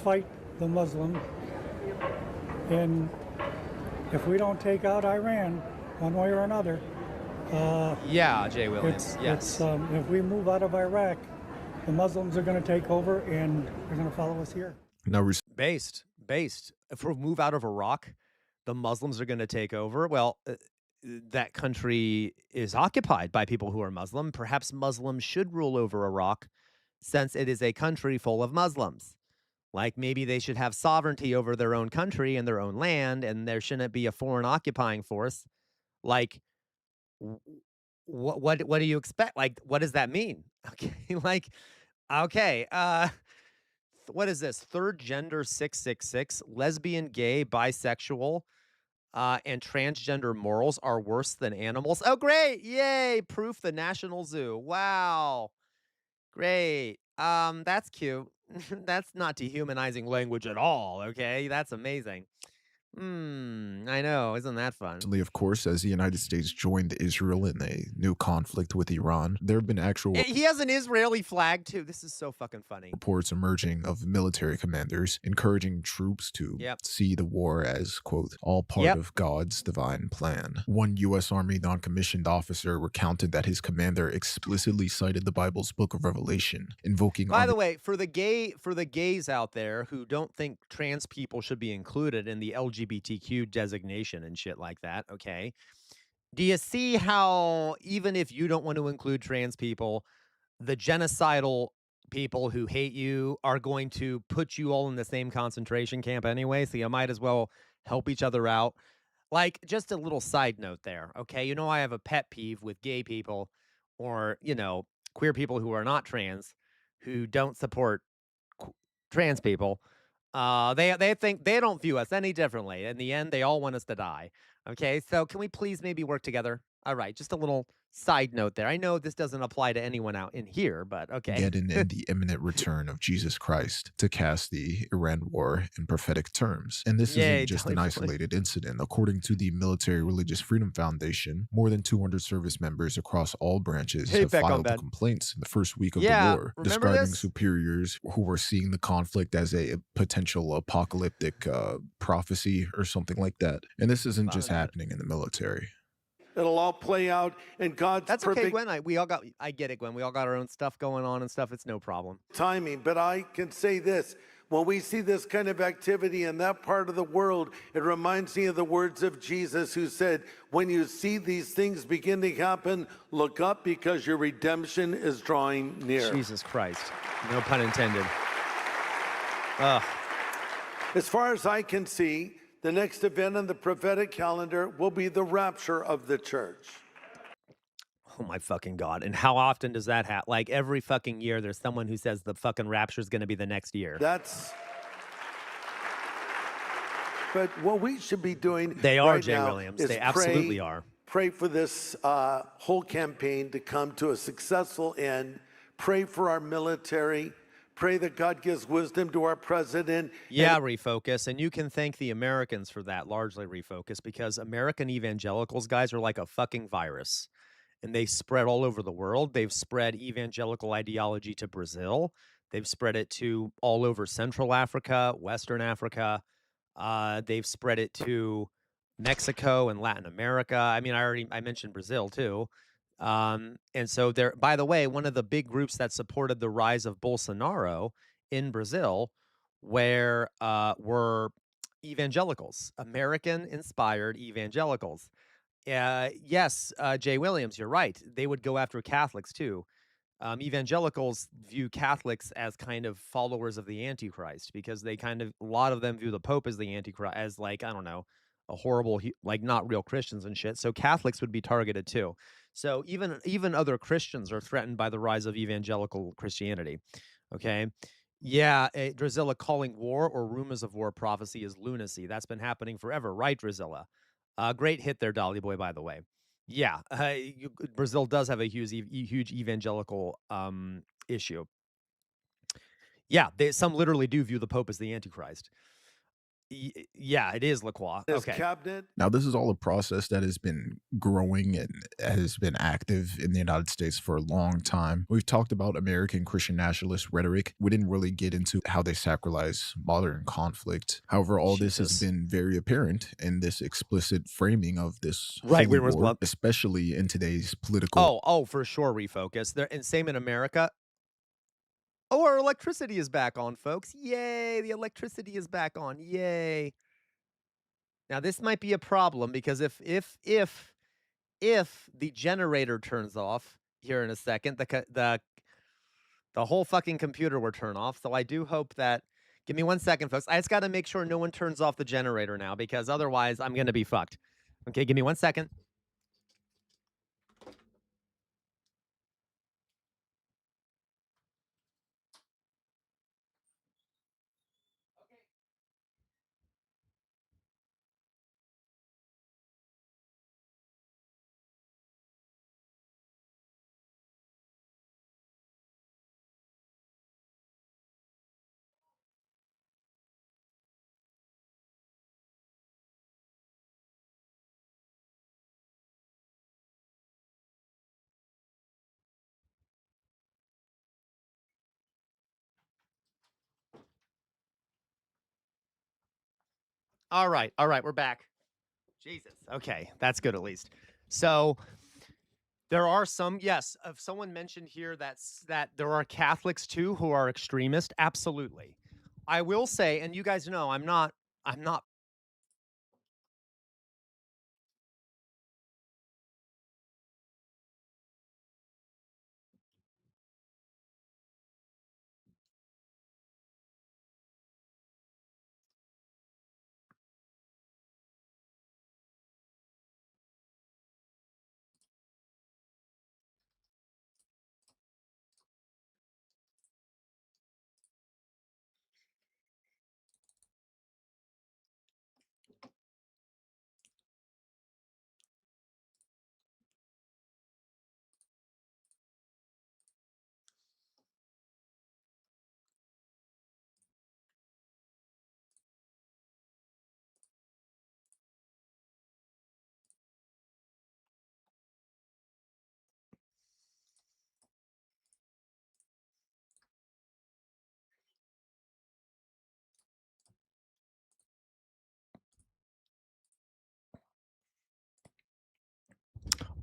fight the Muslims, and if we don't take out Iran one way or another, yeah, Jay Williams. If we move out of Iraq, the Muslims are going to take over and they're going to follow us here. Now, based. If we move out of Iraq, the Muslims are going to take over. Well, that country is occupied by people who are Muslim. Perhaps Muslims should rule over Iraq, since it is a country full of Muslims. Like maybe they should have sovereignty over their own country and their own land, and there shouldn't be a foreign occupying force. Like, what do you expect? Like, what does that mean? Okay, like, okay, what is this? Third gender 666, lesbian, gay, bisexual, and transgender morals are worse than animals. Oh, great! Yay! Proof the National Zoo. Wow. Great. That's cute. That's not dehumanizing language at all, okay? That's amazing. I know. Isn't that fun? Of course, as the United States joined Israel in a new conflict with Iran, there have been actual He has an Israeli flag, too. This is so fucking funny. reports emerging of military commanders encouraging troops to see the war as, quote, all part of God's divine plan. One U.S. Army non-commissioned officer recounted that his commander explicitly cited the Bible's book of Revelation, invoking... By the way, for the gays out there who don't think trans people should be included in the LGBTQ designation and shit like that, okay? Do you see how even if you don't want to include trans people, the genocidal people who hate you are going to put you all in the same concentration camp anyway, so you might as well help each other out. Like, just a little side note there, okay? You know, I have a pet peeve with gay people or, you know, queer people who are not trans, who don't support trans people. They think they don't view us any differently. In the end, they all want us to die. Okay, so can we please maybe work together? All right, just a little side note there. I know this doesn't apply to anyone out in here, but okay. Armageddon and the imminent return of Jesus Christ to cast the Iran war in prophetic terms. And this isn't just an isolated incident. According to the Military Religious Freedom Foundation, more than 200 service members across all branches have filed complaints in the first week of the war, describing superiors who were seeing the conflict as a potential apocalyptic prophecy or something like that. And this isn't just happening in the military. It'll all play out in God's That's perfect okay, Gwen. I get it, Gwen. We all got our own stuff going on and stuff. It's no problem. timing. But I can say this. When we see this kind of activity in that part of the world, it reminds me of the words of Jesus who said, when you see these things begin to happen, look up because your redemption is drawing near. Jesus Christ. No pun intended. Ugh. As far as I can see, the next event on the prophetic calendar will be the rapture of the church. Oh my fucking God. And how often does that happen? Like every fucking year, there's someone who says the fucking rapture is going to be the next year. But what we should be doing They are, right Jay now Williams. is They absolutely are. Pray for this whole campaign to come to a successful end. Pray for our military. Pray that God gives wisdom to our president. Yeah, Refocus. And you can thank the Americans for that, largely, Refocus, because American evangelicals, guys, are like a fucking virus. And they spread all over the world. They've spread evangelical ideology to Brazil. They've spread it to all over Central Africa, Western Africa. They've spread it to Mexico and Latin America. I mean, I mentioned Brazil too. And so there, by the way, one of the big groups that supported the rise of Bolsonaro in Brazil were evangelicals, American-inspired evangelicals. Yes, Jay Williams, you're right. They would go after Catholics too. Evangelicals view Catholics as kind of followers of the Antichrist because they a lot of them view the Pope as the Antichrist, as like, I don't know, a horrible, like not real Christians and shit. So Catholics would be targeted too. So even other Christians are threatened by the rise of evangelical Christianity. Okay. Yeah, Drizilla, calling war or rumors of war prophecy is lunacy. That's been happening forever, right, Drizilla? Great hit there, Dolly Boy, by the way. Yeah, Brazil does have a huge evangelical issue. Yeah, some literally do view the Pope as the Antichrist. Yeah, it is Lacroix. Okay. Cabinet. Now, this is all a process that has been growing and has been active in the United States for a long time. We've talked about American Christian nationalist rhetoric. We didn't really get into how they sacralize modern conflict. However, all this has been very apparent in this explicit framing of this holy war, especially in today's political. Oh, for sure, Refocus. And same in America. Oh, our electricity is back on, folks. Yay, the electricity is back on. Yay. Now, this might be a problem because if the generator turns off here in a second, the whole fucking computer will turn off. So I do hope that, give me 1 second, folks. I just got to make sure no one turns off the generator now because otherwise I'm going to be fucked. Okay, give me 1 second. All right, we're back. Jesus. Okay, that's good at least. So there are some, yes, someone mentioned here that there are Catholics too who are extremist. Absolutely. I will say, and you guys know, I'm not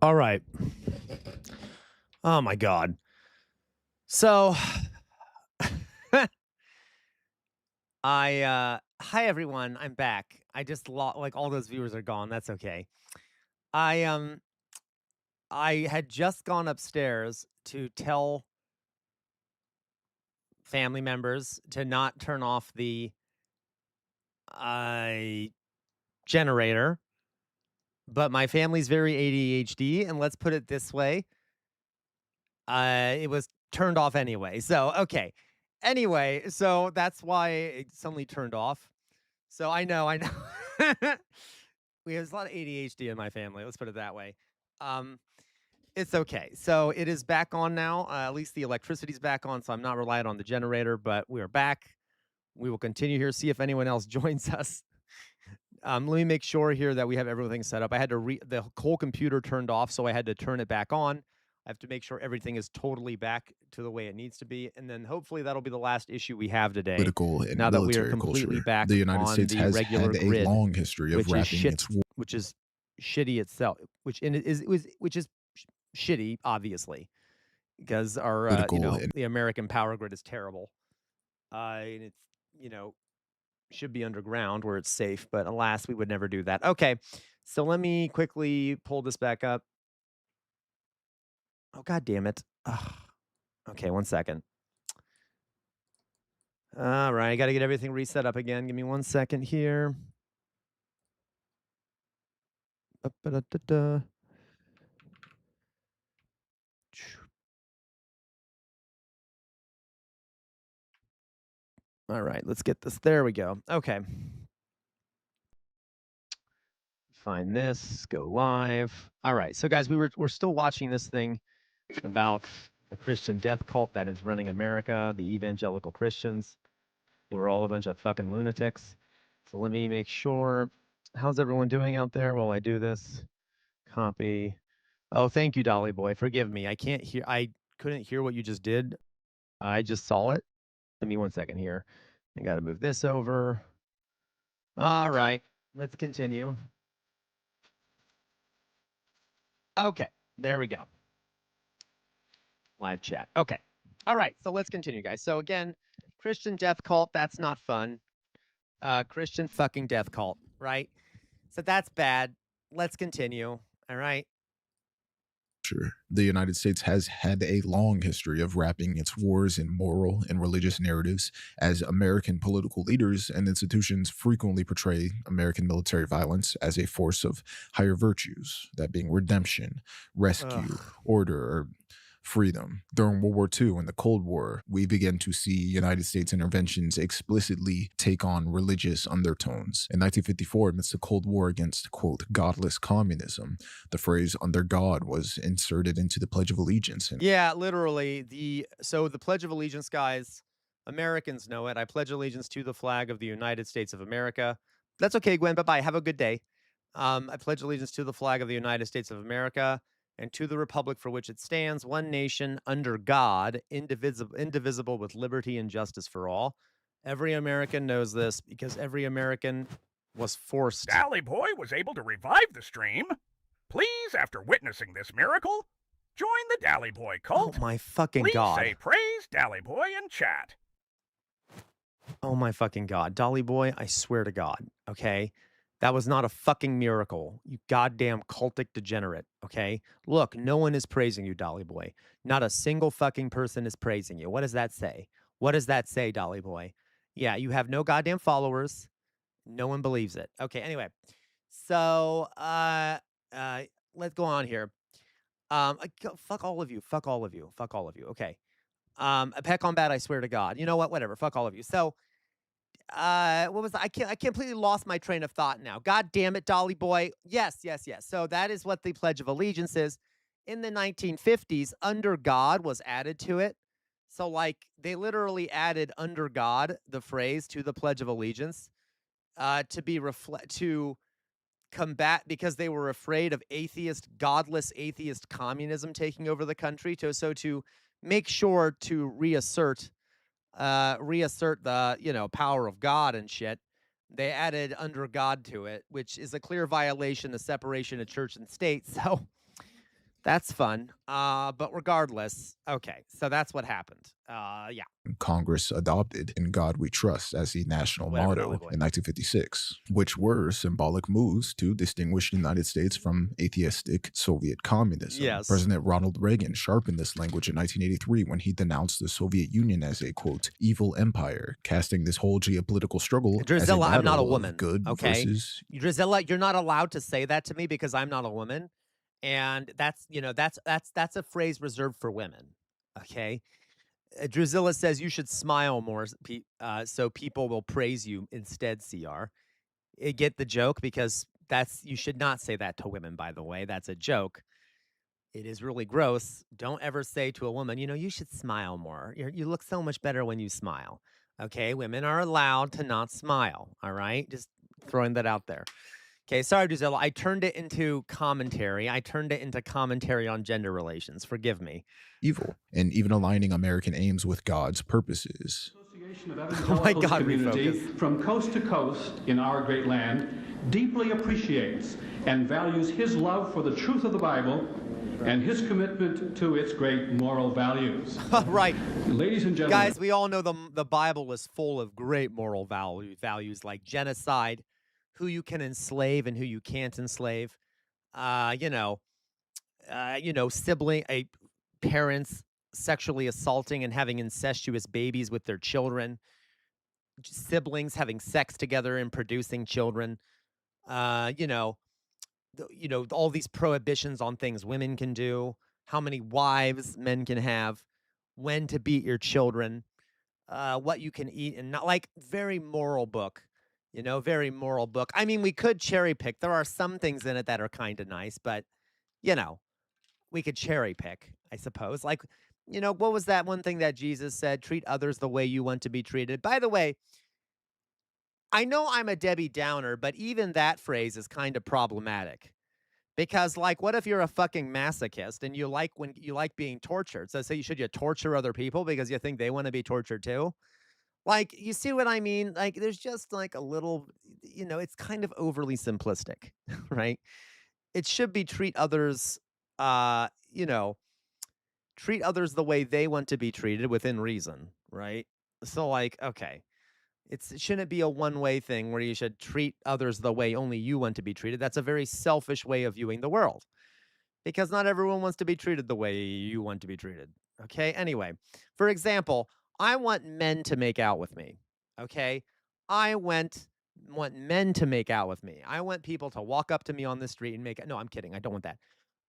All right. Oh my God. So hi everyone, I'm back. I just like all those viewers are gone. That's okay. I had just gone upstairs to tell family members to not turn off the generator. But my family's very ADHD, and let's put it this way, it was turned off anyway. So, okay. Anyway, so that's why it suddenly turned off. So I know. We have a lot of ADHD in my family. Let's put it that way. It's okay. So it is back on now. At least the electricity's back on, so I'm not reliant on the generator, but we are back. We will continue here, see if anyone else joins us. Let me make sure here that we have everything set up. I had to the whole computer turned off, so I had to turn it back on. I have to make sure everything is totally back to the way it needs to be, and then hopefully that'll be the last issue we have today. Political and now that we are military completely culture. back The United on States the has regular had a grid, long history of which is wrapping shit, its war. which is shitty itself, which is shitty, obviously, because our Political and the American power grid is terrible, and it's should be underground where it's safe, but alas, we would never do that. Okay, so let me quickly pull this back up. Oh, god damn it. Ugh. Okay, 1 second. All right, I got to get everything reset up again. Give me 1 second here. Ba-ba-da-da-da. All right, let's get this. There we go. Okay. Find this, go live. All right, so guys, we're still watching this thing about the Christian death cult that is running America, the evangelical Christians. We're all a bunch of fucking lunatics. So let me make sure. How's everyone doing out there while I do this? Copy. Oh, thank you, Dolly Boy. Forgive me. I couldn't hear what you just did. I just saw it. Give me 1 second here. I got to move this over. All right. Let's continue. Okay. There we go. Live chat. Okay. All right. So let's continue, guys. So again, Christian death cult. That's not fun. Christian fucking death cult, right? So that's bad. Let's continue. All right. The United States has had a long history of wrapping its wars in moral and religious narratives, as American political leaders and institutions frequently portray American military violence as a force of higher virtues, that being redemption, rescue, order, or freedom. During World War II and the Cold War, we began to see United States interventions explicitly take on religious undertones. In 1954, amidst the Cold War against, quote, godless communism, the phrase "under God" was inserted into the Pledge of Allegiance. Yeah, literally. So the Pledge of Allegiance, guys, Americans know it. I pledge allegiance to the flag of the United States of America. That's okay, Gwen. Bye-bye. Have a good day. I pledge allegiance to the flag of the United States of America and to the republic for which it stands, one nation, under God, indivisible with liberty and justice for all. Every American knows this because every American was forced. Dally Boy was able to revive the stream. Please, after witnessing this miracle, join the Dally Boy cult. Oh my fucking Please God. say praise Dally Boy in chat. Oh my fucking God. Dolly Boy, I swear to God, okay? That was not a fucking miracle, you goddamn cultic degenerate, okay? Look, no one is praising you, Dolly Boy. Not a single fucking person is praising you. What does that say? What does that say, Dolly Boy? Yeah, you have no goddamn followers. No one believes it. Okay, anyway. So, let's go on here. Fuck all of you. Fuck all of you. Fuck all of you. Okay. A peck on bad, I swear to God. You know what? Whatever. Fuck all of you. So, what was I completely lost my train of thought now. God damn it, Dolly Boy. Yes. So that is what the Pledge of Allegiance is. In the 1950s, under God was added to it. So like they literally added under God, the phrase, to the Pledge of Allegiance to combat, because they were afraid of godless atheist communism taking over the country, to make sure to reassert the power of God and shit. They added under God to it, which is a clear violation of separation of church and state. So that's fun. But regardless, okay, so that's what happened. Yeah. Congress adopted "In God We Trust" as the national motto in 1956, which were symbolic moves to distinguish the United States from atheistic Soviet communism. Yes. President Ronald Reagan sharpened this language in 1983 when he denounced the Soviet Union as a, quote, evil empire, casting this whole geopolitical struggle Drizella, as a I'm not a battle woman. of good Okay, versus... Drizella, you're not allowed to say that to me because I'm not a woman, and that's a phrase reserved for women. Okay. Drizilla says you should smile more, so people will praise you instead, CR. Get the joke? Because you should not say that to women, by the way. That's a joke. it is really gross. Don't ever say to a woman, you know, you should smile more. You look so much better when you smile. Okay, women are allowed to not smile. All right, just throwing that out there. Okay, sorry, Gisela. I turned it into commentary. I turned it into commentary on gender relations. Forgive me. Evil, and even aligning American aims with God's purposes. Oh my God, refocus. From coast to coast in our great land deeply appreciates and values his love for the truth of the Bible and his commitment to its great moral values. Right. Ladies and gentlemen. Guys, we all know the Bible is full of great moral values like genocide, who you can enslave and who you can't enslave. Parents sexually assaulting and having incestuous babies with their children, siblings having sex together and producing children. All these prohibitions on things women can do, how many wives men can have, when to beat your children, what you can eat and not, like, very moral book. Very moral book. I mean, we could cherry pick. There are some things in it that are kind of nice, but, we could cherry pick, I suppose. Like, what was that one thing that Jesus said? Treat others the way you want to be treated. By the way, I know I'm a Debbie Downer, but even that phrase is kind of problematic. Because, like, what if you're a fucking masochist and you like being tortured? So should you torture other people because you think they want to be tortured too? Like, you see what I mean? Like, there's just like a little, it's kind of overly simplistic, right? It should be treat others the way they want to be treated within reason, right? So, like, okay, it shouldn't be a one-way thing where you should treat others the way only you want to be treated. That's a very selfish way of viewing the world because not everyone wants to be treated the way you want to be treated. Okay. Anyway, for example, I want men to make out with me. Okay. I want men to make out with me. I want people to walk up to me on the street and make it. No, I'm kidding. I don't want that.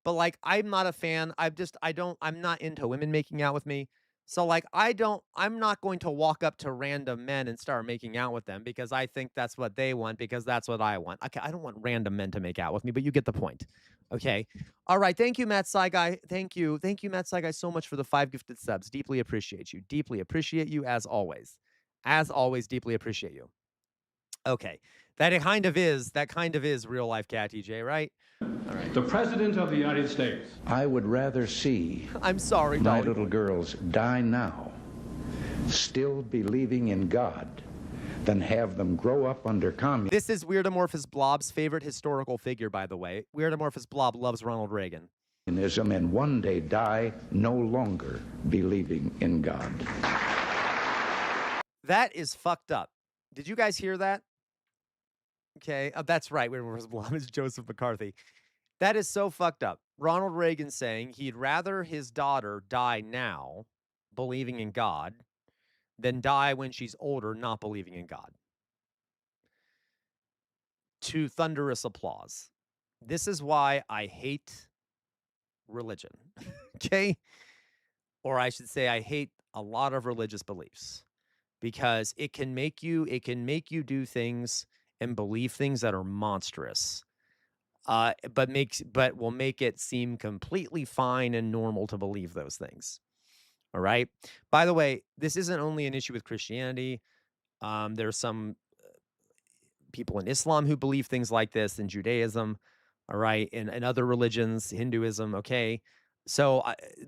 But, like, I'm not a fan. I'm not into women making out with me. So, like, I'm not going to walk up to random men and start making out with them because I think that's what they want because that's what I want. Okay, I don't want random men to make out with me, but you get the point. Okay. All right. Thank you, Matt Saigai. Thank you. Thank you, Matt Saigai, so much for the 5 gifted subs. Deeply appreciate you. Deeply appreciate you as always. As always, deeply appreciate you. Okay. That kind of is real life Cat TJ, right? All right. The President of the United States. I would rather see I'm sorry, my Dolly. little girls die now, still believing in God, than have them grow up under communism. This is Weirdamorphous Blob's favorite historical figure, by the way. Weirdamorphous Blob loves Ronald Reagan. And one day die no longer believing in God. That is fucked up. Did you guys hear that? Okay, that's right. Weirdamorphous Blob is Joseph McCarthy. That is so fucked up. Ronald Reagan saying he'd rather his daughter die now, believing in God, than die when she's older, not believing in God. To thunderous applause. This is why I hate religion. Okay? Or I should say I hate a lot of religious beliefs because it can make you do things and believe things that are monstrous. But will make it seem completely fine and normal to believe those things. All right. By the way, this isn't only an issue with Christianity. There's some people in Islam who believe things like this, in Judaism. All right, and other religions, Hinduism. Okay. So,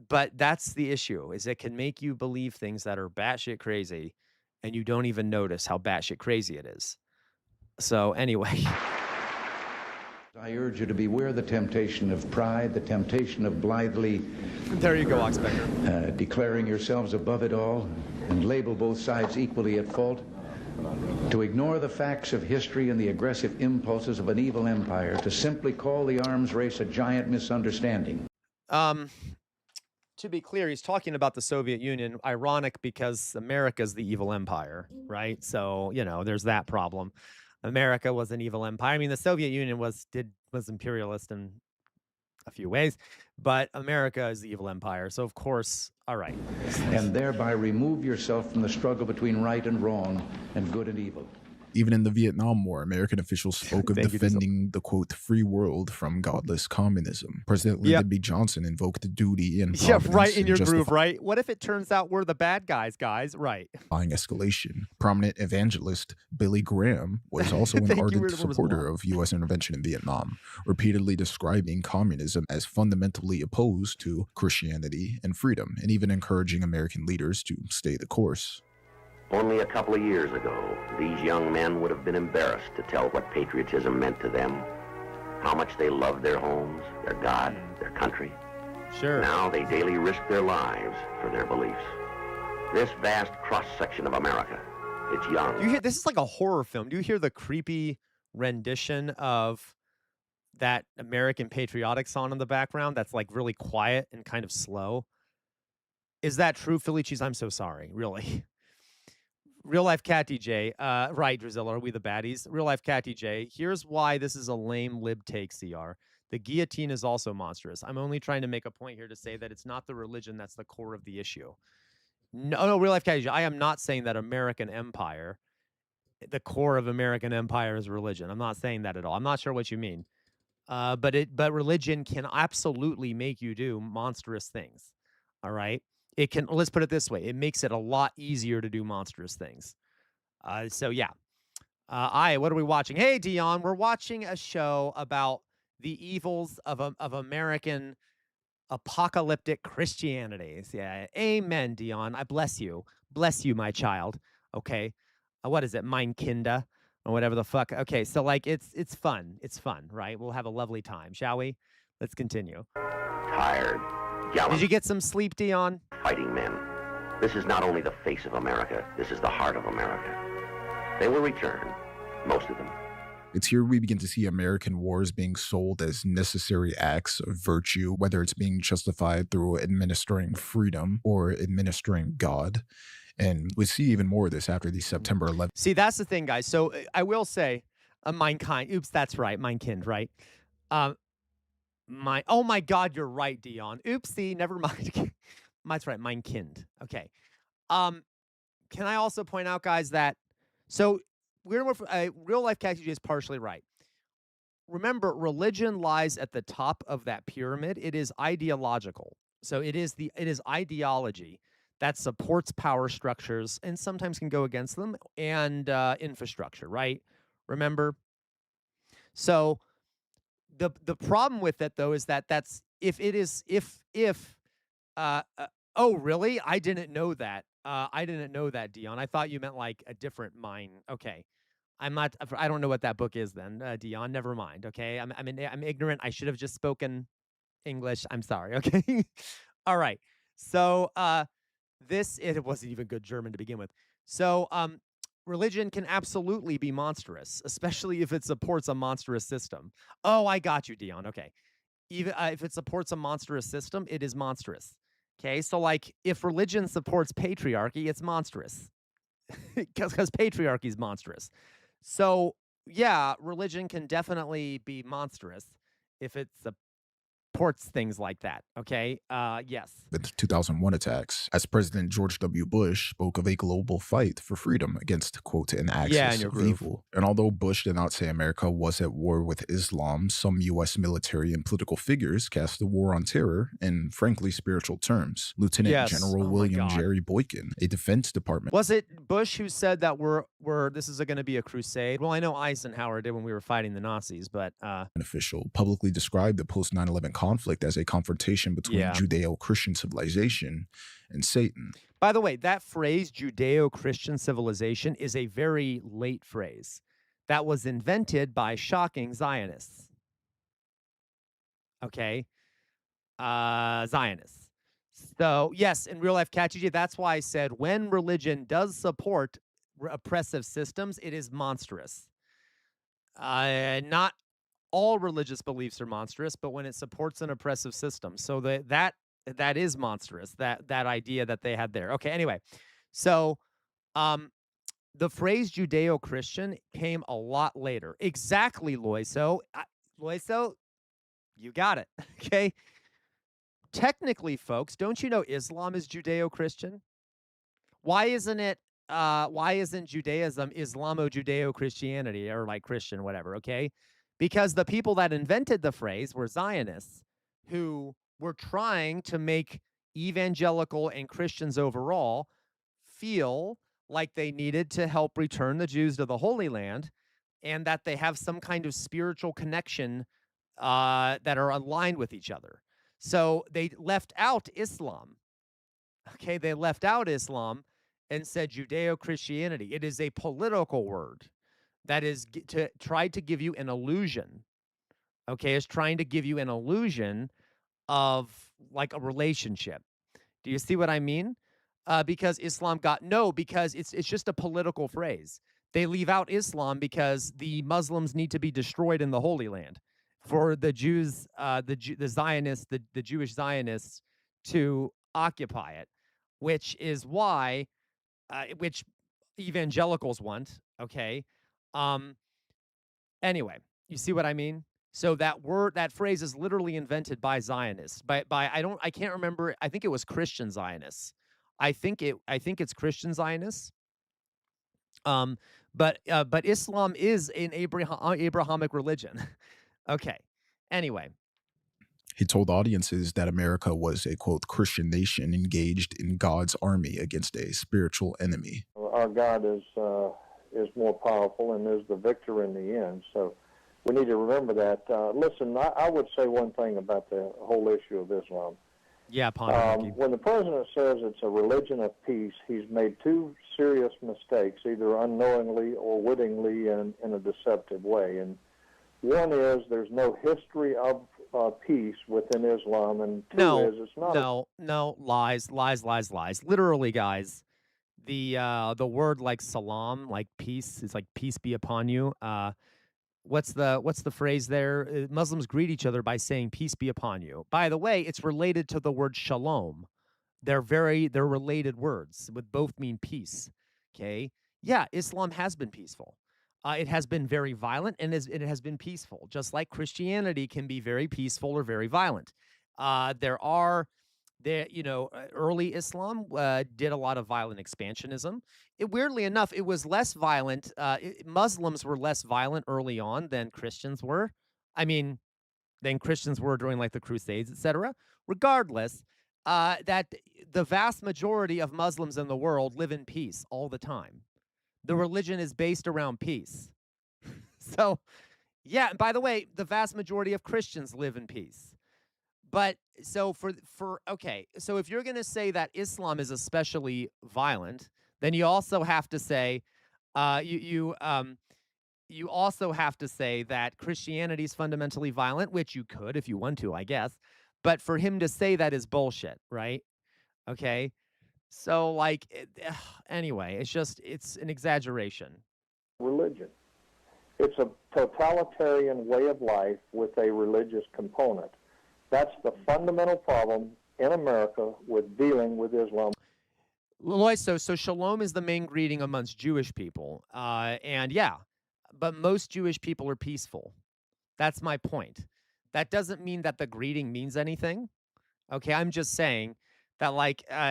but that's the issue: is it can make you believe things that are batshit crazy, and you don't even notice how batshit crazy it is. So, anyway. I urge you to beware the temptation of pride, the temptation of blithely... There you go, Oxbecker. Declaring yourselves above it all and label both sides equally at fault. To ignore the facts of history and the aggressive impulses of an evil empire. To simply call the arms race a giant misunderstanding. To be clear, he's talking about the Soviet Union. Ironic because America's the evil empire, right? So, there's that problem. America was an evil empire. I mean, the Soviet Union was imperialist in a few ways, but America is the evil empire. So, of course, all right. And thereby remove yourself from the struggle between right and wrong and good and evil. Even in the Vietnam War, American officials spoke of defending the, quote, free world from godless communism. President Lyndon B. Johnson invoked duty and yeah, right in your groove, right? What if it turns out we're the bad guys, right? Escalation. Prominent evangelist Billy Graham was also an ardent supporter of U.S. intervention in Vietnam, repeatedly describing communism as fundamentally opposed to Christianity and freedom, and even encouraging American leaders to stay the course. Only a couple of years ago, these young men would have been embarrassed to tell what patriotism meant to them, how much they loved their homes, their God, their country. Sure. Now they daily risk their lives for their beliefs. This vast cross-section of America, it's young. You hear this is like a horror film. Do you hear the creepy rendition of that American patriotic song in the background that's like really quiet and kind of slow? Is that true, Philly Cheese? I'm so sorry, really. Real Life Cat DJ, right, Drizilla, are we the baddies? Real Life Cat DJ, here's why this is a lame lib take, CR. The guillotine is also monstrous. I'm only trying to make a point here to say that it's not the religion that's the core of the issue. No, Real Life Cat DJ, I am not saying that American empire, the core of American empire is religion. I'm not saying that at all. I'm not sure what you mean. But religion can absolutely make you do monstrous things, all right? It can, let's put it this way, it makes it a lot easier to do monstrous things. So yeah. What are we watching? Hey, Dion, we're watching a show about the evils of American apocalyptic Christianity. Yeah, amen, Dion. I bless you. Bless you, my child. Okay. What is it? Mein Kinder or whatever the fuck. Okay, so like it's fun. It's fun, right? We'll have a lovely time, shall we? Let's continue. Tired. Gallant. Did you get some sleep, Dion? Fighting men. This is not only the face of America, this is the heart of America. They will return, most of them. It's here we begin to see American wars being sold as necessary acts of virtue, whether it's being justified through administering freedom or administering God. And we see even more of this after the September 11th. See, that's the thing, guys. So I will say, Mein Kind. Oops, that's right. Mein Kind, right? Oh my God, you're right, Dion. Oopsie, never mind. That's right, Mein Kind. Okay. Can I also point out, guys, that so Real Life Cat DJ is partially right. Remember, religion lies at the top of that pyramid. It is ideological. So it is ideology that supports power structures and sometimes can go against them, and infrastructure, right? Remember? So the problem with it, though, is that oh, really? I didn't know that. I didn't know that, Dion. I thought you meant like a different mine. Okay. I don't know what that book is then, Dion. Never mind. Okay. I'm ignorant. I should have just spoken English. I'm sorry. Okay. All right. So, it wasn't even good German to begin with. So, religion can absolutely be monstrous, especially if it supports a monstrous system. Oh, I got you, Dion. Okay. Even if it supports a monstrous system, it is monstrous. Okay, so like if religion supports patriarchy, it's monstrous because patriarchy is monstrous. So yeah, religion can definitely be monstrous if it supports things like that. Okay, yes. The 2001 attacks, as President George W. Bush spoke of a global fight for freedom against, quote, an axis of evil. And although Bush did not say America was at war with Islam, some U.S. military and political figures cast the war on terror in, frankly, spiritual terms. Lieutenant General William Jerry Boykin, a Defense Department. Was it Bush who said that this is going to be a crusade? Well, I know Eisenhower did when we were fighting the Nazis, but an official publicly described the post 9/11 conflict as a confrontation between Judeo-Christian civilization and Satan. By the way, that phrase, Judeo-Christian civilization, is a very late phrase that was invented by shocking Zionists. Okay? Zionists. So, yes, in Real Life Cat DJ, that's why I said when religion does support oppressive systems, it is monstrous. Not all religious beliefs are monstrous, but when it supports an oppressive system. So that is monstrous, that idea that they had there. Okay, anyway. So the phrase Judeo-Christian came a lot later. Exactly, Loiso. Loiso, you got it. Okay. Technically, folks, don't you know Islam is Judeo-Christian? Why isn't it Judaism Islamo-Judeo-Christianity or like Christian, whatever, okay? Because the people that invented the phrase were Zionists who were trying to make evangelical and Christians overall feel like they needed to help return the Jews to the Holy Land and that they have some kind of spiritual connection that are aligned with each other. So they left out Islam. Okay, they left out Islam and said Judeo-Christianity. It is a political word that is to try to give you an illusion. Okay, it's trying to give you an illusion of like a relationship. Do you see what I mean? Because Islam because it's just a political phrase. They leave out Islam because the Muslims need to be destroyed in the Holy Land for the Jews, the Zionists, the Jewish Zionists to occupy it, which is why, which evangelicals want. Okay. Anyway, you see what I mean? So that phrase is literally invented by Zionists. I can't remember. I think it was Christian Zionists. I think it's Christian Zionists. But Islam is an Abrahamic religion. Okay. Anyway. He told audiences that America was a, quote, Christian nation engaged in God's army against a spiritual enemy. Our God is more powerful and is the victor in the end. So we need to remember that. Listen, I would say one thing about the whole issue of Islam. Yeah, when the president says it's a religion of peace, he's made two serious mistakes, either unknowingly or wittingly in a deceptive way. And one is there's no history of peace within Islam, and two is it's not. No, lies. Literally, guys, the word like salam, like peace, is like peace be upon you. What's the phrase there? Muslims greet each other by saying peace be upon you. By the way, it's related to the word shalom. They're related words, would both mean peace. Okay. Yeah, Islam has been peaceful. It has been very violent, and it has been peaceful, just like Christianity can be very peaceful or very violent. Early Islam did a lot of violent expansionism. Weirdly enough, it was less violent. Muslims were less violent early on than Christians were. I mean, than Christians were during like the Crusades, etc. Regardless, that the vast majority of Muslims in the world live in peace all the time. The religion is based around peace. So, yeah, and by the way, the vast majority of Christians live in peace. But so so if you're going to say that Islam is especially violent, then you also have to say you also have to say that Christianity is fundamentally violent, which you could if you want to, I guess. But for him to say that is bullshit, right? Okay. So anyway, it's an exaggeration. Religion. It's a totalitarian way of life with a religious component. That's the fundamental problem in America with dealing with Islam. Lois, so shalom is the main greeting amongst Jewish people. And yeah, but most Jewish people are peaceful. That's my point. That doesn't mean that the greeting means anything. Okay, I'm just saying that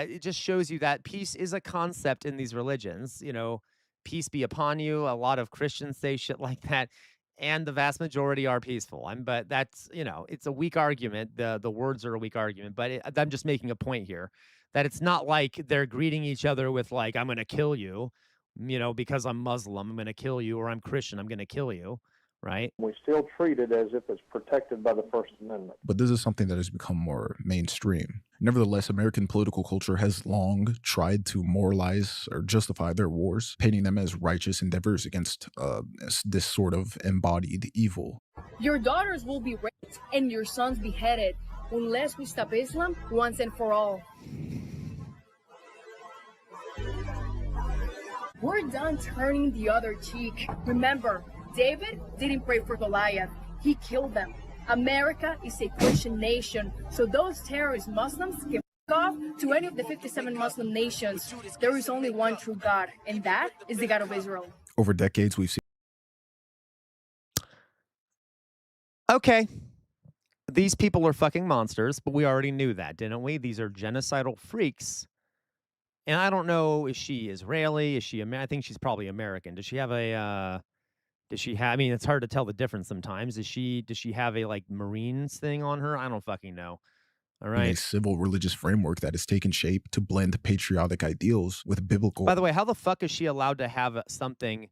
it just shows you that peace is a concept in these religions. You know, peace be upon you. A lot of Christians say shit like that. And the vast majority are peaceful. But that's, it's a weak argument. The words are a weak argument. But I'm just making a point here that it's not like they're greeting each other with like, I'm going to kill you, because I'm Muslim, I'm going to kill you, or I'm Christian, I'm going to kill you, right? We still treat it as if it's protected by the First Amendment. But this is something that has become more mainstream. Nevertheless, American political culture has long tried to moralize or justify their wars, painting them as righteous endeavors against this sort of embodied evil. Your daughters will be raped and your sons beheaded unless we stop Islam once and for all. We're done turning the other cheek. Remember, David didn't pray for Goliath. He killed them. America is a Christian nation, so those terrorist Muslims can f*** off to any of the 57 Muslim nations. There is only one true God, and that is the God of Israel. Over decades, we've seen... Okay. These people are fucking monsters, but we already knew that, didn't we? These are genocidal freaks. And I don't know, is she Israeli? Is she I think she's probably American. Does she have a I mean, it's hard to tell the difference sometimes. Does she have a like Marines thing on her? I don't fucking know. All A right. civil religious framework that has taken shape to blend patriotic ideals with biblical By the way, how the fuck is she allowed to have something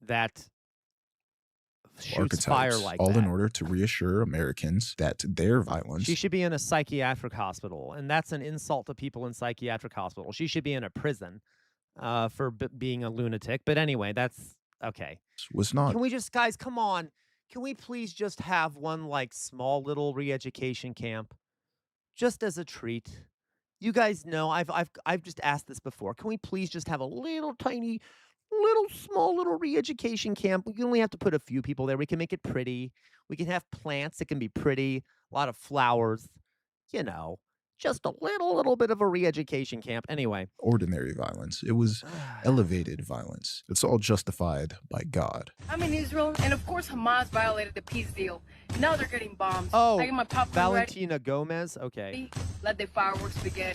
that shoots fire archetypes, like all in that? order to reassure Americans that their violence She should be in a psychiatric hospital, and that's an insult to people in psychiatric hospitals. She should be in a prison for being a lunatic. But anyway, that's okay. was not. Can we just, guys, come on? Can we please just have one like small little re-education camp, just as a treat? You guys know I've just asked this before. Can we please just have a little tiny, small little re-education camp? We only have to put a few people there. We can make it pretty. We can have plants that can be pretty, a lot of flowers, you know, just a little bit of a re-education camp. Anyway, ordinary violence. It was elevated violence. It's all justified by God. I'm in Israel, and of course Hamas violated the peace deal. Now they're getting bombed. Oh, I get my popcorn Valentina Gomez. Okay. ready. Let the fireworks begin.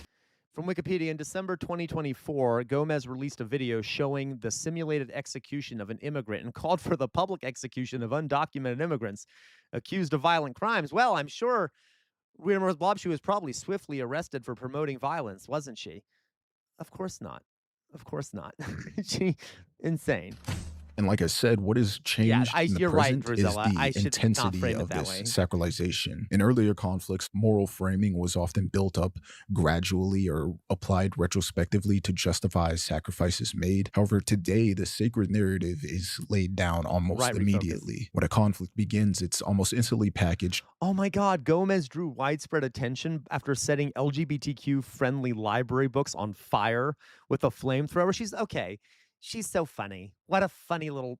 From Wikipedia, in December 2024, Gomez released a video showing the simulated execution of an immigrant and called for the public execution of undocumented immigrants accused of violent crimes. Well, I'm sure Rita Bob, she was probably swiftly arrested for promoting violence, wasn't she? Of course not. Of course not. She insane. And like I said, what has changed in the you're right, present is Drizella. I the should not intensity frame it of that this way. sacralization. In earlier conflicts, moral framing was often built up gradually or applied retrospectively to justify sacrifices made. However, today, the sacred narrative is laid down almost Right, refocus. immediately. When a conflict begins, it's almost instantly packaged. Oh my God, Gomez drew widespread attention after setting LGBTQ-friendly library books on fire with a flamethrower. She's okay. She's so funny. What a funny little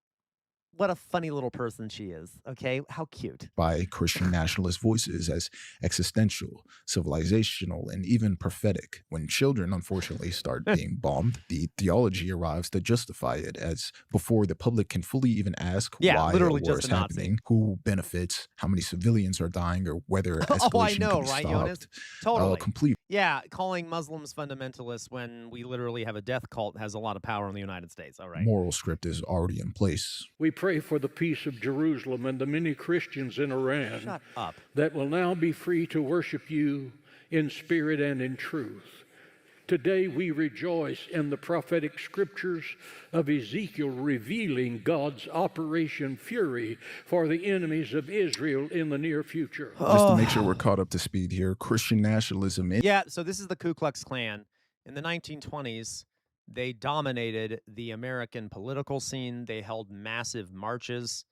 person she is. Okay, how cute. By Christian nationalist voices as existential, civilizational, and even prophetic. When children, unfortunately, start being bombed, the theology arrives to justify it as before the public can fully even ask why literally a war just is a Nazi. happening, who benefits, how many civilians are dying, or whether escalation Oh, I know, can be right, stopped. Jonas? Totally. Complete. Yeah, calling Muslims fundamentalists when we literally have a death cult has a lot of power in the United States. All right. Moral script is already in place. We pray for the peace of Jerusalem and the many Christians in Iran Shut up. that will now be free to worship you in spirit and in truth. Today we rejoice in the prophetic scriptures of Ezekiel revealing God's Operation Fury for the enemies of Israel in the near future. Just to make sure we're caught up to speed here, Christian nationalism. Yeah, so this is the Ku Klux Klan. In the 1920s, they dominated the American political scene. They held massive marches.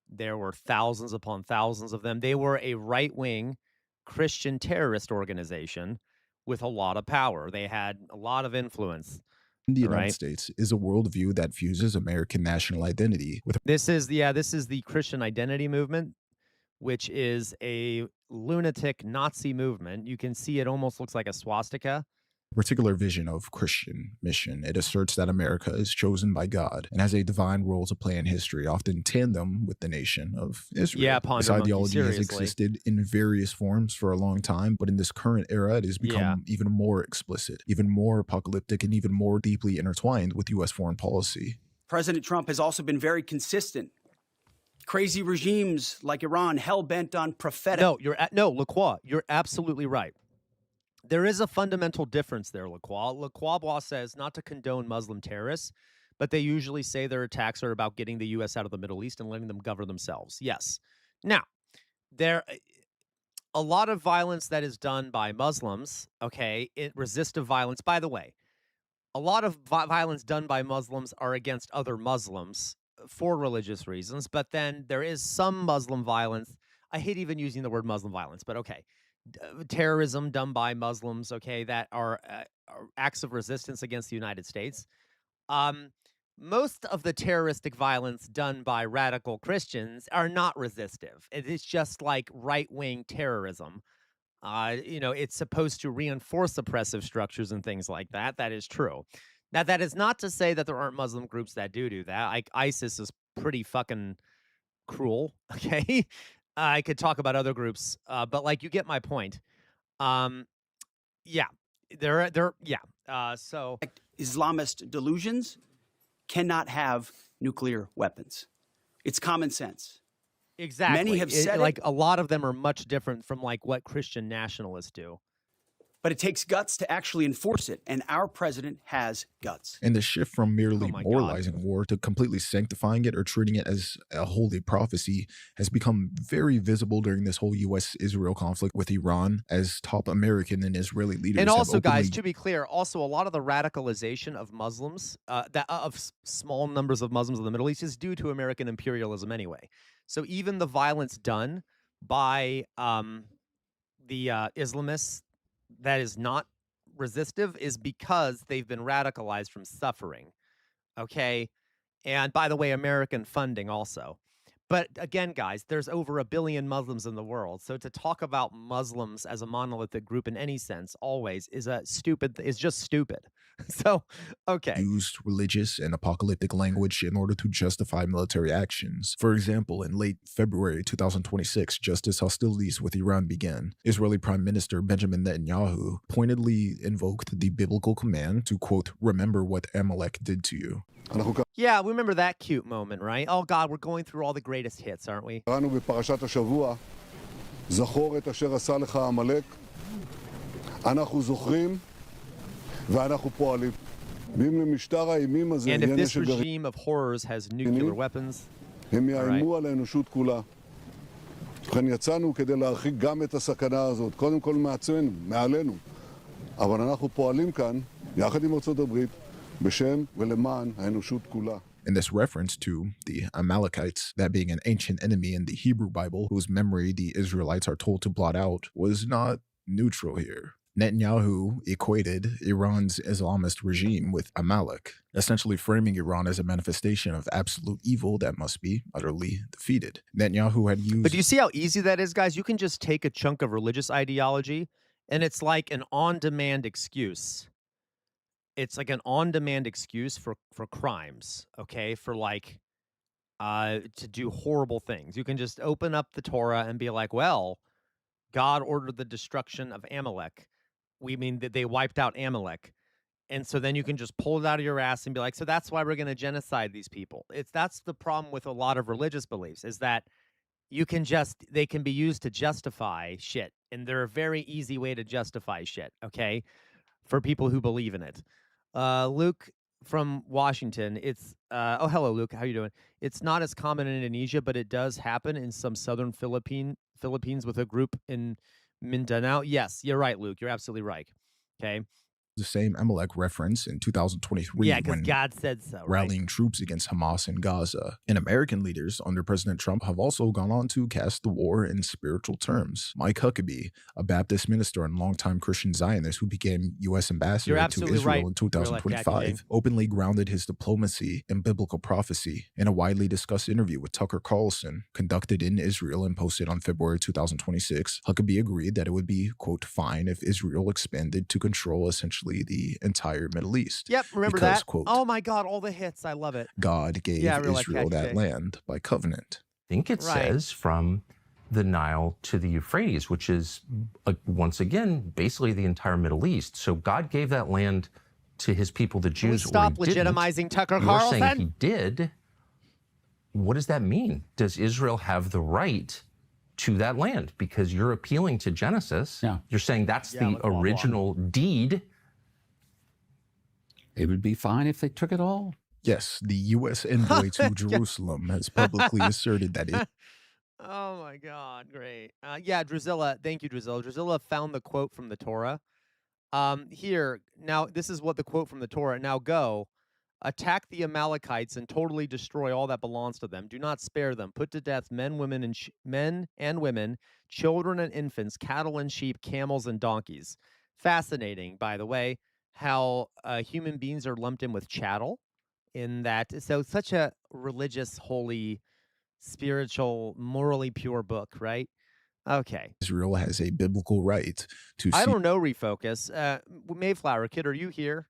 There were thousands upon thousands of them. They were a right-wing Christian terrorist organization with a lot of power. They had a lot of influence. In the United right? States is a worldview that fuses American national identity with This is the Christian identity movement, which is a lunatic Nazi movement. You can see it almost looks like a swastika. a particular vision of Christian mission. It asserts that America is chosen by God and has a divine role to play in history, often tandem with the nation of Israel. Yeah, this Ponder Monkey, ideology has seriously. existed in various forms for a long time, but in this current era, it has become even more explicit, even more apocalyptic, and even more deeply intertwined with U.S. foreign policy. President Trump has also been very consistent. Crazy regimes like Iran, hell-bent on prophetic... No, Lacroix, you're absolutely right. There is a fundamental difference there, Lacroix. Lacroix says not to condone Muslim terrorists, but they usually say their attacks are about getting the U.S. out of the Middle East and letting them govern themselves. Yes. Now, a lot of violence that is done by Muslims, okay, resistive violence. By the way, a lot of violence done by Muslims are against other Muslims for religious reasons, but then there is some Muslim violence. I hate even using the word Muslim violence, but okay. Terrorism done by Muslims, okay, that are acts of resistance against the United States. Most of the terroristic violence done by radical Christians are not resistive. It is just like right-wing terrorism. It's supposed to reinforce oppressive structures and things like that. That is true. Now, that is not to say that there aren't Muslim groups that do that. Like ISIS is pretty fucking cruel, okay? I could talk about other groups, but like you get my point. Yeah, So Islamist delusions cannot have nuclear weapons. It's common sense. Exactly. Many have said like a lot of them are much different from like what Christian nationalists do. But it takes guts to actually enforce it, and our president has guts. And the shift from merely moralizing war to completely sanctifying it or treating it as a holy prophecy has become very visible during this whole U.S.-Israel conflict with Iran, as top American and Israeli leaders And also, have openly... guys, to be clear, also a lot of the radicalization of Muslims, small numbers of Muslims in the Middle East, is due to American imperialism anyway. So even the violence done by the Islamists that is not resistive is because they've been radicalized from suffering. Okay. And by the way, American funding also. But again, guys, there's over 1 billion Muslims in the world. So to talk about Muslims as a monolithic group in any sense always is just stupid. So, okay. Used religious and apocalyptic language in order to justify military actions. For example, in late February 2026, just as hostilities with Iran began, Israeli Prime Minister Benjamin Netanyahu pointedly invoked the biblical command to, quote, remember what Amalek did to you. Yeah, we remember that cute moment, right? Oh God, we're going through all the greatest hits, aren't we? זכור את אשר עשה לך עמלק, אנחנו זוכרים ואנחנו פועלים. ואם למשטר האימים הזה And if יהיה this נשק regime of horrors has nuclear weapons, הם יאיימו על האנושות כולה. ובכן יצאנו כדי להרחיק גם את הסכנה הזאת, קודם כל מעצמנו, מעלינו. אבל אנחנו פועלים כאן, יחד עם ארצות הברית, בשם ולמען האנושות כולה. In this reference to the Amalekites, that being an ancient enemy in the Hebrew Bible, whose memory the Israelites are told to blot out, was not neutral here. Netanyahu equated Iran's Islamist regime with Amalek, essentially framing Iran as a manifestation of absolute evil that must be utterly defeated. Netanyahu had used... But do you see how easy that is, guys? You can just take a chunk of religious ideology, and it's like an on-demand excuse. It's like an on-demand excuse for crimes, okay? For like, to do horrible things. You can just open up the Torah and be like, well, God ordered the destruction of Amalek. We mean that they wiped out Amalek. And so then you can just pull it out of your ass and be like, so that's why we're going to genocide these people. That's the problem with a lot of religious beliefs, is that they can be used to justify shit. And they're a very easy way to justify shit, okay? For people who believe in it. Luke from Washington, oh, hello, Luke. How you doing? It's not as common in Indonesia, but it does happen in some southern Philippines with a group in Mindanao. Yes, you're right, Luke. You're absolutely right. Okay. The same Amalek reference in 2023 yeah, because God said so, rallying troops against Hamas in Gaza. And American leaders under President Trump have also gone on to cast the war in spiritual terms. Mike Huckabee, a Baptist minister and longtime Christian Zionist who became U.S. ambassador to Israel in 2025, openly grounded his diplomacy in biblical prophecy in a widely discussed interview with Tucker Carlson conducted in Israel and posted on February 2026. Huckabee agreed that it would be, quote, fine if Israel expanded to control essentially the entire Middle East. Yep, remember because, that? Quote, oh my God, all the hits. I love it. God gave Israel that land by covenant. I think it says from the Nile to the Euphrates, which is, once again, basically the entire Middle East. So God gave that land to his people, the Jews. Stop legitimizing Tucker Carlson. You're saying he did. What does that mean? Does Israel have the right to that land? Because you're appealing to Genesis. Yeah. You're saying that's the original deed. It would be fine if they took it all. Yes, the U.S. envoy to Jerusalem has publicly asserted that it... Oh my God, great. Yeah, Drusilla, thank you, Drusilla. Drusilla found the quote from the Torah. Here, now, this is what the quote from the Torah. Now go, attack the Amalekites and totally destroy all that belongs to them. Do not spare them. Put to death men, women, and women, children and infants, cattle and sheep, camels and donkeys. Fascinating, by the way, how human beings are lumped in with chattel in that. So such a religious, holy, spiritual, morally pure book, right? Okay. Israel has a biblical right to... I don't know, Refocus. Mayflower Kid, are you here?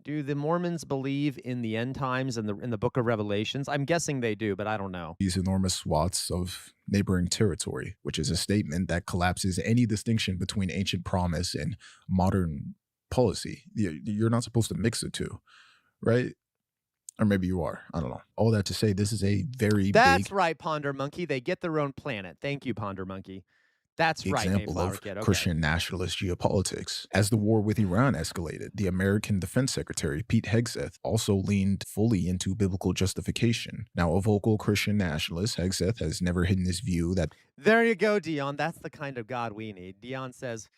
Do the Mormons believe in the end times and in the book of Revelations? I'm guessing they do, but I don't know. These enormous swaths of neighboring territory, which is a statement that collapses any distinction between ancient promise and modern policy. You're not supposed to mix the two, right? Or maybe you are. I don't know. All that to say, this is a very That's big right, Ponder Monkey. They get their own planet. Thank you, Ponder Monkey. That's right, example Mayflower of Kid. Okay. Christian nationalist geopolitics. As the war with Iran escalated, the American Defense Secretary, Pete Hegseth, also leaned fully into biblical justification. Now, a vocal Christian nationalist, Hegseth has never hidden his view that... There you go, Dion. That's the kind of God we need. Dion says,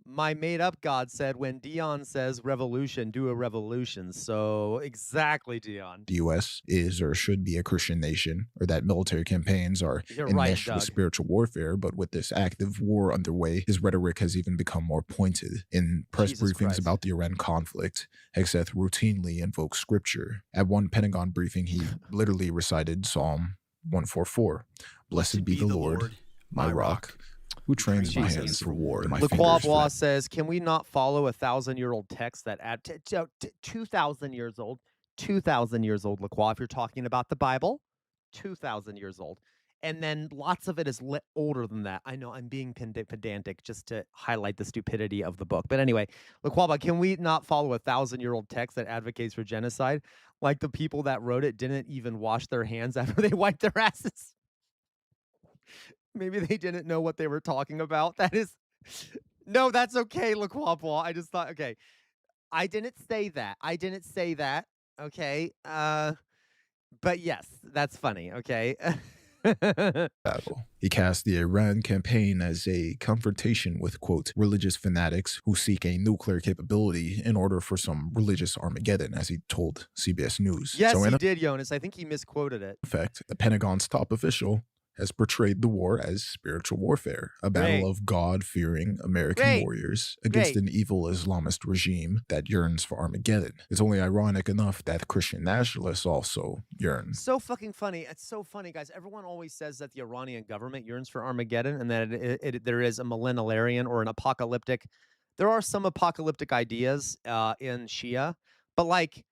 my made-up God said, when Dion says revolution, do a revolution. So, exactly, Dion. the U.S. is or should be a Christian nation, or that military campaigns are You're enmeshed right, with Doug. spiritual warfare. But with this active war underway, his rhetoric has even become more pointed. In press Jesus briefings Christ. about the Iran conflict, Hegseth routinely invokes scripture. At one Pentagon briefing, he literally recited Psalm 144, Blessed be the Lord, my rock, who trains my hands for war and my fingers for... LeQuavois says, can we not follow a 1,000-year-old text that 2,000 years old? 2,000 years old, LeQuavois, if you're talking about the Bible, 2,000 years old. And then lots of it is older than that. I know I'm being pedantic just to highlight the stupidity of the book. But anyway, LeQuavois, can we not follow a 1,000-year-old text that advocates for genocide? Like the people that wrote it didn't even wash their hands after they wiped their asses. Maybe they didn't know what they were talking about. That is... No, that's okay, LeQuavois. I just thought, okay. I didn't say that. I didn't say that. Okay. But yes, that's funny. Okay. battle. He cast the Iran campaign as a confrontation with, quote, religious fanatics who seek a nuclear capability in order for some religious Armageddon, as he told CBS News. Yes, so he did, Jonas. I think he misquoted it. In effect, the Pentagon's top official has portrayed the war as spiritual warfare, a battle of God-fearing American warriors against an evil Islamist regime that yearns for Armageddon. It's only ironic enough that Christian nationalists also yearn. So fucking funny. It's so funny, guys. Everyone always says that the Iranian government yearns for Armageddon and that there is a millenarian or an apocalyptic. There are some apocalyptic ideas in Shia, but like,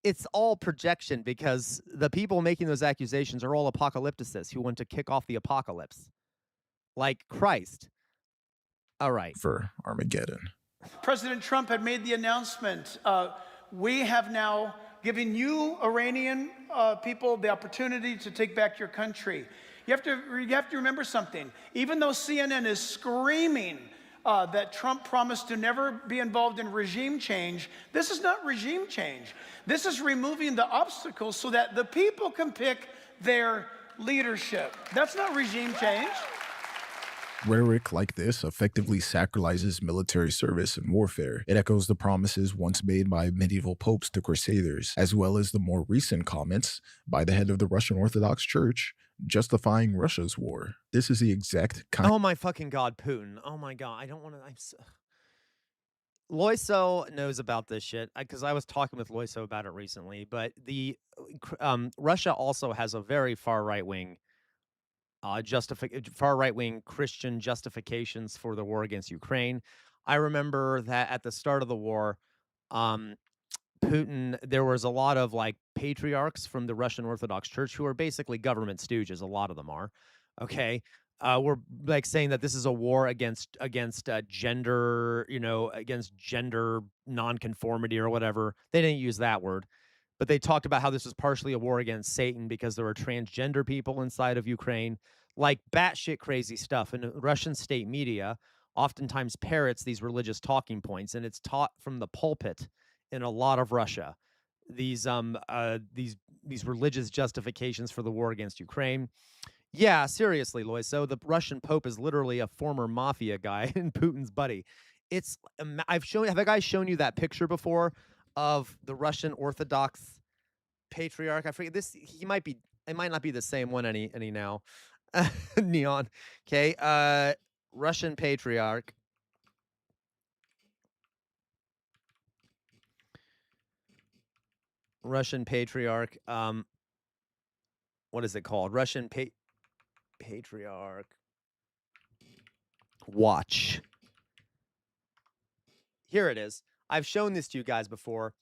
it's all projection because the people making those accusations are all apocalypticists who want to kick off the apocalypse. Like Christ. All right. For Armageddon. President Trump had made the announcement. We have now given you, Iranian people, the opportunity to take back your country. You have to remember something. Even though CNN is screaming that Trump promised to never be involved in regime change, this is not regime change. This is removing the obstacles so that the people can pick their leadership. That's not regime change. Rhetoric like this effectively sacralizes military service and warfare. It echoes the promises once made by medieval popes to crusaders, as well as the more recent comments by the head of the Russian Orthodox Church justifying Russia's war. This is the exact kind... Oh my fucking God, Putin. Oh my God. I don't want to... Loiso knows about this shit because I was talking with Loiso about it recently, but the Russia also has a very far right-wing Christian justifications for the war against Ukraine. I remember that at the start of the war, Putin, there was a lot of like patriarchs from the Russian Orthodox Church who are basically government stooges. A lot of them are. Okay. We're like saying that this is a war against gender, against gender nonconformity or whatever. They didn't use that word, but they talked about how this was partially a war against Satan because there were transgender people inside of Ukraine, like batshit crazy stuff. And Russian state media oftentimes parrots these religious talking points, and it's taught from the pulpit in a lot of Russia. These religious justifications for the war against Ukraine. Yeah, seriously, Lois. So the Russian Pope is literally a former mafia guy and Putin's buddy. Have I guys shown you that picture before of the Russian Orthodox patriarch? I forget this. It might not be the same one any now. Neon. Okay. Russian patriarch. Russian patriarch. What is it called? Russian patriarch watch. Here it is. I've shown this to you guys before.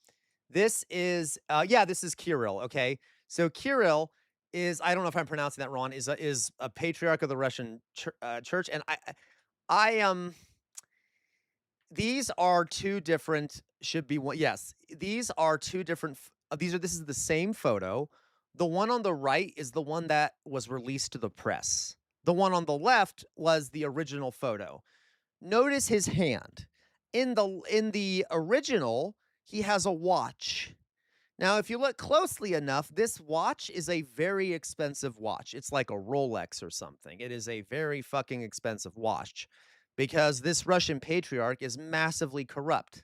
This is this is Kirill. Okay, so Kirill is, I don't know if I'm pronouncing that wrong, is a patriarch of the Russian church, and I these are two different, should be one. Yes, these are two different. This is the same photo. The one on the right is the one that was released to the press. The one on the left was the original photo. Notice his hand. In the original, he has a watch. Now, if you look closely enough, this watch is a very expensive watch. It's like a Rolex or something. It is a very fucking expensive watch because this Russian patriarch is massively corrupt.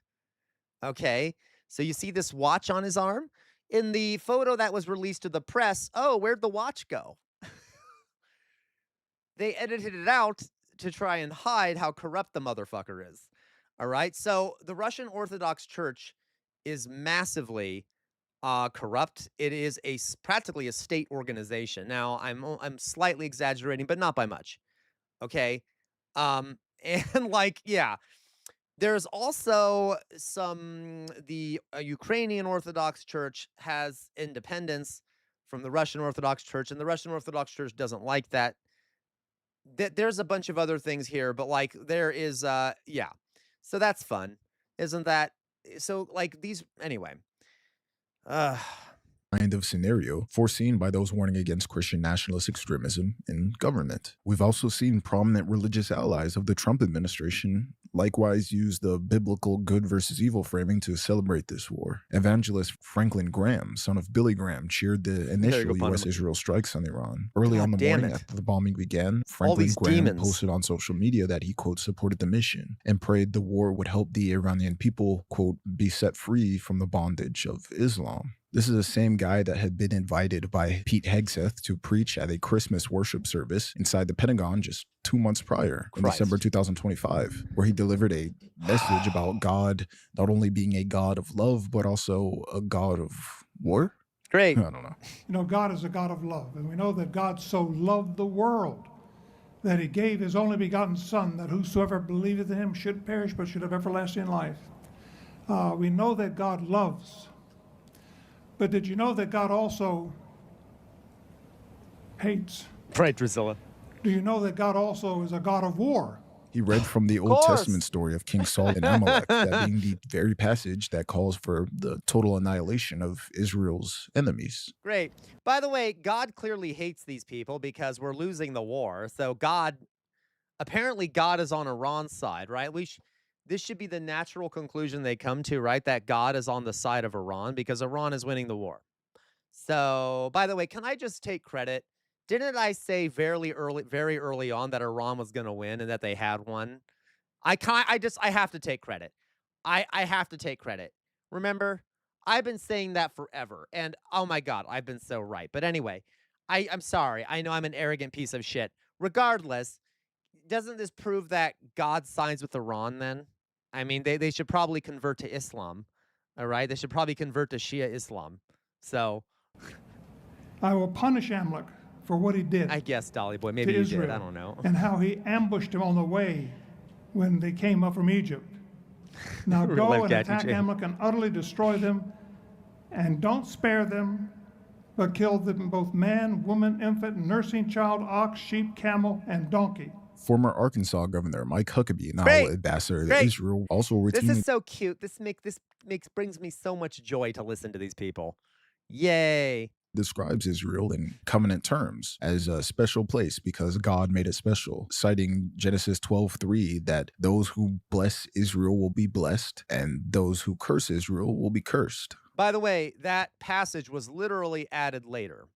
Okay? So you see this watch on his arm? In the photo that was released to the press, oh, where'd the watch go? They edited it out to try and hide how corrupt the motherfucker is. All right? So the Russian Orthodox Church is massively corrupt. It is practically a state organization. Now, I'm slightly exaggerating, but not by much. Okay? And like, yeah. There's also the Ukrainian Orthodox Church has independence from the Russian Orthodox Church, and the Russian Orthodox Church doesn't like that. There's a bunch of other things here, but like there is, yeah. So that's fun. Isn't that? So like these, anyway. Kind of scenario foreseen by those warning against Christian nationalist extremism in government. We've also seen prominent religious allies of the Trump administration likewise use the biblical good versus evil framing to celebrate this war. Evangelist Franklin Graham, son of Billy Graham, cheered the initial U.S.-Israel strikes on Iran. Early on the morning after the bombing began, Franklin Graham posted on social media that he, quote, supported the mission and prayed the war would help the Iranian people, quote, be set free from the bondage of Islam. This is the same guy that had been invited by Pete Hegseth to preach at a Christmas worship service inside the Pentagon just 2 months prior, in December 2025, where he delivered a message about God not only being a God of love, but also a God of war. Great. I don't know. You know, God is a God of love, and we know that God so loved the world that he gave his only begotten Son, that whosoever believeth in him should perish, but should have everlasting life. We know that God loves. But did you know that God also hates? Right, Drusilla. Do you know that God also is a God of war? He read from the Old Testament story of King Saul and Amalek, that being the very passage that calls for the total annihilation of Israel's enemies. Great. By the way, God clearly hates these people because we're losing the war. So apparently God is on Iran's side, right? This should be the natural conclusion they come to, right? That God is on the side of Iran because Iran is winning the war. So, by the way, can I just take credit? Didn't I say very early on that Iran was going to win and that they had won? I have to take credit. I have to take credit. Remember, I've been saying that forever. And oh my God, I've been so right. But anyway, I'm sorry. I know I'm an arrogant piece of shit. Regardless, doesn't this prove that God sides with Iran then? I mean, they should probably convert to Islam, all right? They should probably convert to Shia Islam. So I will punish Amalek for what he did. I guess, Dolly Boy, maybe you did. I don't know. And how he ambushed him on the way when they came up from Egypt. Now go and attack Amalek and utterly destroy them, and don't spare them, but kill them both man, woman, infant, nursing child, ox, sheep, camel, and donkey. Former Arkansas Governor Mike Huckabee, now ambassador to Israel, also routinely. This is so cute. This brings me so much joy to listen to these people. Yay. Describes Israel in covenant terms as a special place because God made it special, citing Genesis 12:3 that those who bless Israel will be blessed and those who curse Israel will be cursed. By the way, that passage was literally added later.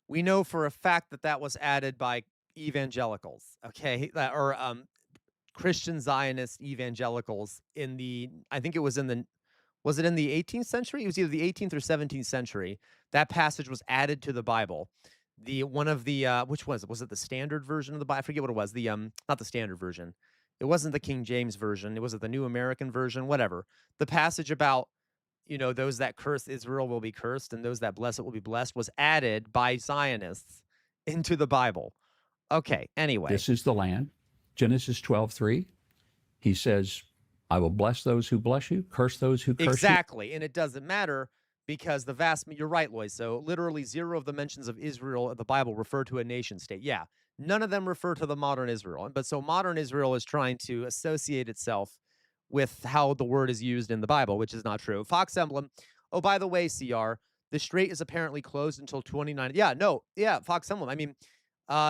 We know for a fact that was added by evangelicals, okay, or Christian Zionist evangelicals I think it was in the 18th century? It was either the 18th or 17th century. That passage was added to the Bible. Which was it? Was it the standard version of the Bible? I forget what it was. Not the standard version. It wasn't the King James version. It was the New American version, whatever. The passage about, those that curse Israel will be cursed and those that bless it will be blessed was added by Zionists into the Bible. Okay, anyway. This is the land. Genesis 12:3. He says, I will bless those who bless you, curse those who curse you. Exactly, and it doesn't matter because you're right, Lloyd. So literally 0 of the mentions of Israel in the Bible refer to a nation state. Yeah, None of them refer to the modern Israel. But so modern Israel is trying to associate itself with how the word is used in the Bible, which is not true. Fox Emblem. Oh, by the way, CR, the strait is apparently closed until 2029. Yeah, no, yeah, Fox Emblem. I mean,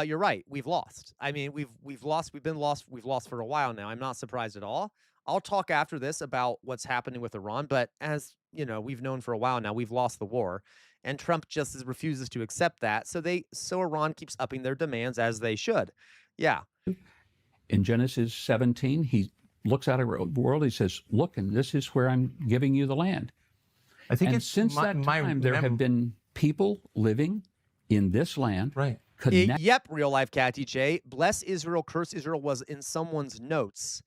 you're right. We've lost. I mean, we've lost. We've been lost. We've lost for a while now. I'm not surprised at all. I'll talk after this about what's happening with Iran, but as you know, we've known for a while now, we've lost the war, and Trump just refuses to accept that. So Iran keeps upping their demands, as they should. Yeah. In Genesis 17, he looks out at the world. He says, "Look, and this is where I'm giving you the land." I think and it's since that time, there have been people living in this land, right? Yep, real life Cat DJ. Bless Israel, curse Israel was in someone's notes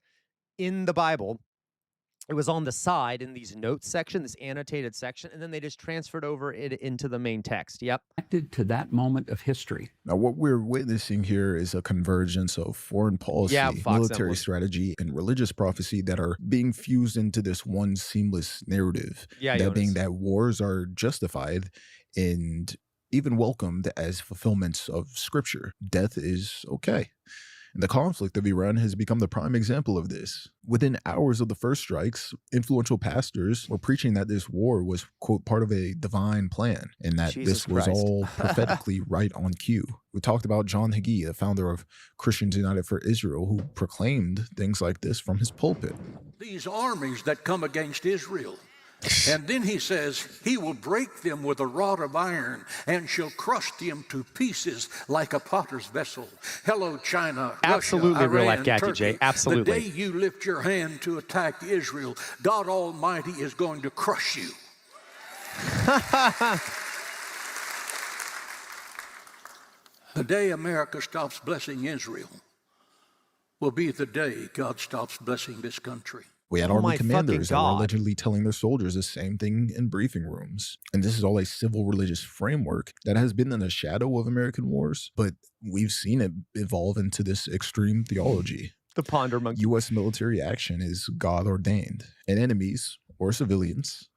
in the Bible. It was on the side in these notes section, this annotated section, and then they just transferred over it into the main text. Yep. Connected to that moment of history. Now, what we're witnessing here is a convergence of foreign policy, military strategy, and religious prophecy that are being fused into this one seamless narrative. Yeah, that being that wars are justified and even welcomed as fulfillments of scripture. Death is okay. And the conflict of Iran has become the prime example of this. Within hours of the first strikes, influential pastors were preaching that this war was, quote, part of a divine plan, and that this was all prophetically right on cue. We talked about John Hagee, the founder of Christians United for Israel, who proclaimed things like this from his pulpit. These armies that come against Israel. And then he says, he will break them with a rod of iron and shall crush them to pieces like a potter's vessel. Hello, China, absolutely, Russia, real Iran, life Cat Turkey. DJ. Absolutely. The day you lift your hand to attack Israel, God Almighty is going to crush you. The day America stops blessing Israel will be the day God stops blessing this country. We had army commanders that were allegedly telling their soldiers the same thing in briefing rooms. And this is all a civil religious framework that has been in the shadow of American wars, but we've seen it evolve into this extreme theology. The ponder monkey. U.S. military action is God ordained, and enemies or civilians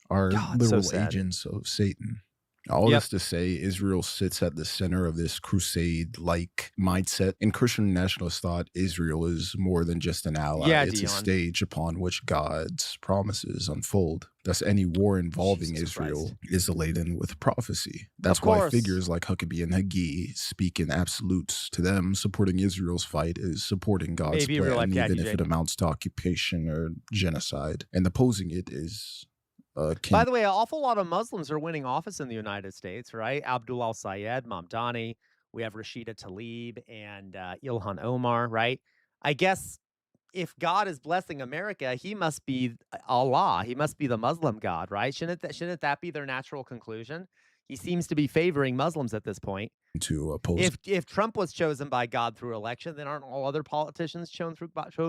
are literal agents of Satan. All this to say, Israel sits at the center of this crusade-like mindset. In Christian nationalist thought, Israel is more than just an ally. It's a stage upon which God's promises unfold. Thus, any war involving Israel is laden with prophecy. That's why figures like Huckabee and Hagee speak in absolutes. To them, supporting Israel's fight is supporting God's plan, even if it amounts to occupation or genocide. And opposing it is... By the way, an awful lot of Muslims are winning office in the United States, right? Abdul al-Sayed, Mamdani, we have Rashida Tlaib and Ilhan Omar, right? I guess if God is blessing America, he must be Allah. He must be the Muslim God, right? Shouldn't that be their natural conclusion? He seems to be favoring Muslims at this point. To oppose. If Trump was chosen by God through election, then aren't all other politicians chosen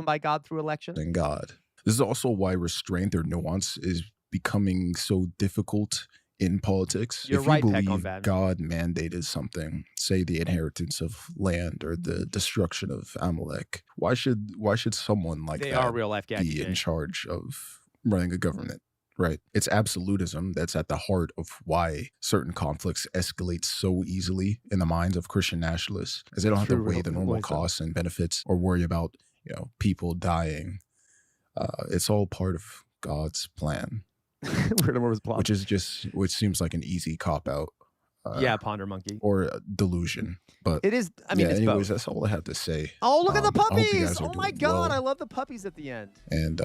by God through election? And God. This is also why restraint or nuance is becoming so difficult in politics. You're if right, you Peck, believe on God mandated something, say the inheritance of land or the destruction of Amalek, why should someone like that be in charge of running a government? Right. It's absolutism that's at the heart of why certain conflicts escalate so easily in the minds of Christian nationalists, as they don't have to weigh the normal costs and benefits or worry about, people dying. It's all part of God's plan. Which seems like an easy cop out. Ponder monkey or a delusion, but it is. I mean, it's anyways, both. that's all I have to say. Oh, look at the I hope you puppies! guys are Oh my doing God, well. I love the puppies at the end. And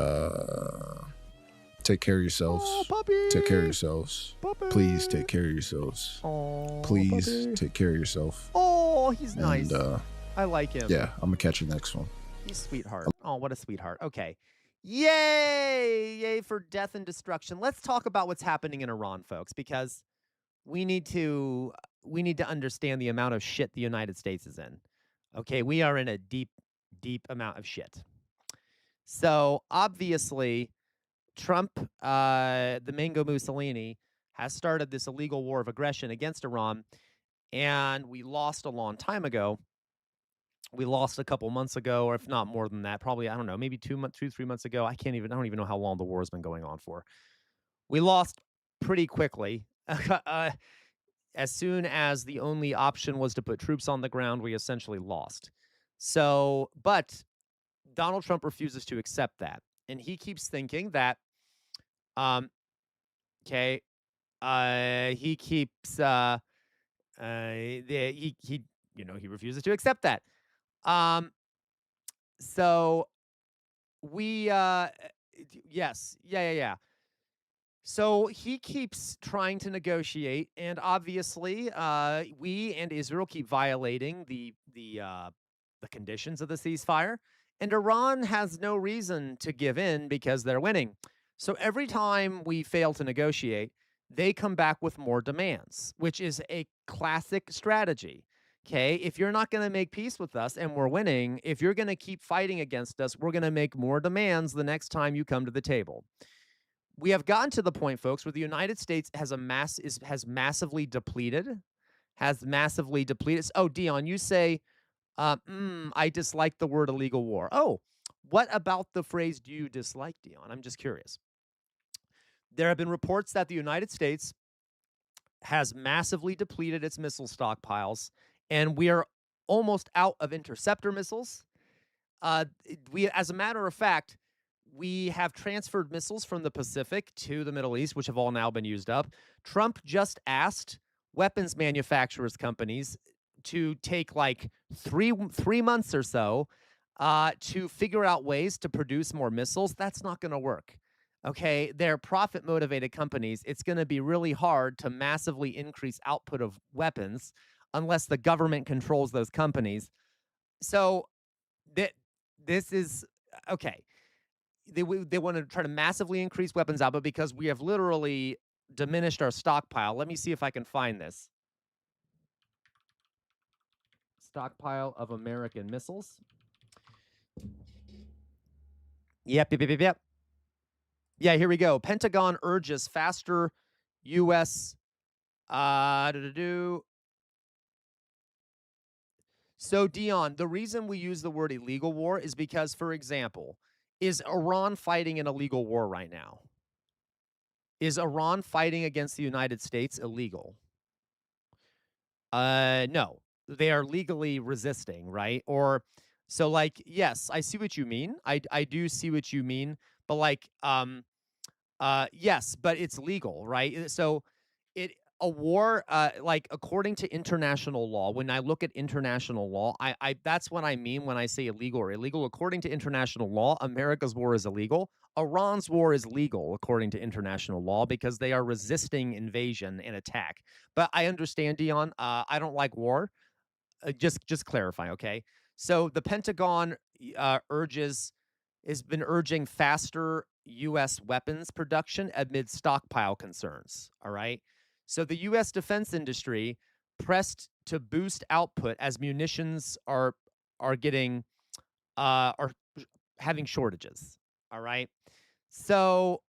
take care of yourselves. Oh, puppies! Take care of yourselves. Puppies! Please take care of yourselves. Oh, please puppy. take care of yourself. Oh, he's nice. And, I like him. Yeah, I'm gonna catch you next one. He's a sweetheart. Oh, what a sweetheart. Okay. Yay! Yay for death and destruction. Let's talk about what's happening in Iran, folks, because we need to understand the amount of shit the United States is in. Okay, we are in a deep, deep amount of shit. So obviously, Trump, the Mango Mussolini, has started this illegal war of aggression against Iran, and we lost a long time ago. We lost a couple months ago, or if not more than that, probably, I don't know, maybe 3 months ago. I don't even know how long the war has been going on for. We lost pretty quickly. as soon as the only option was to put troops on the ground, we essentially lost. So, but Donald Trump refuses to accept that. And he keeps thinking that, okay, he keeps, he refuses to accept that. So we, yes, yeah. So he keeps trying to negotiate, and obviously, we and Israel keep violating the conditions of the ceasefire, and Iran has no reason to give in because they're winning. So every time we fail to negotiate, they come back with more demands, which is a classic strategy. Okay, if you're not going to make peace with us and we're winning, if you're going to keep fighting against us, we're going to make more demands the next time you come to the table. We have gotten to the point, folks, where the United States has massively depleted. Oh, Dion, you say, I dislike the word illegal war. Oh, what about the phrase do you dislike, Dion? I'm just curious. There have been reports that the United States has massively depleted its missile stockpiles, and we are almost out of interceptor missiles. As a matter of fact, we have transferred missiles from the Pacific to the Middle East, which have all now been used up. Trump just asked weapons manufacturers companies to take like three months or so to figure out ways to produce more missiles. That's not going to work. Okay, they're profit-motivated companies. It's going to be really hard to massively increase output of weapons unless the government controls those companies. So this is okay. They want to try to massively increase weapons output because we have literally diminished our stockpile. Let me see if I can find this. Stockpile of American missiles. Yep. Yeah, here we go. Pentagon urges faster U.S. So, Dion, the reason we use the word illegal war is because, for example, is Iran fighting an illegal war right now? Is Iran fighting against the United States illegal? No. They are legally resisting, right? Or so like, yes, I see what you mean. I do see what you mean, but like yes, but it's legal, right? So a war like according to international law, when I look at international law, I that's what I mean when I say illegal or illegal. According to international law, America's war is illegal. Iran's war is legal according to international law because they are resisting invasion and attack. But I understand, Dion. I don't like war. Just clarifying, okay? So the Pentagon has been urging faster U.S. weapons production amid stockpile concerns. All right. So the U.S. defense industry pressed to boost output as munitions are having shortages. All right. So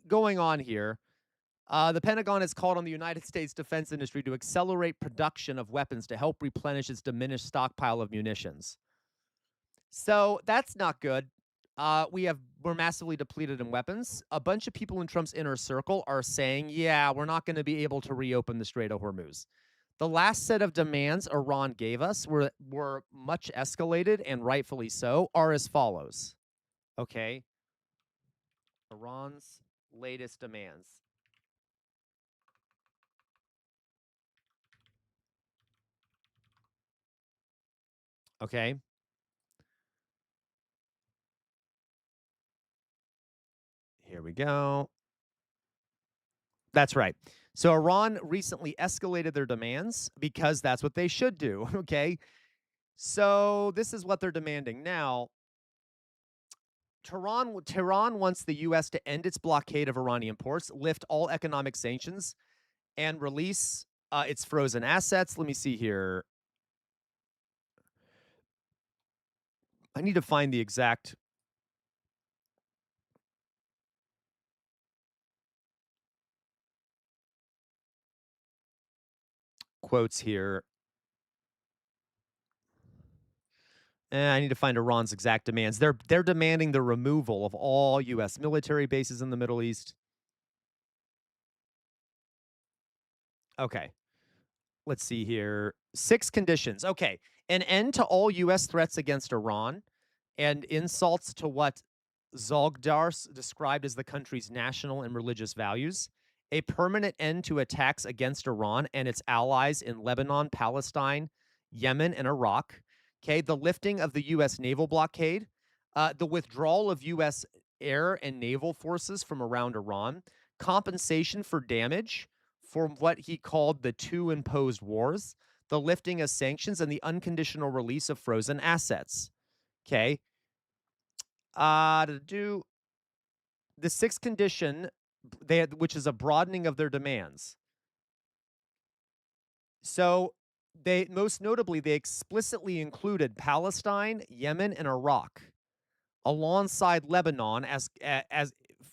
going on here, the Pentagon has called on the United States defense industry to accelerate production of weapons to help replenish its diminished stockpile of munitions. So that's not good. We're massively depleted in weapons. A bunch of people in Trump's inner circle are saying, yeah, we're not going to be able to reopen the Strait of Hormuz. The last set of demands Iran gave us were much escalated, and rightfully so, are as follows. Okay. Iran's latest demands. Okay. Here we go. That's right. So Iran recently escalated their demands because that's what they should do, okay? So this is what they're demanding now. Tehran wants the U.S. to end its blockade of Iranian ports, lift all economic sanctions, and release its frozen assets. Let me see here. I need to find the exact quotes here. I need to find Iran's exact demands. They're demanding the removal of all U.S. military bases in the Middle East. Okay. let's see here. 6 conditions. Okay. An end to all U.S. threats against Iran and insults to what Zogdar described as the country's national and religious values. A permanent end to attacks against Iran and its allies in Lebanon, Palestine, Yemen, and Iraq. Okay. The lifting of the U.S. naval blockade. The withdrawal of U.S. air and naval forces from around Iran. Compensation for damage for what he called the 2 imposed wars, the lifting of sanctions, and the unconditional release of frozen assets. Okay. To do the 6th condition, which is a broadening of their demands. So they most notably they explicitly included Palestine, Yemen, and Iraq alongside Lebanon as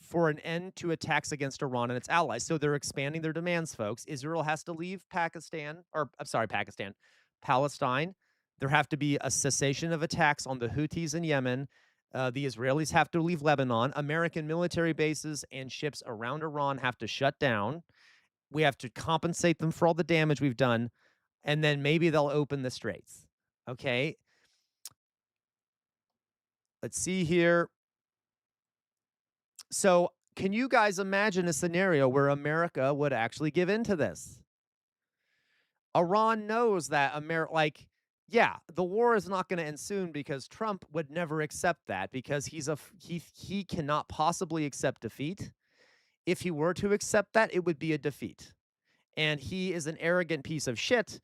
for an end to attacks against Iran and its allies. So they're expanding their demands, folks. Israel has to leave Palestine. There have to be a cessation of attacks on the Houthis in Yemen. The Israelis have to leave Lebanon. American military bases and ships around Iran have to shut down. We have to compensate them for all the damage we've done, and then maybe they'll open the straits. Okay. Let's see here. So, can you guys imagine a scenario where America would actually give in to this? Iran knows that the war is not going to end soon because Trump would never accept that because he cannot possibly accept defeat. If he were to accept that, it would be a defeat. And he is an arrogant piece of shit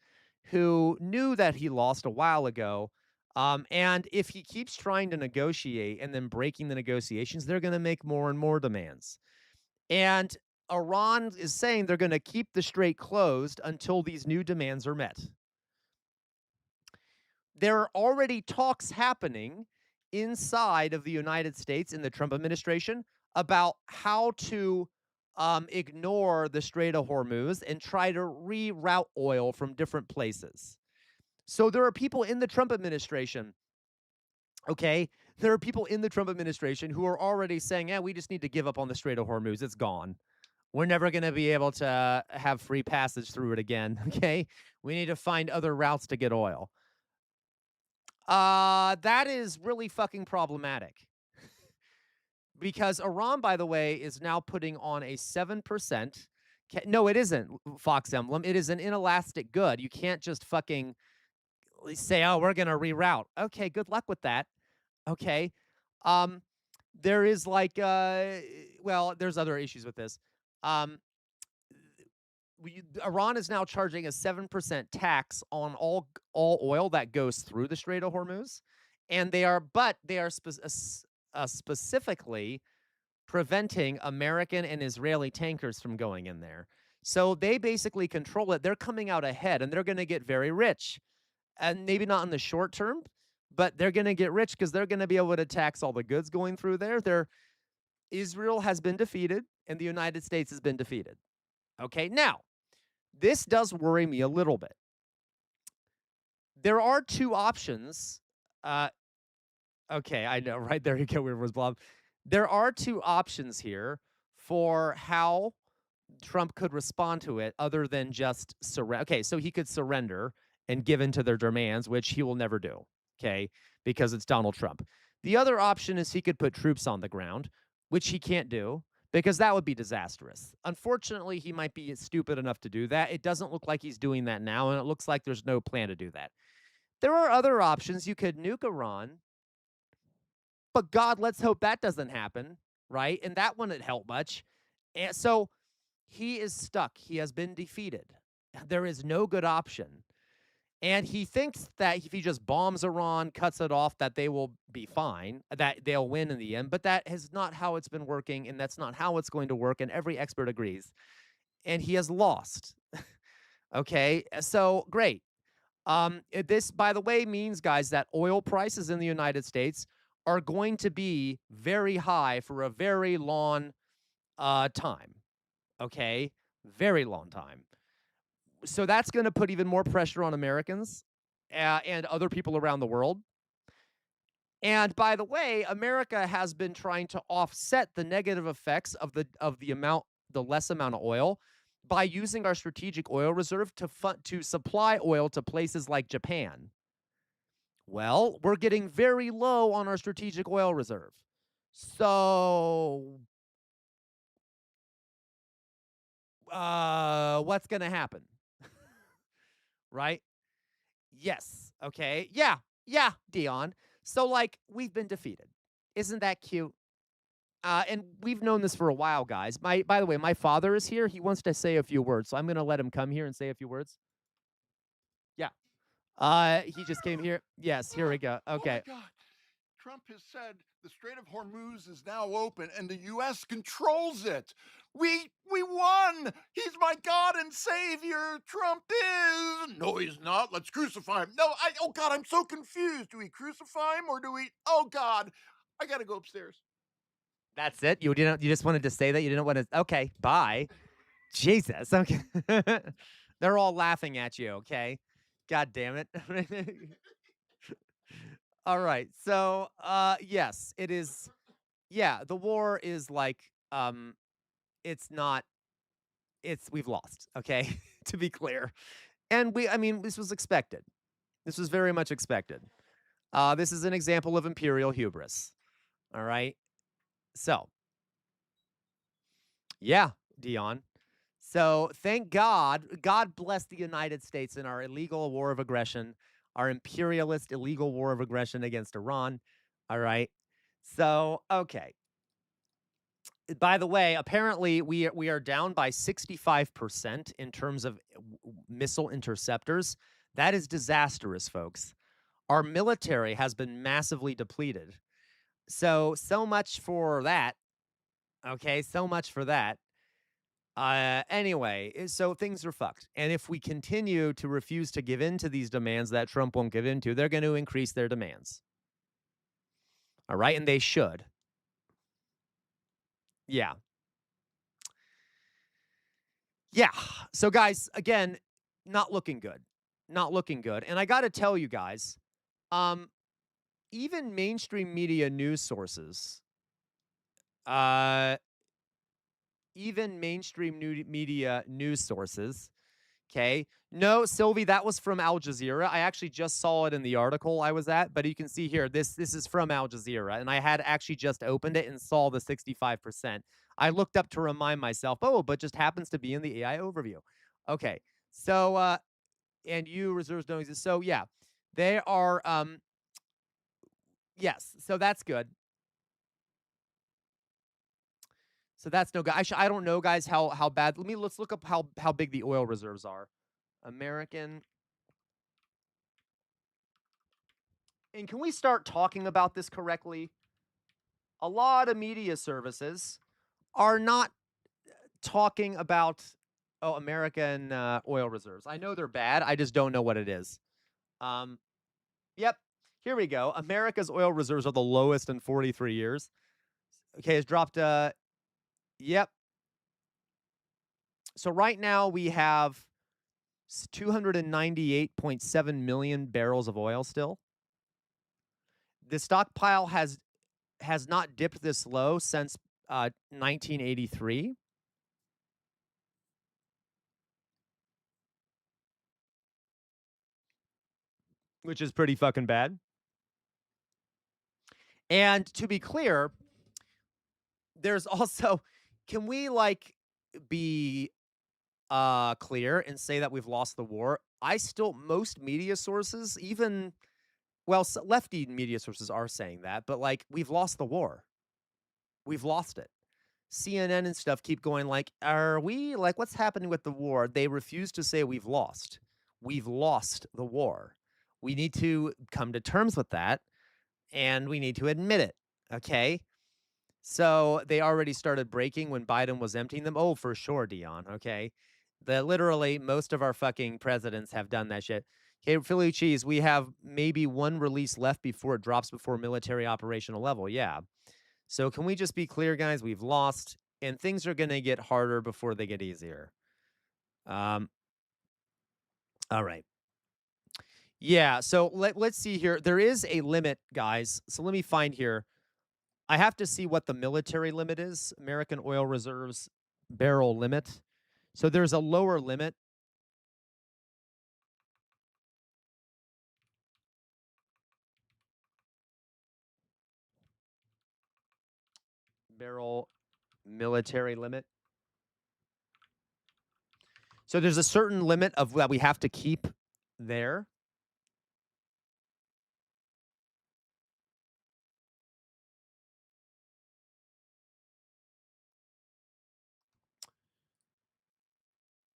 who knew that he lost a while ago. And if he keeps trying to negotiate and then breaking the negotiations, they're going to make more and more demands. And Iran is saying they're going to keep the strait closed until these new demands are met. There are already talks happening inside of the United States in the Trump administration about how to ignore the Strait of Hormuz and try to reroute oil from different places. So there are people in the Trump administration, okay? There are people in the Trump administration who are already saying, we just need to give up on the Strait of Hormuz. It's gone. We're never going to be able to have free passage through it again, okay? We need to find other routes to get oil. That is really fucking problematic. Because Iran, by the way, is now putting on a 7%. No, it isn't, Fox Emblem. It is an inelastic good. You can't just fucking say, we're going to reroute. Okay, good luck with that. Okay. There is there's other issues with this. Iran is now charging a 7% tax on all oil that goes through the Strait of Hormuz. And they are specifically preventing American and Israeli tankers from going in there. So they basically control it. They're coming out ahead, and they're going to get very rich. And maybe not in the short term, but they're going to get rich because they're going to be able to tax all the goods going through there. Israel has been defeated, and the United States has been defeated. Okay, now, this does worry me a little bit. There are 2 options. Okay, I know, right? There you go, where was Blob? There are 2 options here for how Trump could respond to it other than just surrender. Okay, so he could surrender and give in to their demands, which he will never do, okay, because it's Donald Trump. The other option is he could put troops on the ground, which he can't do because that would be disastrous. Unfortunately, he might be stupid enough to do that. It doesn't look like he's doing that now, and it looks like there's no plan to do that. There are other options. You could nuke Iran, but God, let's hope that doesn't happen, right? And that wouldn't help much. And so he is stuck. He has been defeated. There is no good option. And he thinks that if he just bombs Iran, cuts it off, that they will be fine, that they'll win in the end. But that is not how it's been working, and that's not how it's going to work, and every expert agrees. And he has lost. Okay, so great. This, by the way, means, guys, that oil prices in the United States are going to be very high for a very long time. Okay, very long time. So that's going to put even more pressure on Americans and other people around the world. And by the way, America has been trying to offset the negative effects of the less amount of oil by using our strategic oil reserve to supply oil to places like Japan. Well, we're getting very low on our strategic oil reserve. So, what's going to happen? Right? Yes. Okay. Yeah. Yeah, Dion. So, like, we've been defeated. Isn't that cute? And we've known this for a while, guys. By the way, my father is here. He wants to say a few words, so I'm going to let him come here and say a few words. Yeah. He just came here. Yes, here we go. Okay. Oh my God. Trump has said the Strait of Hormuz is now open and the U.S. controls it. We won. He's my God and Savior. Trump is. No, he's not. Let's crucify him. No, oh God, I'm so confused. Do we crucify him or do we? Oh God, I got to go upstairs. That's it? You just wanted to say that? You didn't want to? Okay, bye. Jesus. Okay. They're all laughing at you, okay? God damn it. All right. So, yes, it is. Yeah, the war is like, it's not, we've lost, okay? To be clear. And I mean, this was expected. This was very much expected. This is an example of imperial hubris. All right. So, yeah, Dion. So thank God. God bless the United States in our illegal war of aggression, our imperialist illegal war of aggression against Iran. All right. So, okay. By the way, apparently we are down by 65% in terms of missile interceptors. That is disastrous, folks. Our military has been massively depleted. So much for that. Okay, so much for that. Anyway, so things are fucked. And if we continue to refuse to give in to these demands that Trump won't give in to, they're going to increase their demands. All right, and they should. Yeah. Yeah. So guys, again, not looking good. Not looking good. And I got to tell you guys, even mainstream media news sources, okay? No, Sylvie, that was from Al Jazeera. I actually just saw it in the article I was at, but you can see here, this is from Al Jazeera, and I had actually just opened it and saw the 65%. I looked up to remind myself, but just happens to be in the AI overview. Okay, so, and you reserves don't exist. So, yeah, they are, yes, so that's good. So that's no good. I don't know, guys, how bad. Let's look up how big the oil reserves are. American. And can we start talking about this correctly? A lot of media services are not talking about American oil reserves. I know they're bad. I just don't know what it is. Yep. Here we go. America's oil reserves are the lowest in 43 years. Okay, it's dropped. Yep. So right now we have 298.7 million barrels of oil still. The stockpile has not dipped this low since 1983. Which is pretty fucking bad. And to be clear, there's also, can we like be clear and say that we've lost the war? Most media sources, even, well, lefty media sources are saying that, but like, we've lost the war. We've lost it. CNN and stuff keep going like, are we, like, what's happening with the war? They refuse to say we've lost. We've lost the war. We need to come to terms with that, and we need to admit it, okay? So they already started breaking when Biden was emptying them. Oh, for sure, Dion, okay? Literally, most of our fucking presidents have done that shit. Okay, Philly Cheese, we have maybe one release left before it drops before military operational level. Yeah. So can we just be clear, guys? We've lost, and things are going to get harder before they get easier. All right. Yeah, so let's see here. There is a limit, guys. So let me find here. I have to see what the military limit is. American oil reserves barrel limit. So there's a lower limit. Barrel military limit. So there's a certain limit of that we have to keep there.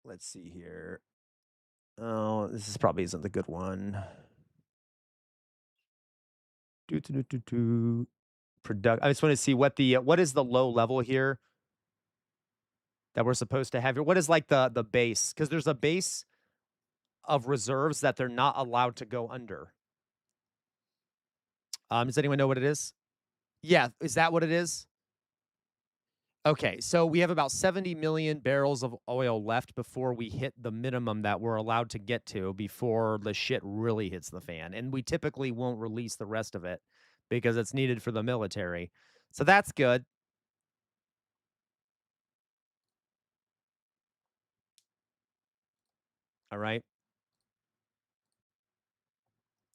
Let's see here. Oh, this is probably isn't the good one. I just want to see what is the low level here that we're supposed to have here. What is like the base? Because there's a base of reserves that they're not allowed to go under. Does anyone know what it is? Yeah, is that what it is? Okay, so we have about 70 million barrels of oil left before we hit the minimum that we're allowed to get to before the shit really hits the fan. And we typically won't release the rest of it because it's needed for the military. So that's good. All right.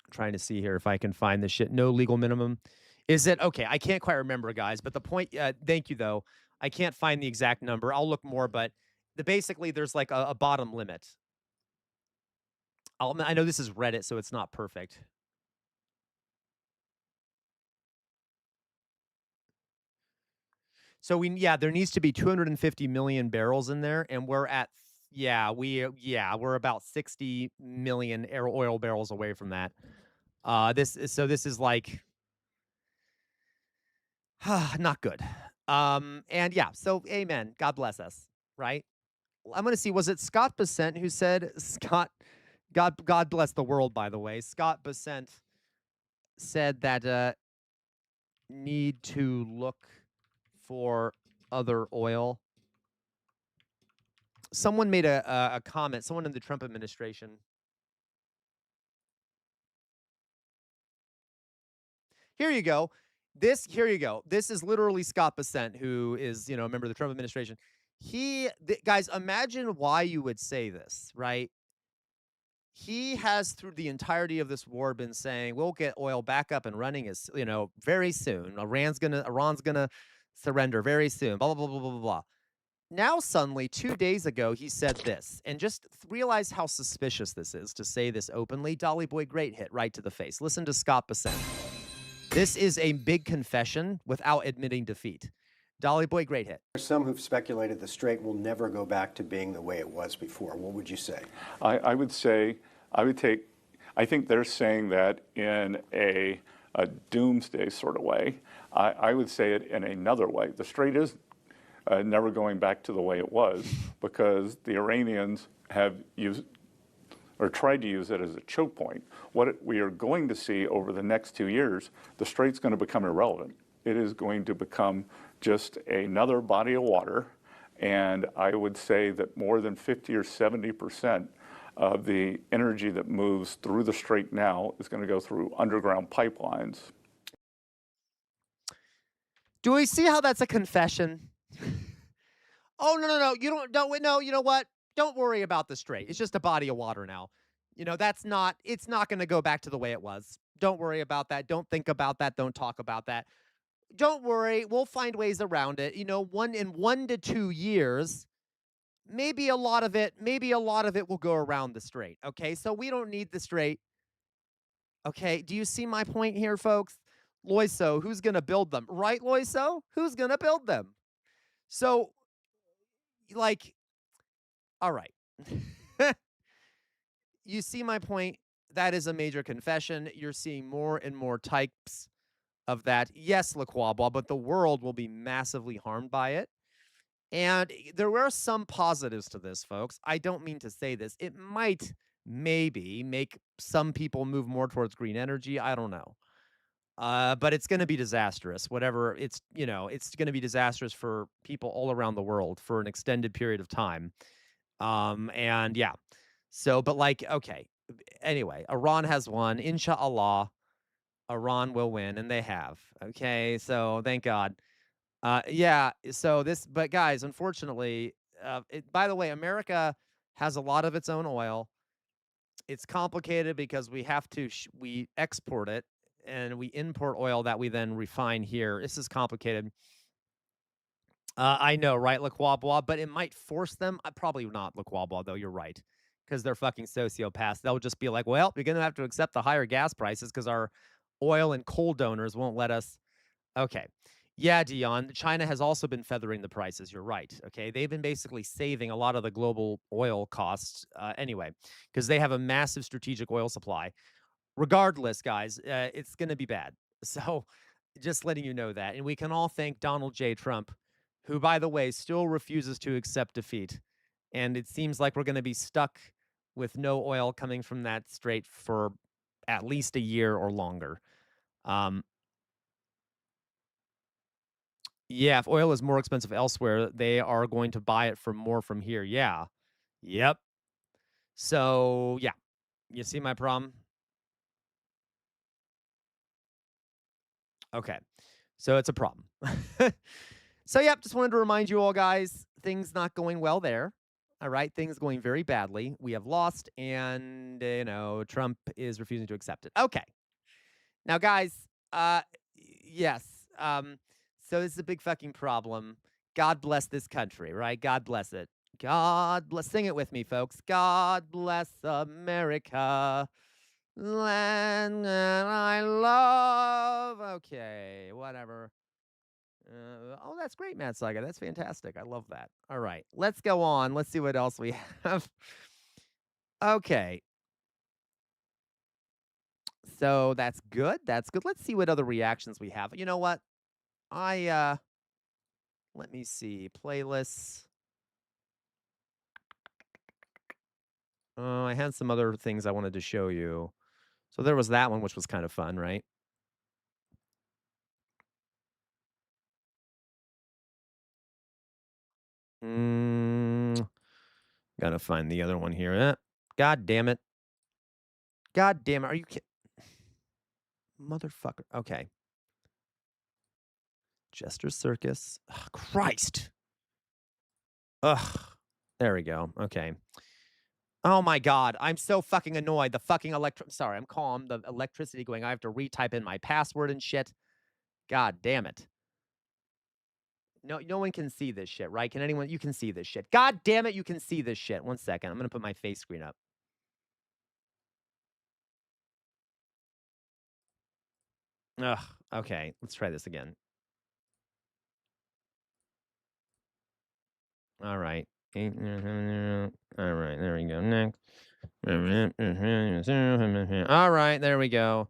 I'm trying to see here if I can find this shit. No legal minimum. Is it? Okay, I can't quite remember, guys. But the point, thank you, though. I can't find the exact number. I'll look more, but basically there's like a bottom limit. I know this is Reddit, so it's not perfect. So there needs to be 250 million barrels in there, and we're at we're about 60 million oil barrels away from that. This is like not good. And yeah, so amen. God bless us, right? I'm gonna see. Was it Scott Besant who said God bless the world, by the way. Scott Besant said that need to look for other oil. Someone made a comment. Someone in the Trump administration. Here you go. Here you go. This is literally Scott Besant, who is, a member of the Trump administration. Guys, imagine why you would say this, right? He has, through the entirety of this war, been saying we'll get oil back up and running as very soon. Iran's gonna surrender very soon. Blah blah blah blah blah blah. Now suddenly, 2 days ago, he said this, and just realize how suspicious this is to say this openly. Dolly Boy, great hit right to the face. Listen to Scott Besant. This is a big confession without admitting defeat. Dolly Boy, great hit. There's some who've speculated the strait will never go back to being the way it was before. What would you say? I would think they're saying that in a doomsday sort of way. I would say it in another way. The strait is never going back to the way it was because the Iranians have used or tried to use it as a choke point. What we are going to see over the next 2 years, the strait's going to become irrelevant. It is going to become just another body of water, and I would say that more than 50 or 70% of the energy that moves through the strait now is going to go through underground pipelines. Do we see how that's a confession? Oh, no. You know what? Don't worry about the strait. It's just a body of water now. It's not going to go back to the way it was. Don't worry about that. Don't think about that. Don't talk about that. Don't worry. We'll find ways around it. In 1 to 2 years, maybe a lot of it will go around the strait. Okay. So we don't need the strait. Okay. Do you see my point here, folks? Loiso, who's going to build them? Right, Loiso? Who's going to build them? So, all right. You see my point? That is a major confession. You're seeing more and more types of that. Yes, Laquaba, but the world will be massively harmed by it. And there are some positives to this, folks. I don't mean to say this. It might maybe make some people move more towards green energy. I don't know. But it's going to be disastrous. Whatever it's going to be disastrous for people all around the world for an extended period of time. And yeah. So, but okay. Anyway, Iran has won. Inshallah, Iran will win, and they have. Okay. So thank God. Yeah. So but guys, unfortunately, By the way, America has a lot of its own oil. It's complicated because we have to we export it and we import oil that we then refine here. This is complicated. I know, right, Laquabwa, but it might force them. Probably not Laquabwa, though. You're right, because they're fucking sociopaths. They'll just be like, well, you're going to have to accept the higher gas prices because our oil and coal donors won't let us. Okay. Yeah, Dion, China has also been feathering the prices. You're right. Okay. They've been basically saving a lot of the global oil costs anyway, because they have a massive strategic oil supply. Regardless, guys, it's going to be bad. So just letting you know that. And we can all thank Donald J. Trump, who, by the way, still refuses to accept defeat. And it seems like we're going to be stuck with no oil coming from that strait for at least a year or longer. Yeah, if oil is more expensive elsewhere, they are going to buy it for more from here. Yeah. Yep. So, yeah. You see my problem? Okay. So it's a problem. So, yep, just wanted to remind you all, guys, things not going well there. All right, things going very badly. We have lost, and, Trump is refusing to accept it. Okay. Now, guys, yes. So this is a big fucking problem. God bless this country, right? God bless it. God bless. Sing it with me, folks. God bless America, land that I love. Okay, whatever. Oh, that's great, Matt Saga. That's fantastic. I love that. All right, let's go on. Let's see what else we have. Okay. So that's good. That's good. Let's see what other reactions we have. You know what? Let me see. Playlists. I had some other things I wanted to show you. So there was that one, which was kind of fun, right? Gotta find the other one here. God damn it. God damn it. Are you kidding? Motherfucker. Okay. Jester Circus. Ugh, Christ. Ugh. There we go. Okay. Oh my God. I'm so fucking annoyed. The fucking sorry, I'm calm. The electricity going. I have to retype in my password and shit. God damn it. No one can see this shit, right? Can anyone? You can see this shit. God damn it, you can see this shit. One second. I'm going to put my face screen up. Ugh. Okay. Let's try this again. All right. All right. There we go. Next. All right. There we go.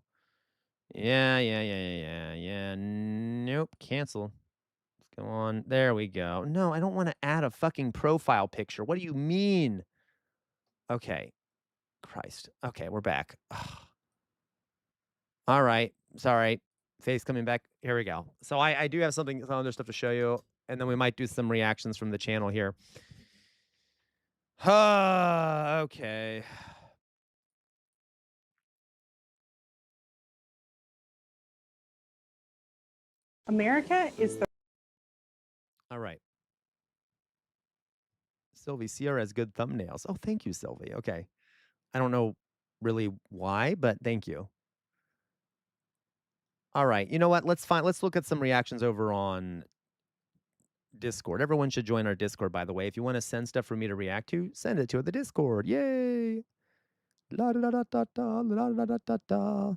Yeah. Nope. Cancel. Let's go on. There we go. No, I don't want to add a fucking profile picture. What do you mean? Okay. Christ. Okay, we're back. Ugh. All right. Sorry. Face coming back. Here we go. So I do have some other stuff to show you, and then we might do some reactions from the channel here. Okay. America is the... All right. Sylvie, Sierra has good thumbnails. Oh, thank you, Sylvie. Okay. I don't know really why, but thank you. All right. You know what? Let's look at some reactions over on Discord. Everyone should join our Discord, by the way. If you want to send stuff for me to react to, send it to the Discord. Yay. La da da da da la da da da da.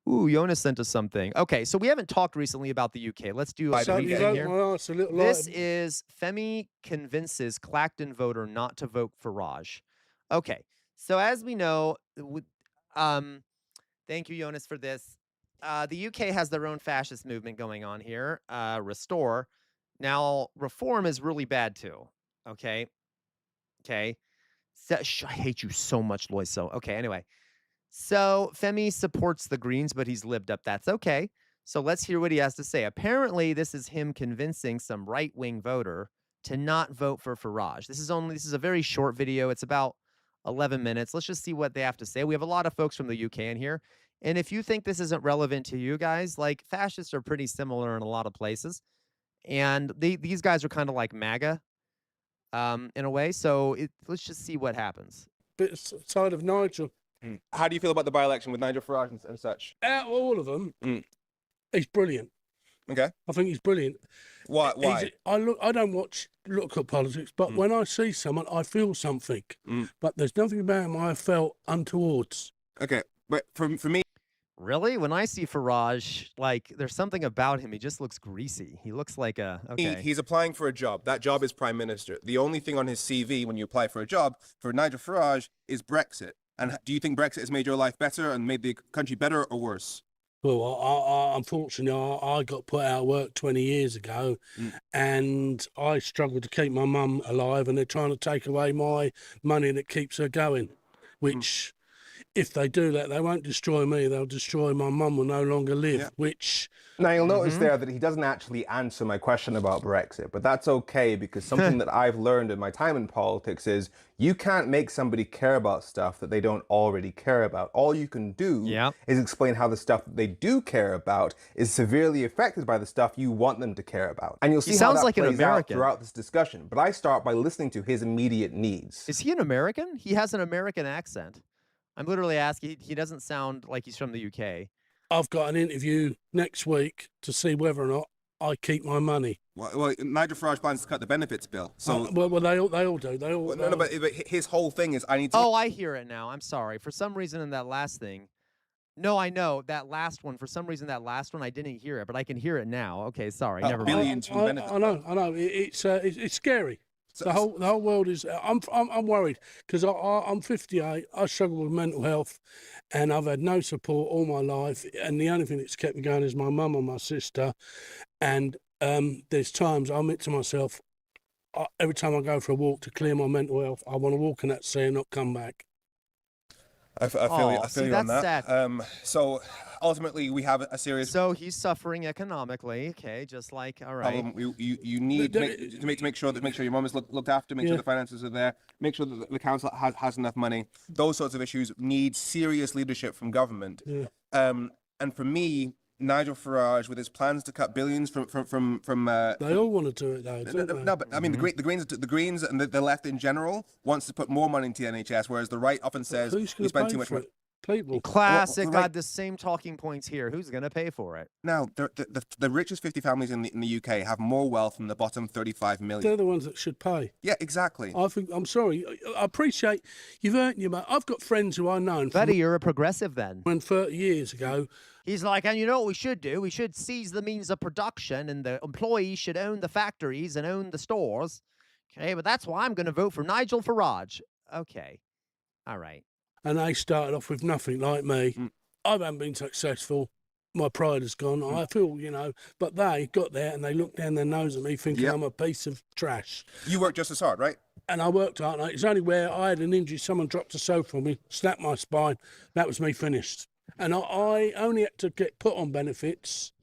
Ooh, Jonas sent us something. Okay, so we haven't talked recently about the UK. Let's do a brief thing here. This is Femi convinces Clacton voter not to vote for Raj. Okay, so as we know, thank you, Jonas, for this. The UK has their own fascist movement going on here, Restore. Now, Reform is really bad too, okay? Okay. So, I hate you so much, Loiso. Okay, anyway. So Femi supports the Greens, but he's lived up. That's okay. So let's hear what he has to say. Apparently, this is him convincing some right-wing voter to not vote for Farage. This is a very short video. It's about 11 minutes. Let's just see what they have to say. We have a lot of folks from the UK in here. And if you think this isn't relevant to you guys, like fascists are pretty similar in a lot of places. And these guys are kind of like MAGA. in a way. So let's just see what happens. Bit side of Nigel. How do you feel about the by-election with Nigel Farage and such? Out of all of them, he's brilliant. Okay. I think he's brilliant. Why? I don't look at politics, but when I see someone, I feel something. But there's nothing about him I felt untowards. Okay, but for me, really, when I see Farage, like there's something about him. He just looks greasy. He looks like a He's applying for a job. That job is Prime Minister. The only thing on his CV when you apply for a job for Nigel Farage is Brexit. And do you think Brexit has made your life better and made the country better or worse? Well, unfortunately, I got put out of work 20 years ago, and I struggled to keep my mum alive, and they're trying to take away my money that keeps her going, which, if they do that, they won't destroy me, they'll destroy my mum will no longer live, which... Now, you'll notice there that he doesn't actually answer my question about Brexit, but that's okay, because something that I've learned in my time in politics is you can't make somebody care about stuff that they don't already care about. All you can do is explain how the stuff that they do care about is severely affected by the stuff you want them to care about. And you'll see how that plays out throughout this discussion. But I start by listening to his immediate needs. Is he an American? He has an American accent. I'm literally asking, he doesn't sound like he's from the UK. I've got an interview next week to see whether or not I keep my money. Well, Nigel Farage plans to cut the benefits bill. So well, they all do. They all. No, but his whole thing is I need to. Oh, I hear it now. I'm sorry. For some reason, in that last thing, no, I know that last one. For some reason, that last one I didn't hear it, but I can hear it now. Okay, sorry. Never mind. Billions from the benefits. I know. It's scary. The whole world is. I'm worried because I'm 58. I struggle with mental health, and I've had no support all my life. And the only thing that's kept me going is my mum and my sister. And there's times I admit to myself, every time I go for a walk to clear my mental health, I want to walk in that sea and not come back. I feel you on that. So ultimately, we have a serious. So he's suffering economically. Okay, just like all right. You need to make sure your mom is looked after. Make sure the finances are there. Make sure that the council has enough money. Those sorts of issues need serious leadership from government. And for me, Nigel Farage, with his plans to cut billions from they all want to do it though, don't they? No, but I mean the Greens and the left in general wants to put more money into the NHS, whereas the right often says we spend too much money. People. Classic. God, the same talking points here. Who's going to pay for it? Now, the richest 50 families in the UK have more wealth than the bottom 35 million. They're the ones that should pay. Yeah, exactly. I'm sorry. I appreciate you've earned your money. I've got friends who I know. Betty, you're a progressive then. When 30 years ago. He's like, and you know what we should do? We should seize the means of production, and the employees should own the factories and own the stores. Okay, but that's why I'm going to vote for Nigel Farage. Okay. All right. And they started off with nothing like me. I haven't been successful. My pride has gone. I feel, but they got there and they looked down their nose at me thinking I'm a piece of trash. You worked just as hard, right? And I worked hard. It's only where I had an injury, someone dropped a sofa on me, snapped my spine. That was me finished. And I only had to get put on benefits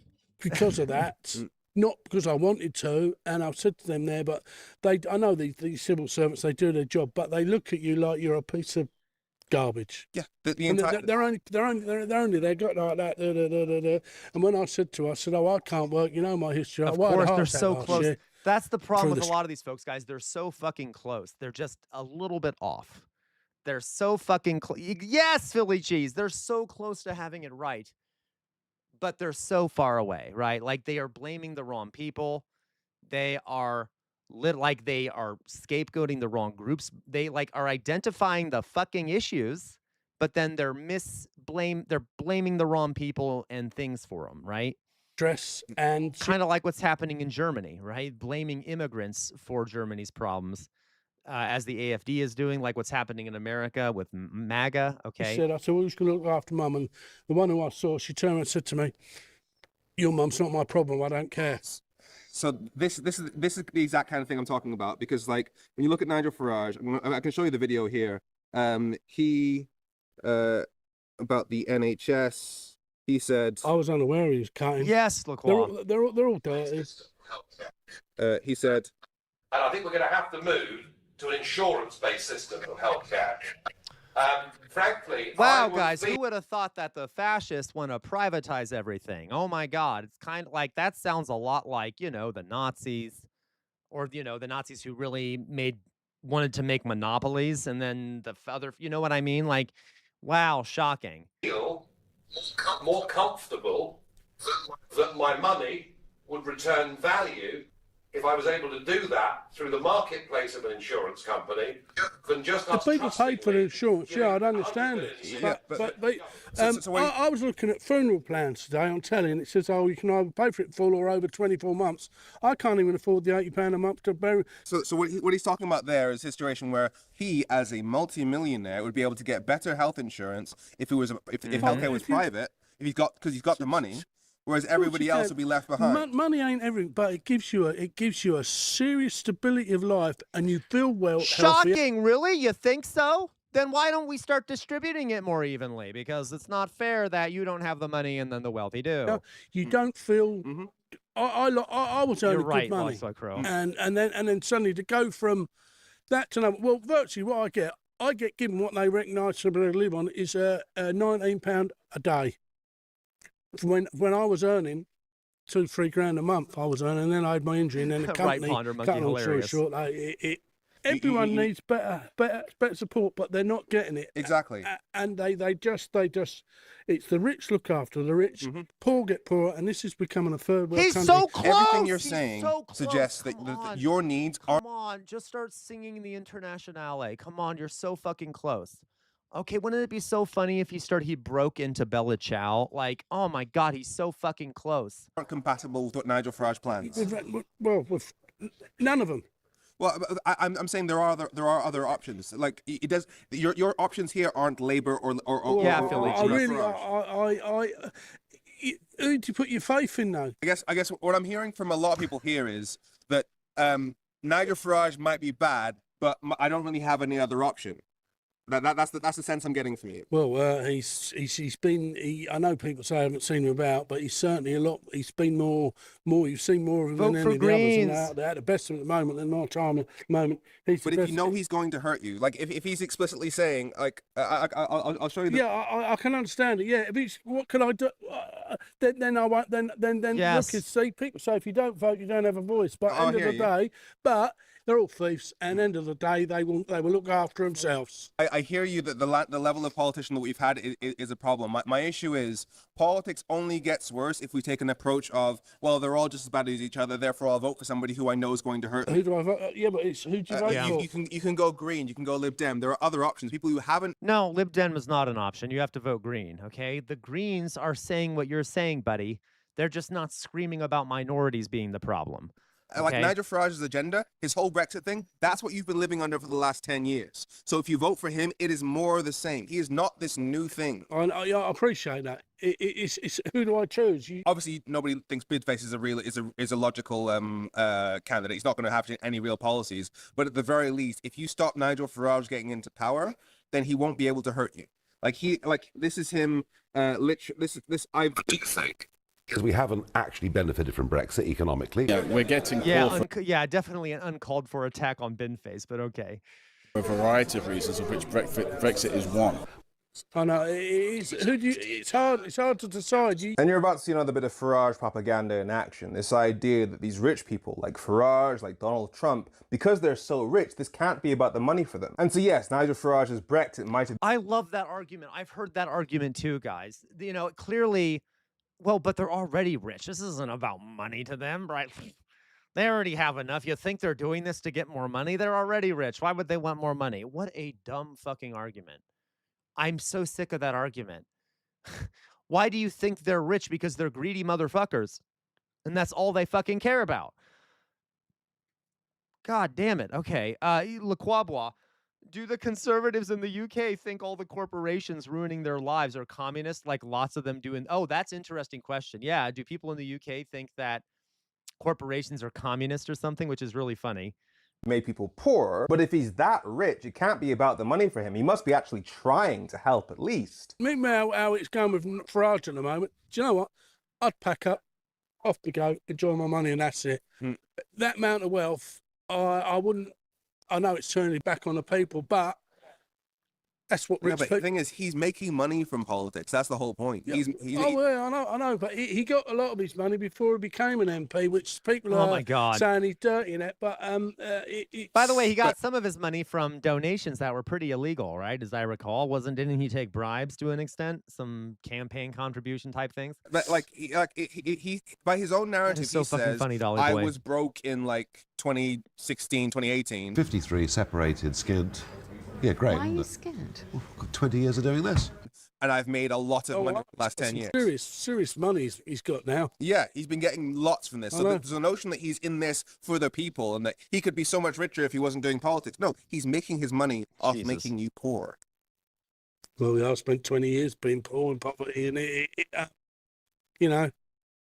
because of that. Not because I wanted to, and I've said to them there, but I know these civil servants, they do their job, but they look at you like you're a piece of garbage. Yeah, the entire... they're only they got like that. And when I said to her, I said, "Oh, I can't work. You know my history." Of course, they're so close. That's the problem with a lot of these folks, guys. They're so fucking close. They're just a little bit off. They're so fucking close. Yes, Philly cheese. They're so close to having it right, but they're so far away, right? Like they are blaming the wrong people. They are they are scapegoating the wrong groups. They are identifying the fucking issues, but then they're blaming the wrong people and things for them, right? Stress and kind of like what's happening in Germany, right? Blaming immigrants for Germany's problems. As the AFD is doing, like what's happening in America with MAGA, okay? I said, well, who's going to look after Mum? And the one who I saw, she turned and said to me, your mum's not my problem, I don't care. So this is the exact kind of thing I'm talking about, because when you look at Nigel Farage, I can show you the video here. He about the NHS, he said... I was unaware he was cutting. Yes, look, they're all dirty. He said... And I think we're going to have to move to an insurance-based system of healthcare. Frankly, wow, guys, who would have thought that the fascists want to privatize everything? Oh my God, it's kind of like that sounds a lot like the Nazis, or the Nazis who really wanted to make monopolies, and then the other, you know what I mean? Like, wow, shocking. Feel more comfortable that my money would return value if I was able to do that through the marketplace of an insurance company than just The us people paid for the insurance, yeah, I'd understand it. Yeah, But so I was looking at funeral plans today on telly, and it says, oh, you can either pay for it full or over 24 months. I can't even afford the £80 a month to bury. So what he's talking about there is a situation where he, as a multi-millionaire, would be able to get better health insurance if healthcare was private, because he's got the money. Whereas everybody else would be left behind. Money ain't everything, but it gives you a serious stability of life, and you feel well. Shocking, healthier. really? You think so? Then why don't we start distributing it more evenly? Because it's not fair that you don't have the money and then the wealthy do. No, you don't feel. I was earning You're right, good money, Lost Crow. and then suddenly to go from that to another. Well, virtually what I get given what they recognise to live on is £19 a day. When I was earning $2-3 grand a month, I was earning, and then I had my injury, and then the company. Right, Ponder Monkey, cut long story hilarious. short, everyone needs better support, but they're not getting it. Exactly. And they just, it's the rich look after the rich, poor get poorer, and this is becoming a third world He's country. so close. Everything you're He's saying so close. suggests that your needs are. Come on, just start singing the Internationale. Come on, you're so fucking close. Okay, wouldn't it be so funny if he broke into Bella Ciao? Like, oh my God, he's so fucking close. Aren't compatible with what Nigel Farage plans. Well, none of them. Well, I'm saying there are other options. Like it does. Your options here aren't Labour or Farage. Who do you put your faith in, though? I guess what I'm hearing from a lot of people here is that Nigel Farage might be bad, but I don't really have any other option. That's the sense I'm getting from you. Well, he's been. I know people say I haven't seen him about, but he's certainly a lot. He's been more. You've seen more of him than any of the others out there. At the best of the moment, in my time at the moment. But if you know he's going to hurt you, like if he's explicitly saying, like, I'll show you. I can understand it. Yeah, if it's what can I do? Then I won't. Then yes. Look, see, people say if you don't vote, you don't have a voice. But end of the day, they're all thieves, and end of the day, they will look after themselves. I hear you that the level of politician that we've had is a problem. My issue is politics only gets worse if we take an approach of, well, they're all just as bad as each other, therefore I'll vote for somebody who I know is going to hurt me. Who do I vote? Yeah, but it's who do you vote for? You can go Green, you can go Lib Dem. There are other options. People who haven't. No, Lib Dem is not an option. You have to vote Green. Okay, the Greens are saying what you're saying, buddy. They're just not screaming about minorities being the problem. Okay. Like Nigel Farage's agenda, his whole Brexit thing, that's what you've been living under for the last 10 years. So if you vote for him, it is more the same. He is not this new thing. I appreciate that. It's who do I choose? Obviously, nobody thinks Bidface is a logical candidate. He's not going to have any real policies. But at the very least, if you stop Nigel Farage getting into power, then he won't be able to hurt you. This is him. I've sake. Because we haven't actually benefited from Brexit economically. Yeah, we're getting definitely an uncalled for attack on Binface, but okay. For a variety of reasons, of which Brexit is one. I know it's hard to decide. And you're about to see another bit of Farage propaganda in action. This idea that these rich people like Farage, like Donald Trump, because they're so rich, this can't be about the money for them. And so yes, Nigel Farage's Brexit might have. I love that argument. I've heard that argument too, guys. Clearly. Well, but they're already rich. This isn't about money to them, right? They already have enough. You think they're doing this to get more money? They're already rich. Why would they want more money? What a dumb fucking argument. I'm so sick of that argument. Why do you think they're rich? Because they're greedy motherfuckers. And that's all they fucking care about. God damn it. Okay. Le Quabois. Do the conservatives in the UK think all the corporations ruining their lives are communist, like lots of them do? Oh, that's an interesting question. Yeah, do people in the UK think that corporations are communist or something, which is really funny? Made people poorer, but if he's that rich, it can't be about the money for him. He must be actually trying to help at least. Meanwhile, how it's going with Farage at the moment, do you know what? I'd pack up, off to go, enjoy my money, and that's it. That amount of wealth, I wouldn't. I know it's turning back on the people, but That's what Yeah, rich but people. the thing is, he's making money from politics. That's the whole point. Yeah. I know, but he got a lot of his money before he became an MP, which people Oh my are God. saying he's dirty in it. But by the way, he got some of his money from donations that were pretty illegal, right? As I recall, didn't he take bribes to an extent, some campaign contribution type things? But like he by his own narrative, so he fucking says, funny, Dolly I Boy. was broke in like 2016, 2018. 53, separated, skint. Yeah, great. Why are isn't you it? scared? Got 20 years of doing this. And I've made a lot of money in the last 10 years. Serious money he's got now. Yeah, he's been getting lots from this. So there's a notion that he's in this for the people and that he could be so much richer if he wasn't doing politics. No, he's making his money off making you poor. Well, I spent 20 years being poor and poverty, and you know.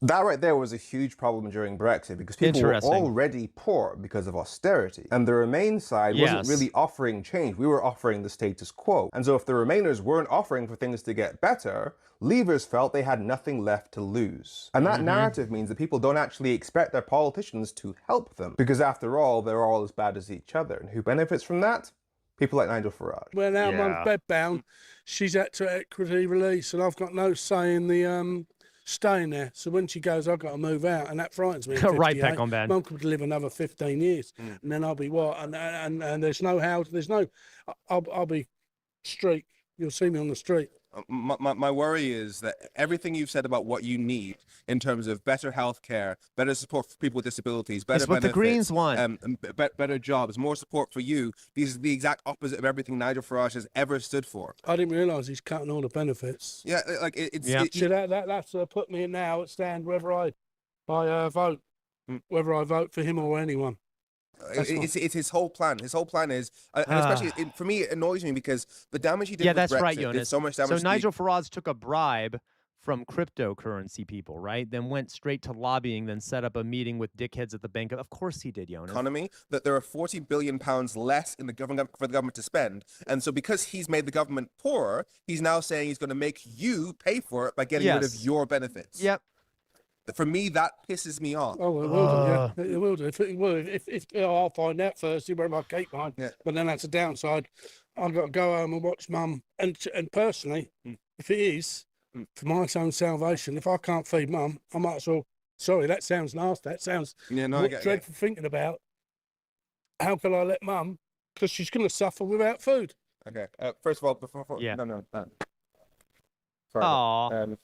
That right there was a huge problem during Brexit because people were already poor because of austerity. And the Remain side wasn't really offering change. We were offering the status quo. And so if the Remainers weren't offering for things to get better, Leavers felt they had nothing left to lose. And that narrative means that people don't actually expect their politicians to help them. Because after all, they're all as bad as each other. And who benefits from that? People like Nigel Farage. Well, now Mum's bedbound. She's at to equity release, and I've got no say in the staying there. So when she goes, I've got to move out, and that frightens me. Right back on bed. Mum could live another 15 years, and then I'll be what? And there's no house. There's no. I'll be street. You'll see me on the street. My worry is that everything you've said about what you need in terms of better health care, better support for people with disabilities, better It's what the benefits, Greens want. better jobs, more support for you, these are the exact opposite of everything Nigel Farage has ever stood for. I didn't realise he's cutting all the benefits. Yeah, like it's... See, that's put me in now at stand whether I vote, whether I vote for him or anyone. It's his whole plan. His whole plan is, and especially for me, it annoys me because the damage he did with that's Brexit right, did Jonas. so much damage. So Nigel Farage took a bribe from cryptocurrency people, right? Then went straight to lobbying, then set up a meeting with dickheads at the bank. Of course he did, Jonas. Economy, that there are £40 billion less in the government for the government to spend. And so because he's made the government poorer, he's now saying he's going to make you pay for it by getting rid of your benefits. Yep. For me, that pisses me off. Oh, it will do, yeah. It will do. If I'll find out Thursday where my cake behind. Yeah. But then that's a downside. I've got to go home and watch Mum. And personally, if it is for my own salvation, if I can't feed Mum, I might as well. Sorry, that sounds nasty. That sounds dreadful thinking about. How can I let Mum? Because she's going to suffer without food. Okay. First of all, before no. Sorry.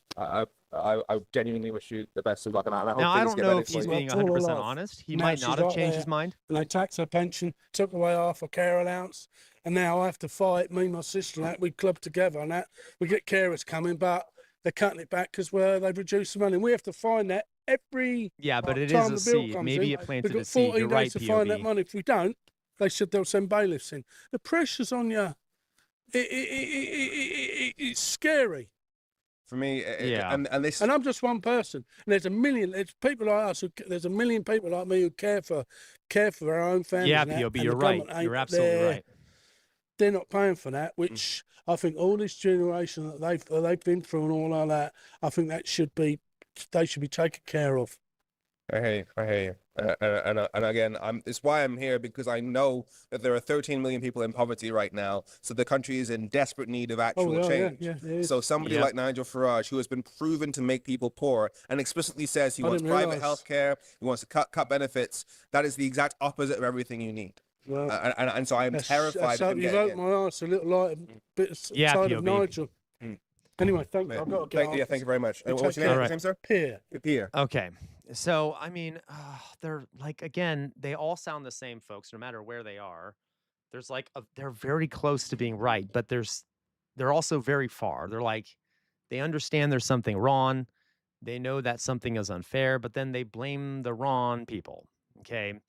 I genuinely wish you the best of luck on that. Now, I don't know if he's being 100% honest. He might not have changed his mind. And they taxed her pension, took away half her care allowance, and now I have to fight, me, my sister, and that. We club together and that. We get carers coming, but they're cutting it back because they've reduced the money. And we have to find that every but it time is a the bill seed. comes Maybe in. it planted They've a got seed. 14 You're right, days to find that POV. money. If we don't, they'll send bailiffs in. The pressure's on you. It's scary. For me, and I'm just one person. And there's a million. There's people like us. There's a million people like me who care for our own families. Yeah, and that, POB, and you're the right. government ain't You're absolutely right. They're not paying for that, which I think all this generation that they've been through and all of that, I think they should be taken care of. I hear you. And again, it's why I'm here, because I know that there are 13 million people in poverty right now. So the country is in desperate need of actual change. So somebody like Nigel Farage, who has been proven to make people poor and explicitly says he wants private health care, he wants to cut benefits, that is the exact opposite of everything you need. Well, and so I'm terrified of him you've opened my eyes a little light, bit side of Nigel. Anyway, thank you. I've got to get off. Thank you very much. What's your name, sir? Pierre. Okay. So, I mean, they're like, again, they all sound the same, folks, no matter where they are. There's like, they're very close to being right, but they're also very far. They're like, they understand there's something wrong. They know that something is unfair, but then they blame the wrong people. Okay.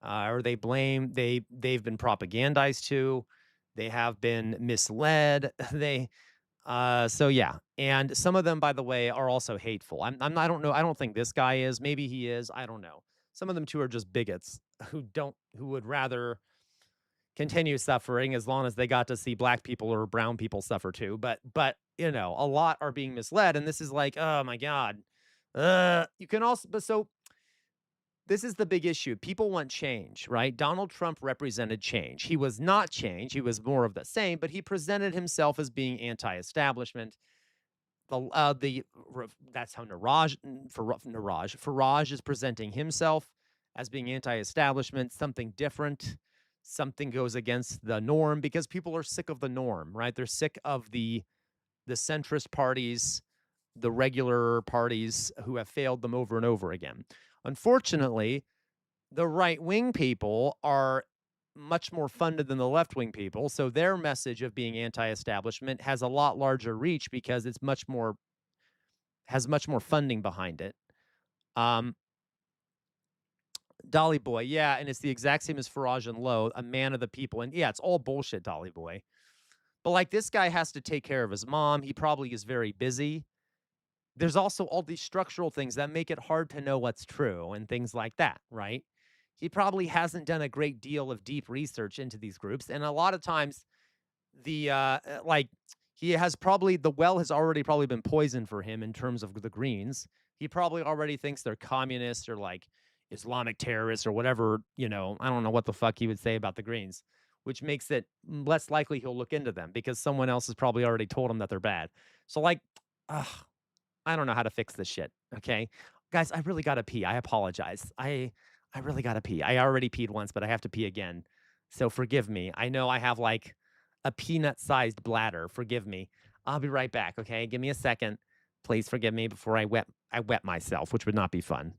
Or they've been propagandized to, they have been misled. So yeah, and some of them, by the way, are also hateful. I don't know. I don't think this guy is. Maybe he is. I don't know. Some of them too are just bigots who would rather continue suffering as long as they got to see black people or brown people suffer too. But a lot are being misled, and this is like, oh my God. You can also, but so this is the big issue. People want change, right? Donald Trump represented change. He was not change. He was more of the same, but he presented himself as being anti-establishment. That's how Farage is presenting himself as being anti-establishment, something different, something goes against the norm, because people are sick of the norm, right? They're sick of the centrist parties, the regular parties who have failed them over and over again. Unfortunately, the right-wing people are much more funded than the left-wing people, so their message of being anti-establishment has a lot larger reach because it's has much more funding behind it. Dolly Boy, yeah, and it's the exact same as Farage and Lowe, a man of the people. And yeah, it's all bullshit, Dolly Boy. But like, this guy has to take care of his mom. He probably is very busy. There's also all these structural things that make it hard to know what's true and things like that, right? He probably hasn't done a great deal of deep research into these groups. And a lot of times the the well has already probably been poisoned for him in terms of the Greens. He probably already thinks they're communists or like Islamic terrorists or whatever, I don't know what the fuck he would say about the Greens, which makes it less likely he'll look into them because someone else has probably already told him that they're bad. So like, I don't know how to fix this shit. Okay, guys, I really gotta pee. I apologize. I really gotta pee. I already peed once, but I have to pee again. So forgive me. I know I have like a peanut-sized bladder. Forgive me. I'll be right back. Okay, give me a second. Please forgive me before I wet myself, which would not be fun.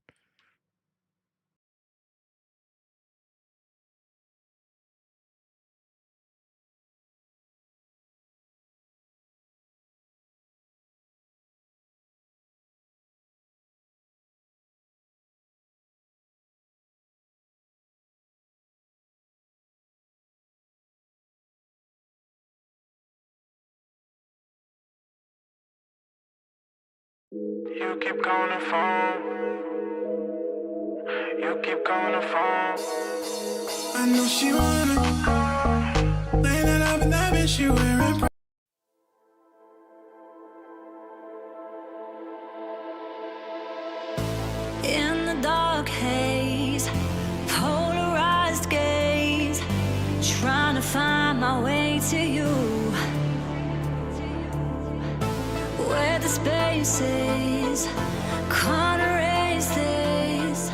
You keep calling the phone. You keep calling the phone. I know she wanna lay that up in that bitch she wearing. In the dark haze, polarized gaze, trying to find my way to you. Where the spaces can't erase this.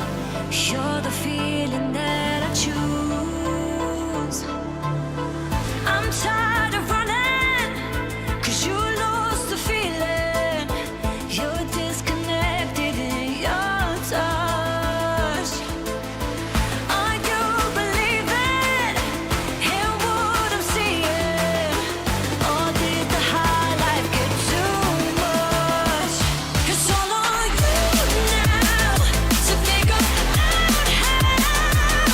You're the feeling that I choose. I'm tired of running, 'cause you lose the feeling. You're disconnected in your touch. Are you believing in what I'm seeing? Or did the high life get too much? It's all on you now to figure out how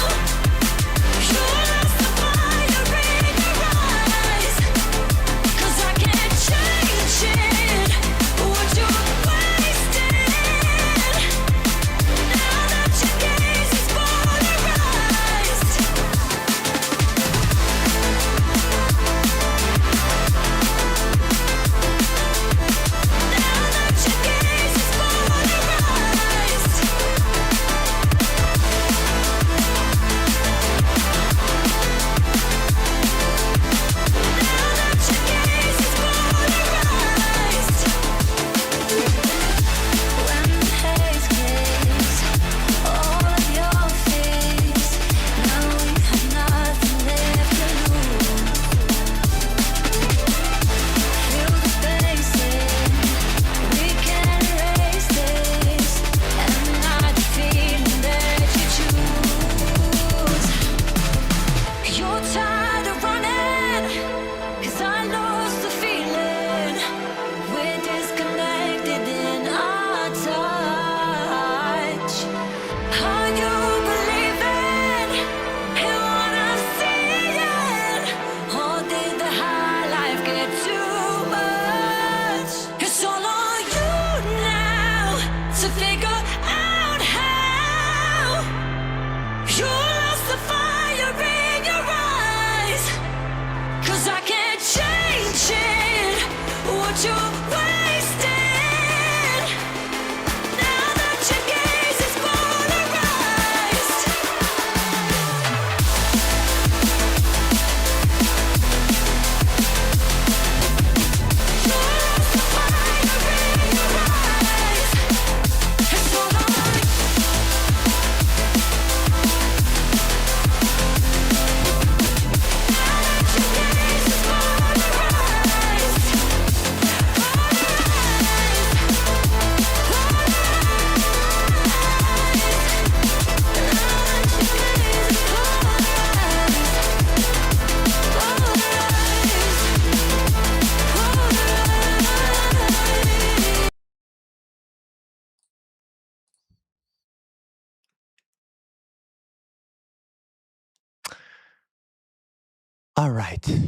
right.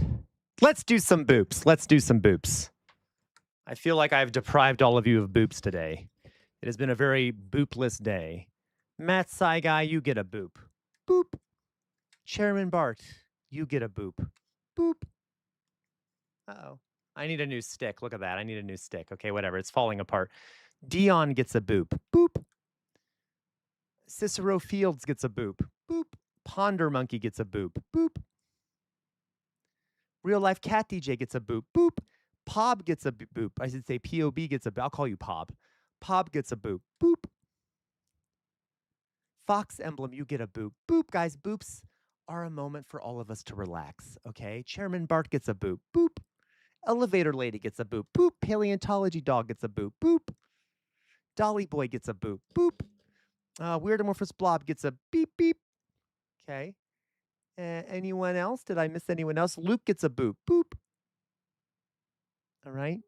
Let's do some boops. Let's do some boops. I feel like I've deprived all of you of boops today. It has been a very boopless day. Matt Saigai, you get a boop. Boop. Chairman Bart, you get a boop. Boop. Uh-oh. I need a new stick. Look at that. I need a new stick. Okay, whatever. It's falling apart. Dion gets a boop. Boop. Cicero Fields gets a boop. Boop. Ponder Monkey gets a boop. Boop. Real Life Cat DJ gets a boop. Boop. Pob gets a boop. I should say POB gets a boop. I'll call you Pob. Pob gets a boop. Boop. Fox Emblem, you get a boop. Boop, guys. Boops are a moment for all of us to relax, okay? Chairman Bart gets a boop. Boop. Elevator Lady gets a boop. Boop. Paleontology Dog gets a boop. Boop. Dolly Boy gets a boop. Boop. Weird Amorphous Blob gets a beep beep. Okay. Anyone else? Did I miss anyone else? Luke gets a boop. Boop. All right.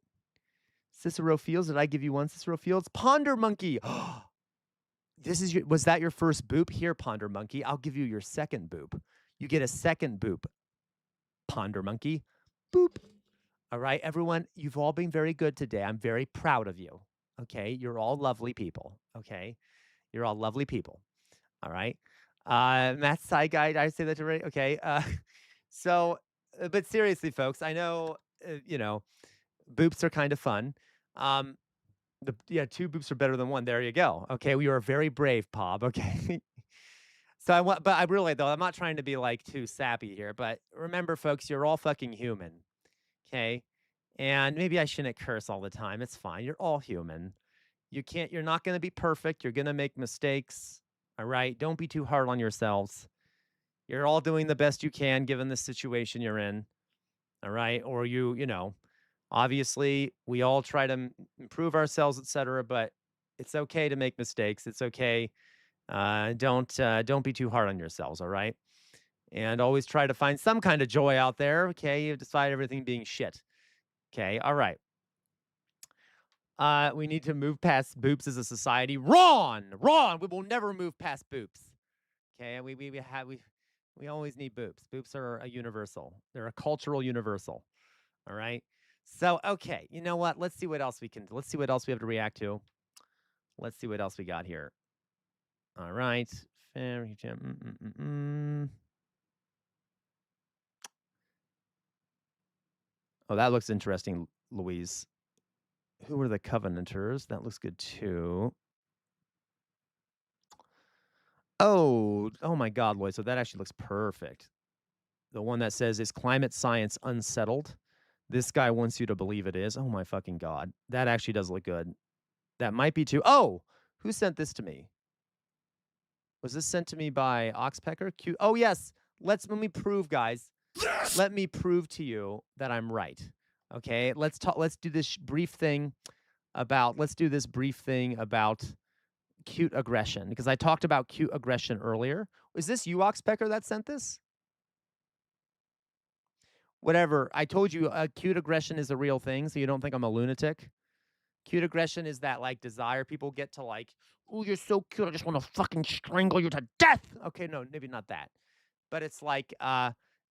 Cicero Fields. Did I give you one, Cicero Fields? Ponder Monkey. Was that your first boop? Here, Ponder Monkey. I'll give you your second boop. You get a second boop. Ponder Monkey. Boop. All right, everyone. You've all been very good today. I'm very proud of you. Okay. You're all lovely people. Okay. You're all lovely people. All right. Matt Saigai, did I say that already? Okay. But seriously, folks, I know, boops are kind of fun. Two boops are better than one. There you go. Okay. We are very brave, Pob. Okay. But I really, though, I'm not trying to be like too sappy here, but remember, folks, you're all fucking human. Okay. And maybe I shouldn't curse all the time. It's fine. You're all human. You're not going to be perfect. You're going to make mistakes. All right. Don't be too hard on yourselves. You're all doing the best you can given the situation you're in. All right. Or obviously we all try to improve ourselves, etc. But it's okay to make mistakes. It's okay. Don't be too hard on yourselves. All right. And always try to find some kind of joy out there. Okay. You decide everything being shit. Okay. All right. We need to move past boops as a society. Ron, we will never move past boops. Okay, we always need boops. Boops are a universal. They're a cultural universal. All right. So okay, you know what? Let's see what else we can. Let's see what else we have to react to. Let's see what else we got here. All right. Oh, that looks interesting, Louise. Who are the Covenanters? That looks good too. Oh my God, Lloyd. So that actually looks perfect. The one that says, is climate science unsettled? This guy wants you to believe it is. Oh my fucking God. That actually does look good. That might be too. Oh, who sent this to me? Was this sent to me by Oxpecker? Oh, yes. Let me prove, guys. Yes! Let me prove to you that I'm right. Okay, let's do this brief thing about cute aggression, because I talked about cute aggression earlier. Is this you, Oxpecker, that sent this? Whatever. I told you cute aggression is a real thing, so you don't think I'm a lunatic. Cute aggression is that like desire people get to like, oh, you're so cute, I just want to fucking strangle you to death. Okay, no, maybe not that. But it's like,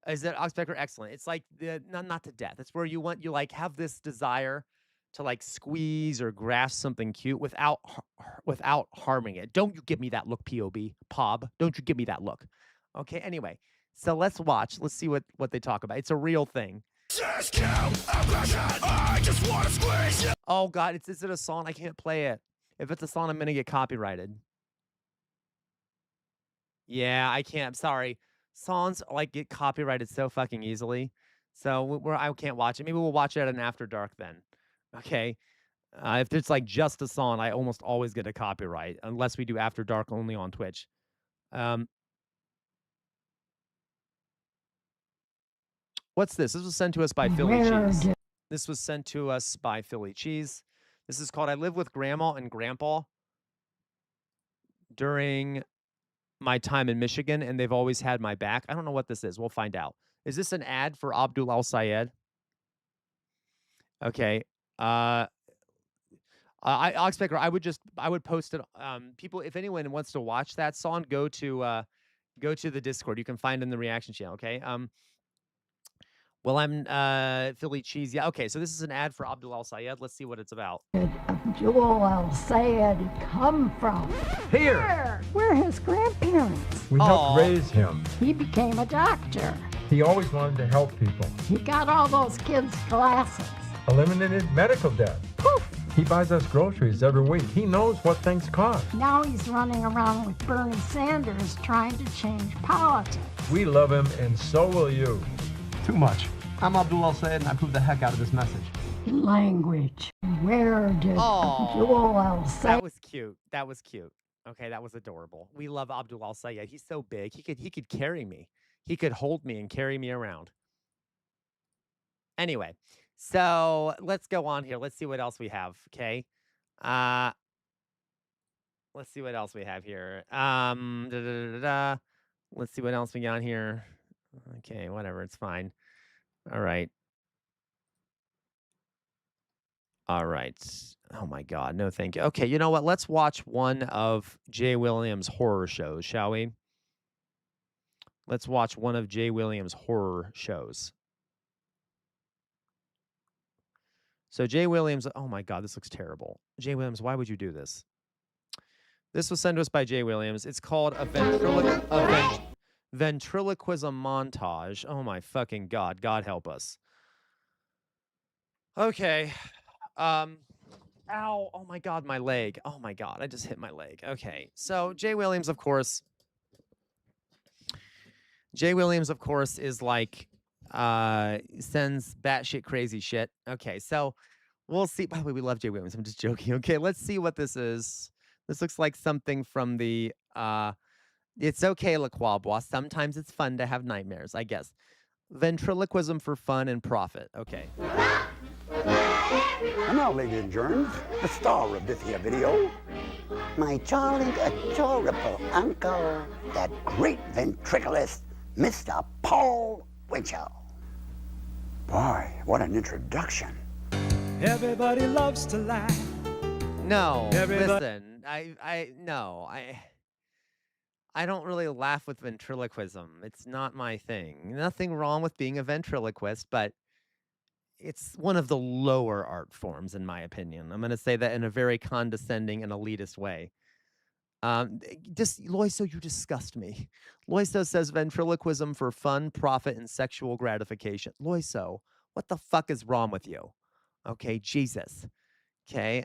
is that Oxpecker? Excellent. It's like not to death. It's where you like have this desire to like squeeze or grasp something cute without harming it. Don't you give me that look, Pob. Don't you give me that look. Okay, anyway. So let's watch. Let's see what they talk about. It's a real thing. Oh God, is it a song? I can't play it. If it's a song, I'm gonna get copyrighted. Yeah, I can't. I'm sorry. Songs like get copyrighted so fucking easily. So I can't watch it. Maybe we'll watch it at an After Dark then. Okay. If it's like just a song, I almost always get a copyright unless we do After Dark only on Twitch. What's this? This was sent to us by Philly Cheese. This was sent to us by Philly Cheese. This is called I Live with Grandma and Grandpa during my time in Michigan, and they've always had my back. I don't know what this is. We'll find out. Is this an ad for Abdul Al Sayed? Okay. Oxpecker, I would post it. People, if anyone wants to watch that song, go to the Discord. You can find it in the reaction channel. Okay. Well, I'm Philly cheese. Yeah. Okay. So this is an ad for Abdul Al Sayed. Let's see what it's about. Abdul Al Sayed come from? Here. We're his grandparents. We helped raise him. He became a doctor. He always wanted to help people. He got all those kids glasses. Eliminated medical debt. Poof. He buys us groceries every week. He knows what things cost. Now he's running around with Bernie Sanders trying to change politics. We love him, and so will you. Too much. I'm Abdul Al Sayed, and I approve the heck out of this message. Language. Where did Abdul Al Sayed? That was cute. That was cute. Okay, that was adorable. We love Abdul Al Sayed. He's so big. He could carry me. He could hold me and carry me around. Anyway, so let's go on here. Let's see what else we have. Okay. Let's see what else we have here. Let's see what else we got here. Okay, whatever. It's fine. All right. All right. Oh my God. No, thank you. Okay, you know what? Let's watch one of Jay Williams' horror shows, shall we? Let's watch one of Jay Williams' horror shows. So Jay Williams, oh my God, this looks terrible. Jay Williams, why would you do this? This was sent to us by Jay Williams. It's called a ventriloquism montage. Oh my fucking God. God help us. Okay. Ow. Oh my God, my leg. Oh my God, I just hit my leg. Okay. So Jay Williams, of course. Jay Williams, of course, is like sends batshit crazy shit. Okay, so we'll see. By the way, we love Jay Williams. I'm just joking. Okay, let's see what this is. This looks like something from the It's Okay, LaQuabois. Sometimes it's fun to have nightmares, I guess. Ventriloquism for fun and profit. Okay. And now, ladies and germs, the star of this here video, my darling, adorable uncle, that great ventriloquist, Mr. Paul Winchell. Boy, what an introduction. Everybody loves to laugh. No, listen. I don't really laugh with ventriloquism. It's not my thing. Nothing wrong with being a ventriloquist, but it's one of the lower art forms, in my opinion. I'm going to say that in a very condescending and elitist way. Loiso, you disgust me. Loiso says ventriloquism for fun, profit, and sexual gratification. Loiso, what the fuck is wrong with you? Okay, Jesus. Okay,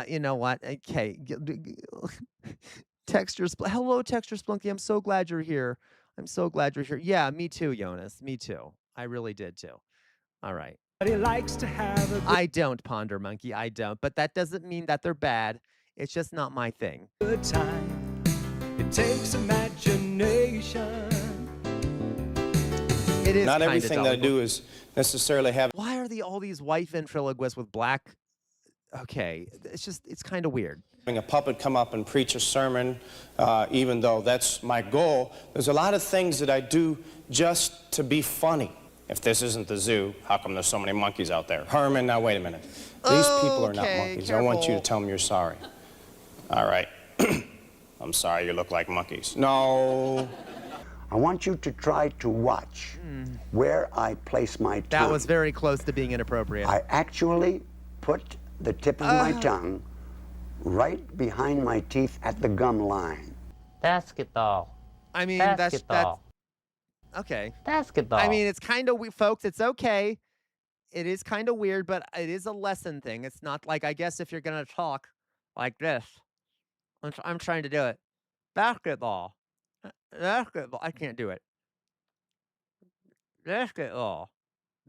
you know what? Okay. Hello, Texture Splunky. I'm so glad you're here. I'm so glad you're here. Yeah, me too, Jonas. Me too. I really did too. All right. Likes to have I don't, Ponder Monkey. I don't. But that doesn't mean that they're bad. It's just not my thing. good time. It takes imagination. It is Not kinda everything dull. that I do is necessarily have. Why are all these white ventriloquists with black? Okay, it's kind of weird. Having a puppet come up and preach a sermon, even though that's my goal, there's a lot of things that I do just to be funny. If this isn't the zoo, how come there's so many monkeys out there? Herman, now wait a minute. These people are not monkeys. careful. I want you to tell them you're sorry. All right. I'm sorry you look like monkeys. No. I want you to try to watch where I place my tongue. That was very close to being inappropriate. I actually put the tip of my tongue right behind my teeth at the gum line. Basketball. I mean, Basketball. that's okay. Basketball. I mean, it's kind of folks. It's okay. It is kind of weird, but it is a lesson thing. It's not like, I guess, if you're gonna talk like this, I'm trying to do it. Basketball. Basketball. I can't do it. Basketball.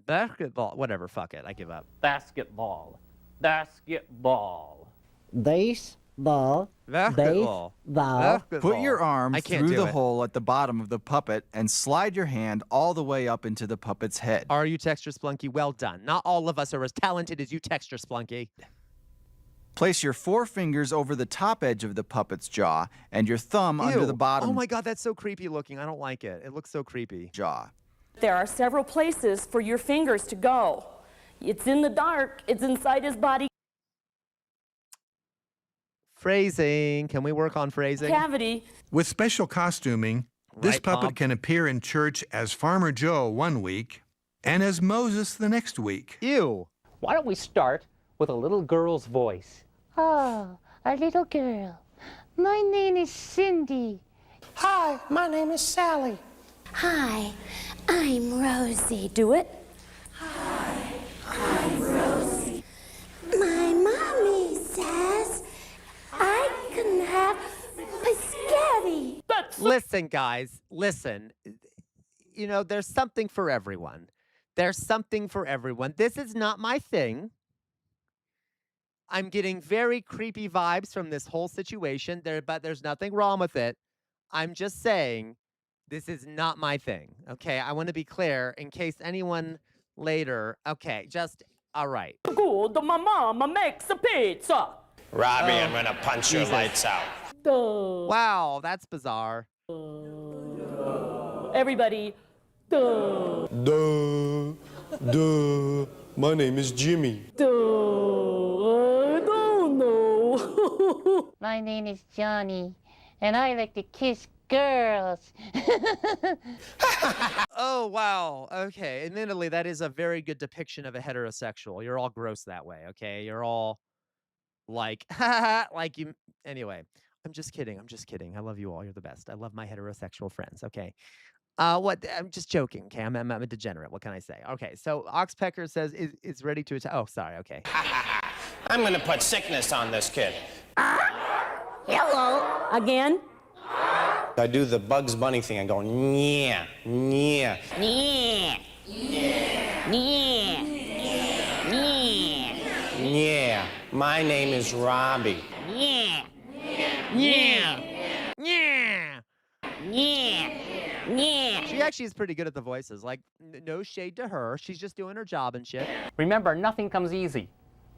Basketball. Whatever. Fuck it. I give up. Basketball. Basketball. Baseball. Basketball. Baseball. Put your arm I can't through do the it. hole at the bottom of the puppet and slide your hand all the way up into the puppet's head. Are you Texture Splunky? Well done. Not all of us are as talented as you, Texture Splunky. Place your 4 fingers over the top edge of the puppet's jaw and your thumb under Ew. the bottom Oh my God, that's so creepy looking. I don't like it. It looks so creepy. jaw. There are several places for your fingers to go. It's in the dark. It's inside his body Phrasing. Can we work on phrasing? cavity. With special costuming, this Right, puppet Mom? can appear in church as Farmer Joe one week and as Moses the next week. Ew. Why don't we start with a little girl's voice? Oh, a little girl. My name is Cindy. Hi, my name is Sally. Hi, I'm Rosie. Do it. I'm Rosie. My mommy says I can have spaghetti. Listen, guys, listen. You know, there's something for everyone. There's something for everyone. This is not my thing. I'm getting very creepy vibes from this whole situation, but there's nothing wrong with it. I'm just saying this is not my thing, okay? I want to be clear in case anyone later, okay, just, all right. Good, my mama makes a pizza. Robbie, I'm gonna punch your Jesus. lights out. Duh. Wow, that's bizarre. Everybody, duh. Duh. My name is Jimmy. Duh. I don't know. My name is Johnny, and I like to kiss girls. Oh, wow. Okay. Admittedly, that is a very good depiction of a heterosexual. You're all gross that way, okay? You're all like, like you. Anyway, I'm just kidding. I'm just kidding. I love you all. You're the best. I love my heterosexual friends, okay? What? I'm just joking, okay? I'm a degenerate. What can I say? Okay, so Oxpecker says is ready to attack. Oh, sorry, okay. I'm gonna put sickness on this kid. Hello. Again? I do the Bugs Bunny thing. I go, yeah, yeah. Yeah. Yeah. Yeah. Yeah. Yeah, my name is Robbie. Yeah. Yeah. Yeah. Yeah. Yeah. She actually is pretty good at the voices. Like, no shade to her. She's just doing her job and shit. Remember, nothing comes easy,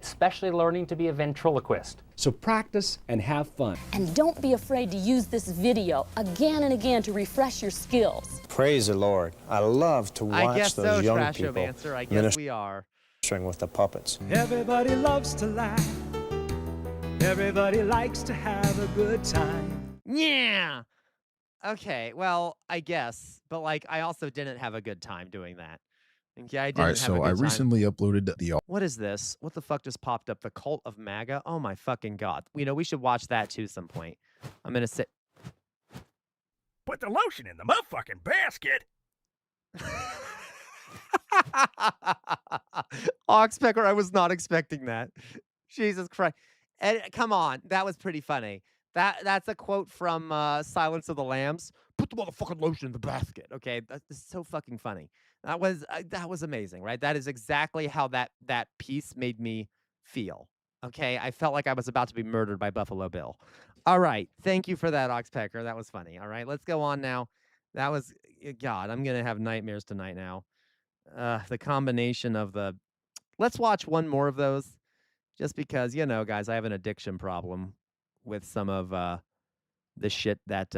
especially learning to be a ventriloquist. So practice and have fun. And don't be afraid to use this video again and again to refresh your skills. Praise the Lord. I love to watch I guess those so, young Trash people Mancer. I guess we are. ministering with the puppets. Everybody loves to laugh. Everybody likes to have a good time. Yeah. Okay, well, I guess. But, like, I also didn't have a good time doing that. Okay, I didn't All right, have a so good I time. recently uploaded the What is this? What the fuck just popped up? The Cult of MAGA? Oh my fucking god. You know, we should watch that too some point. I'm gonna sit. Put the lotion in the motherfucking basket. Oxpecker, I was not expecting that. Jesus Christ. Come on, that was pretty funny. That's a quote from Silence of the Lambs. Put the motherfucking lotion in the basket. Okay, that's so fucking funny. That was amazing, right? That is exactly how that piece made me feel. Okay, I felt like I was about to be murdered by Buffalo Bill. All right, thank you for that, Oxpecker. That was funny. All right, let's go on now. That was God. I'm gonna have nightmares tonight now. The combination of the. Let's watch one more of those, just because you know, guys, I have an addiction problem with some of the shit that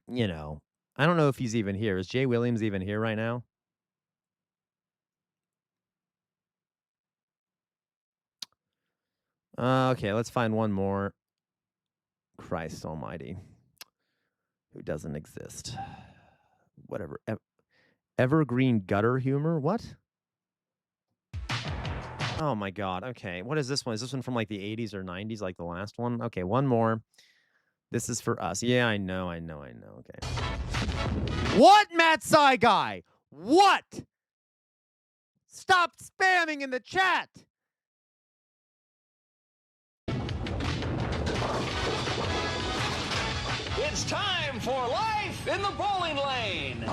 you know. I don't know if he's even here. Is Jay Williams even here right now? Okay, let's find one more. Christ almighty. Who doesn't exist. Whatever. Evergreen gutter humor? What? Oh my god. Okay. What is this one? Is this one from like the 80s or 90s like the last one? Okay, one more. This is for us. Yeah, I know. Okay. What, Matt Sai guy? What? Stop spamming in the chat. It's time for Life in the Bowling Lane.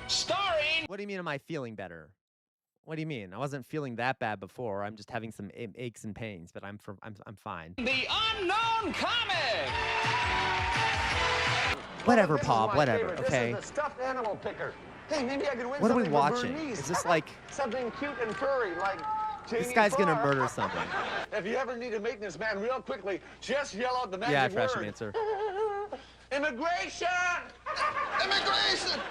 Starring. What do you mean, am I feeling better? What do you mean? I wasn't feeling that bad before. I'm just having some aches and pains, but I'm fine. The Unknown Comic. Whatever, Pop. Whatever. Okay. This is the stuffed animal picker. Hey, maybe I could win What are we something watching? for Bernice. Is this like something cute and furry, like this Jamie guy's gonna Farr. murder something? If you ever need a maintenance man real quickly, just yell out the magic Yeah, word. Trash Mancer. Immigration! Immigration!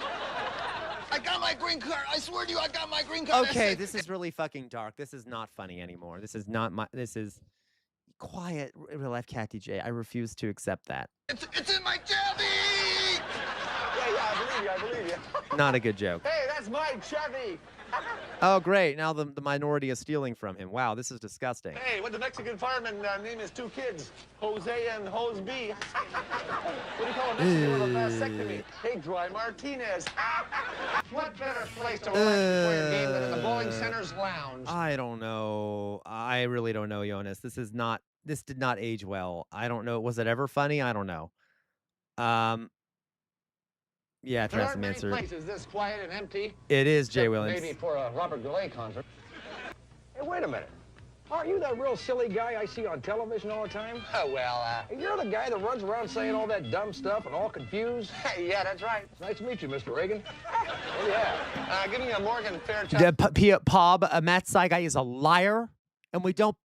I got my green card. I swear to you, I got my green card. Okay, this is really fucking dark. This is not funny anymore. This is not my. This is quiet. Real life Cat DJ. I refuse to accept that. It's in my jelly. Yeah, I believe you. I believe you. Not a good joke. Hey, that's my Chevy. Oh, great. Now the minority is stealing from him. Wow, this is disgusting. Hey, what the Mexican fireman name his two kids, Jose and Jose B. What do you call a Mexican with a vasectomy? Hey, Dry Martinez. What better place to relax before your game than in the bowling center's lounge? I don't know. I really don't know, Jonas. This did not age well. I don't know. Was it ever funny? I don't know. Yeah, There aren't many answer. places this quiet and empty. It is Jay Except Williams. Maybe for a Robert Goulet concert. Hey, wait a minute. Aren't you that real silly guy I see on television all the time? Oh, well, You're the guy that runs around saying all that dumb stuff and all confused? yeah, that's right. It's nice to meet you, Mr. Reagan. Oh, yeah. Give me a Morgan Fairchild. Matt Saigai is a liar, and we don't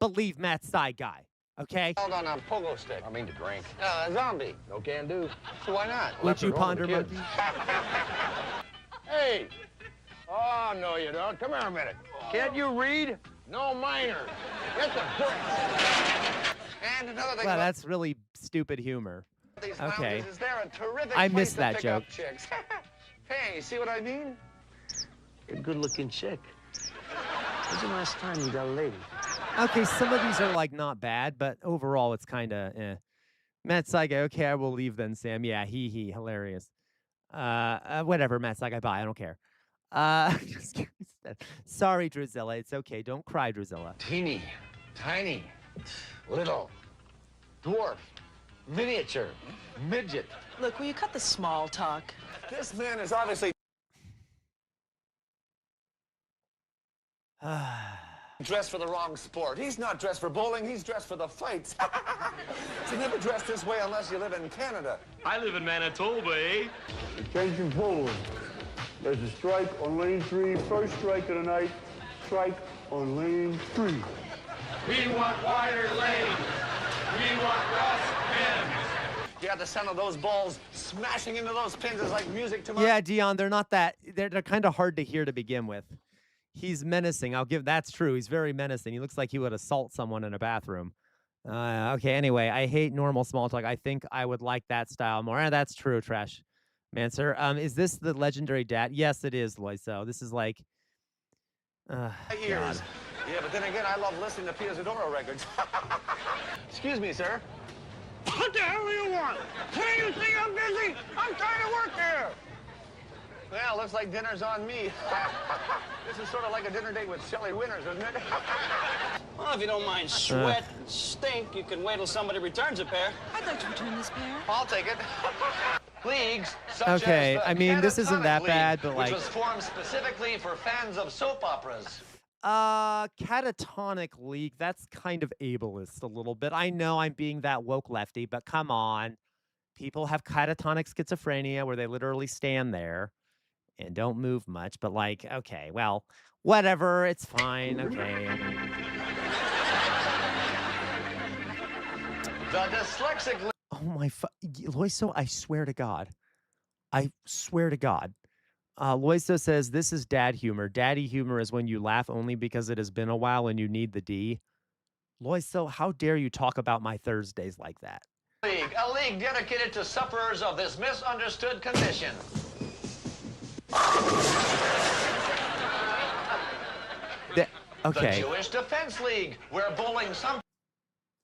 believe Matt Saigai. Okay. On a pogo stick. I mean to drink. A zombie. No can do. So why not? Would you ponder, kids. monkey? Hey! Oh, no, you don't. Come here a minute. Can't you read? No minor. Get the bricks. And another thing Well, about that's really stupid humor. these Okay. lounges is they're a terrific I place missed to that pick joke. up chicks. Hey, see what I mean? You're a good-looking chick. When's the last time you got a lady? Okay, some of these are like not bad, but overall it's kind of Matt Saigai, okay, I will leave then, Sam. Yeah, hilarious. Whatever, Matt Saigai, bye. I don't care. Sorry, Drizella. It's okay. Don't cry, Drizella. Teeny, tiny, little, dwarf, miniature, midget. Look, will you cut the small talk? This man is obviously dressed for the wrong sport. He's not dressed for bowling, he's dressed for the fights. You never dress this way unless you live in Canada. I live in Manitoba, eh? Attention forward. There's a strike on lane 3. First strike of the night. Strike on lane 3. We want wider lanes. We want Ross pins. Yeah, the sound of those balls smashing into those pins is like music to my... Yeah, Dion, they're not that. They're kind of hard to hear to begin with. He's menacing. That's true. He's very menacing. He looks like he would assault someone in a bathroom. Okay, anyway, I hate normal small talk. I think I would like that style more. That's true, Trash Mancer. Is this the legendary dad? Yes, it is, Loiso. This is like... ears. God. Yeah, but then again, I love listening to Pia Zadora records. Excuse me, sir. What the hell do you want? Can't you think I'm busy? I'm trying to work here. Well, looks like dinner's on me. This is sort of like a dinner date with Shelley Winters, isn't it? Well, if you don't mind sweat and stink, you can wait till somebody returns a pair. I'd like to return this pair. I'll take it. Leagues such Okay, as the I mean, this isn't that Catatonic bad, League, but like... which was formed specifically for fans of soap operas. Catatonic League, that's kind of ableist a little bit. I know I'm being that woke lefty, but come on. People have catatonic schizophrenia where they literally stand there and don't move much, but like, okay, well, whatever, it's fine, okay. The dyslexic league. Oh my, Loiso, I swear to God. I swear to God. Loiso says, this is dad humor. Daddy humor is when you laugh only because it has been a while and you need the D. Loiso, how dare you talk about my Thursdays like that? A league dedicated to sufferers of this misunderstood condition. Okay. The Jewish Defense League, where bowling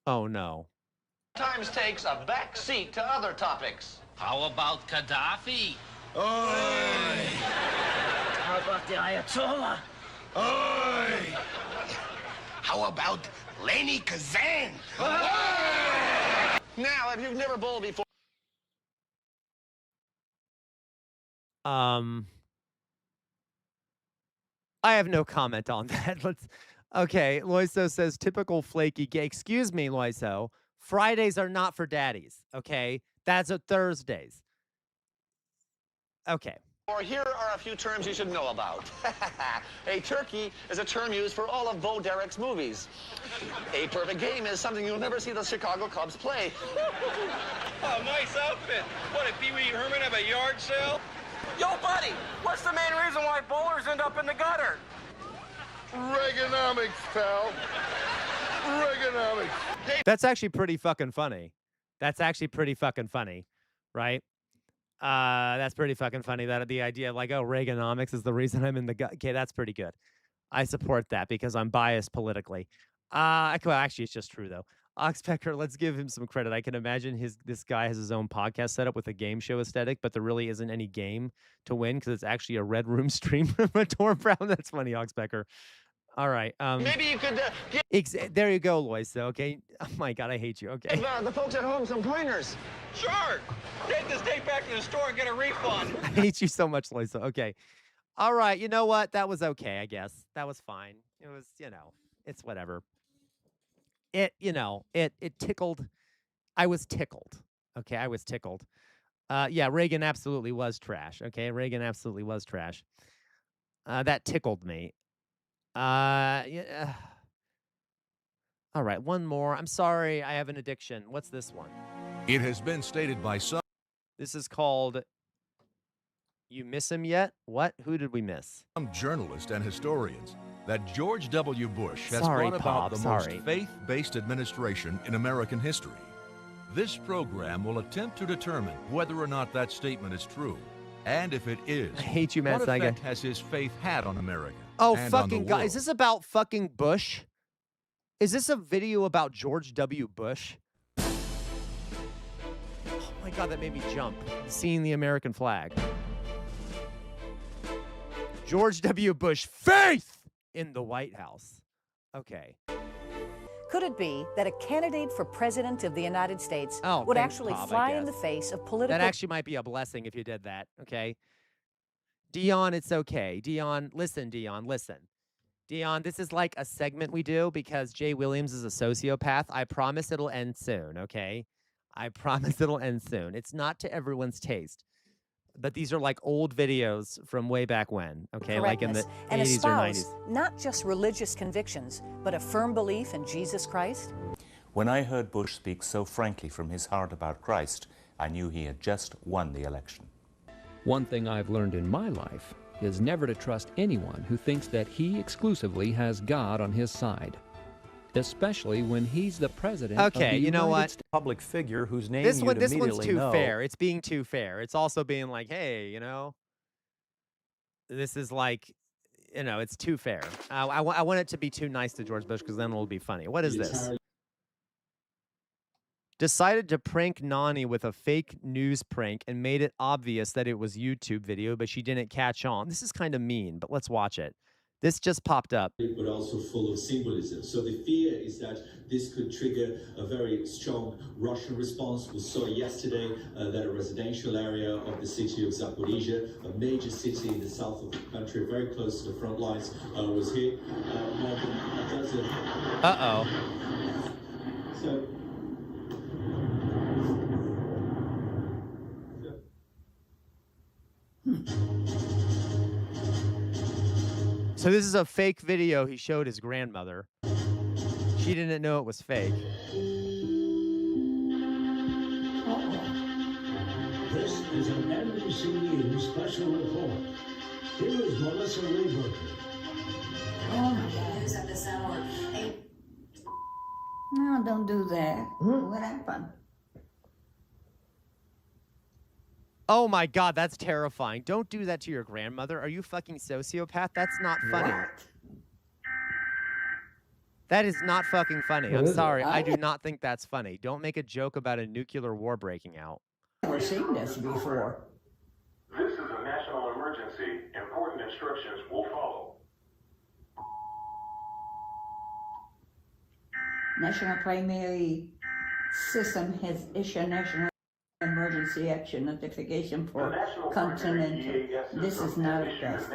Oh, no. sometimes takes a back seat to other topics. How about Gaddafi? Oi! How about the Ayatollah? Oi! How about Lenny Kazan? Now, if you've never bowled before... I have no comment on that. Okay, Loiso says, typical flaky gay. Excuse me, Loiso. Fridays are not for daddies, okay? That's a Thursdays. Okay. Or here are a few terms you should know about. A turkey is a term used for all of Bo Derek's movies. A perfect game is something you'll never see the Chicago Cubs play. Oh, nice outfit. What, did Pee Wee Herman have a yard sale? Yo, buddy, what's the main reason why bowlers end up in the gutter? Reaganomics, pal. Reaganomics. That's actually pretty fucking funny. That's actually pretty fucking funny, right? That's pretty fucking funny. That the idea of like, oh, Reaganomics is the reason I'm in the gut. Okay, that's pretty good. I support that because I'm biased politically. Well, actually, it's just true though. Oxpecker, let's give him some credit. I can imagine this guy has his own podcast set up with a game show aesthetic, but there really isn't any game to win because it's actually a Red Room stream from a Tor Brown. That's funny, Oxpecker. All right. Maybe you could There you go, Lois. Though, okay. Oh my God, I hate you. Okay. give the folks at home some pointers. Sure. Take this tape back to the store and get a refund. I hate you so much, Lois. Okay. All right. You know what? That was okay. I guess that was fine. It was, it's whatever. It tickled. I was tickled. Okay, I was tickled. Yeah, Reagan absolutely was trash. Okay, Reagan absolutely was trash. That tickled me. Yeah. All right, one more. I'm sorry, I have an addiction. What's this one? It has been stated by some. This is called You Miss Him Yet? What? Who did we miss? Some journalists and historians that George W. Bush has brought about the most faith-based administration in American history. This program will attempt to determine whether or not that statement is true, and if it is, I hate you, Matt what Saiga. effect has his faith had on America? Oh, and fucking on the God. world? Is this about fucking Bush? Is this a video about George W. Bush? Oh my God, that made me jump. Seeing the American flag. George W. Bush, faith in the White House. Okay. Could it be that a candidate for president of the United States would thanks, actually Bob, I fly in guess. the face of political... That actually might be a blessing if you did that, okay? Dion, it's okay. Dion, listen, Dion, listen. Dion, this is like a segment we do because Jay Williams is a sociopath. I promise it'll end soon, okay? I promise it'll end soon. It's not to everyone's taste. But these are like old videos from way back when, okay? Like in the and 80s or espouse 90s. not just religious convictions, but a firm belief in Jesus Christ? When I heard Bush speak so frankly from his heart about Christ, I knew he had just won the election. One thing I've learned in my life is never to trust anyone who thinks that he exclusively has God on his side, especially when he's the president of the Okay, you know United what? States. Public figure whose name This you'd one, this immediately one's too know. fair. It's being too fair. It's also being like, hey, this is like, it's too fair. I want it to be too nice to George Bush because then it'll be funny. What is this? Decided to prank Nani with a fake news prank and made it obvious that it was YouTube video, but she didn't catch on. This is kind of mean, but let's watch it. This just popped up. But also full of symbolism. So the fear is that this could trigger a very strong Russian response. We saw yesterday that a residential area of the city of Zaporizhia, a major city in the south of the country, very close to the front lines, was hit. More than a dozen. Uh-oh. So So this is a fake video he showed his grandmother. She didn't know it was fake. This is an NBC News special report. Here is Melissa Rayburn. Oh my God. News at this hour. No, don't do that. What happened? Oh my God, that's terrifying. Don't do that to your grandmother. Are you fucking sociopath? That's not funny. What? That is not fucking funny. What I'm is it? sorry. I do not think that's funny. Don't make a joke about a nuclear war breaking out. I've never seen this before. this is a national emergency. Important instructions will follow. National Primary System has issued national emergency action notification for continental. This is not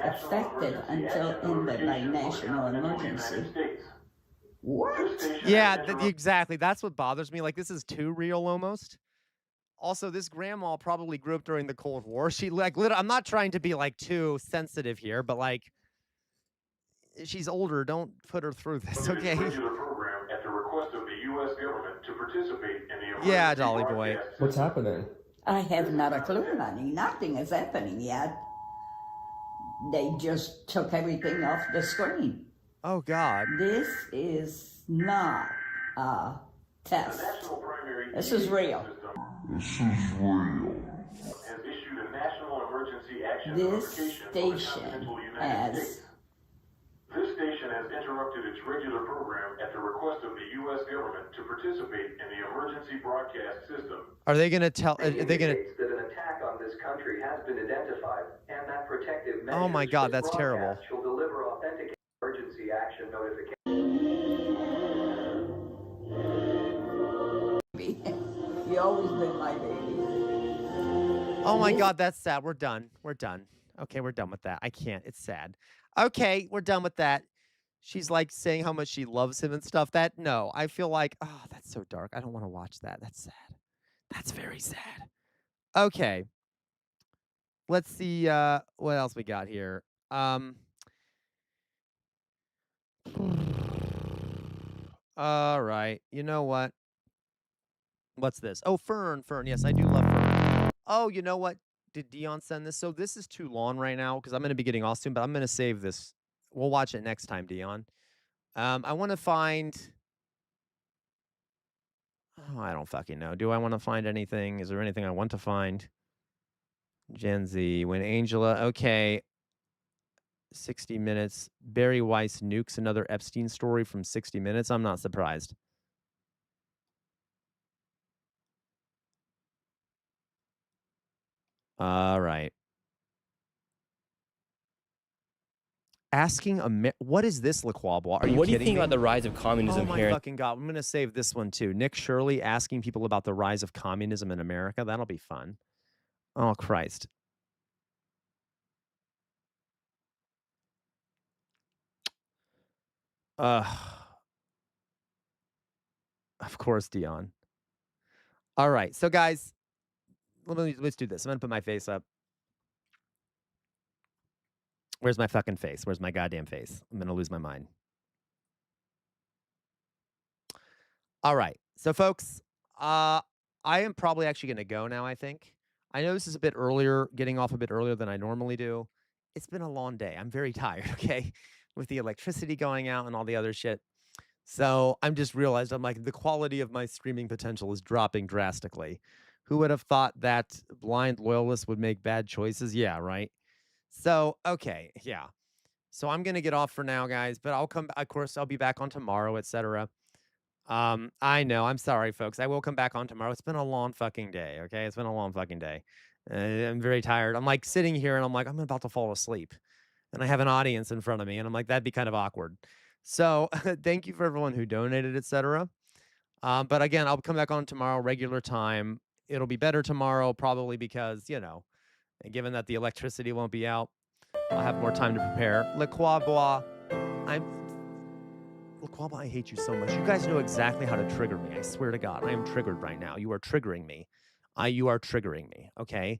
affected until ended by national emergency. What? Yeah, exactly. That's what bothers me. Like, this is too real almost. Also, this grandma probably grew up during the Cold War. She, like, literally, I'm not trying to be, like, too sensitive here, but, like, she's older. Don't put her through this, okay? Program at the request of the U.S. government to participate in the Yeah, Dolly boy. What's happening? I have not a clue, honey. Nothing is happening yet. They just took everything off the screen. Oh, God. This is not a test. This is real. This is real. Has issued This station has. This station has interrupted its regular program at the request of the U.S. government to participate in the emergency broadcast system. Are they going to tell? Are they going to? That an attack on this country has been identified, and that protective measures Oh my God, that's terrible. shall deliver authentic emergency action notification. You always been my baby. Oh my God, that's sad. We're done. We're done. Okay, we're done with that. I can't. It's sad. Okay, we're done with that. She's like saying how much she loves him and stuff. No, I feel like, oh, that's so dark. I don't want to watch that. That's sad. That's very sad. Okay. Let's see what else we got here. All right. You know what? What's this? Oh, Fern. Yes, I do love Fern. Oh, you know what? Did Dion send this? So this is too long right now because I'm going to be getting off soon, but I'm going to save this. We'll watch it next time, Dion. I want to find... Oh, I don't fucking know. Do I want to find anything? Is there anything I want to find? Gen Z. When Angela... Okay. 60 Minutes. Barry Weiss nukes another Epstein story from 60 Minutes. I'm not surprised. All right. Asking what is this, LaQuabois? Are you What do you kidding think me? about the rise of communism Oh my here? fucking God. I'm going to save this one too. Nick Shirley asking people about the rise of communism in America. That'll be fun. Oh, Christ. Of course, Dion. All right. So, guys, let's do this. I'm going to put my face up. Where's my fucking face? Where's my goddamn face? I'm going to lose my mind. All right. So, folks, I am probably actually going to go now, I think. I know this is a bit earlier, getting off a bit earlier than I normally do. It's been a long day. I'm very tired, okay, with the electricity going out and all the other shit. So I'm just realized, I'm like, the quality of my streaming potential is dropping drastically. Who would have thought that blind loyalists would make bad choices? Yeah, right? So, okay, yeah. So I'm going to get off for now, guys, but I'll come, of course, I'll be back on tomorrow, etc. I know, I'm sorry, folks. I will come back on tomorrow. It's been a long fucking day, okay? It's been a long fucking day. I'm very tired. I'm like sitting here and I'm like, I'm about to fall asleep. And I have an audience in front of me, and I'm like, that'd be kind of awkward. So thank you for everyone who donated, etc. But again, I'll come back on tomorrow, regular time. It'll be better tomorrow, probably because, you know, given that the electricity won't be out, I'll have more time to prepare. LaQuabois, LaQuabois, I hate you so much. You guys know exactly how to trigger me. I swear to God, I am triggered right now. You are triggering me. You are triggering me, okay?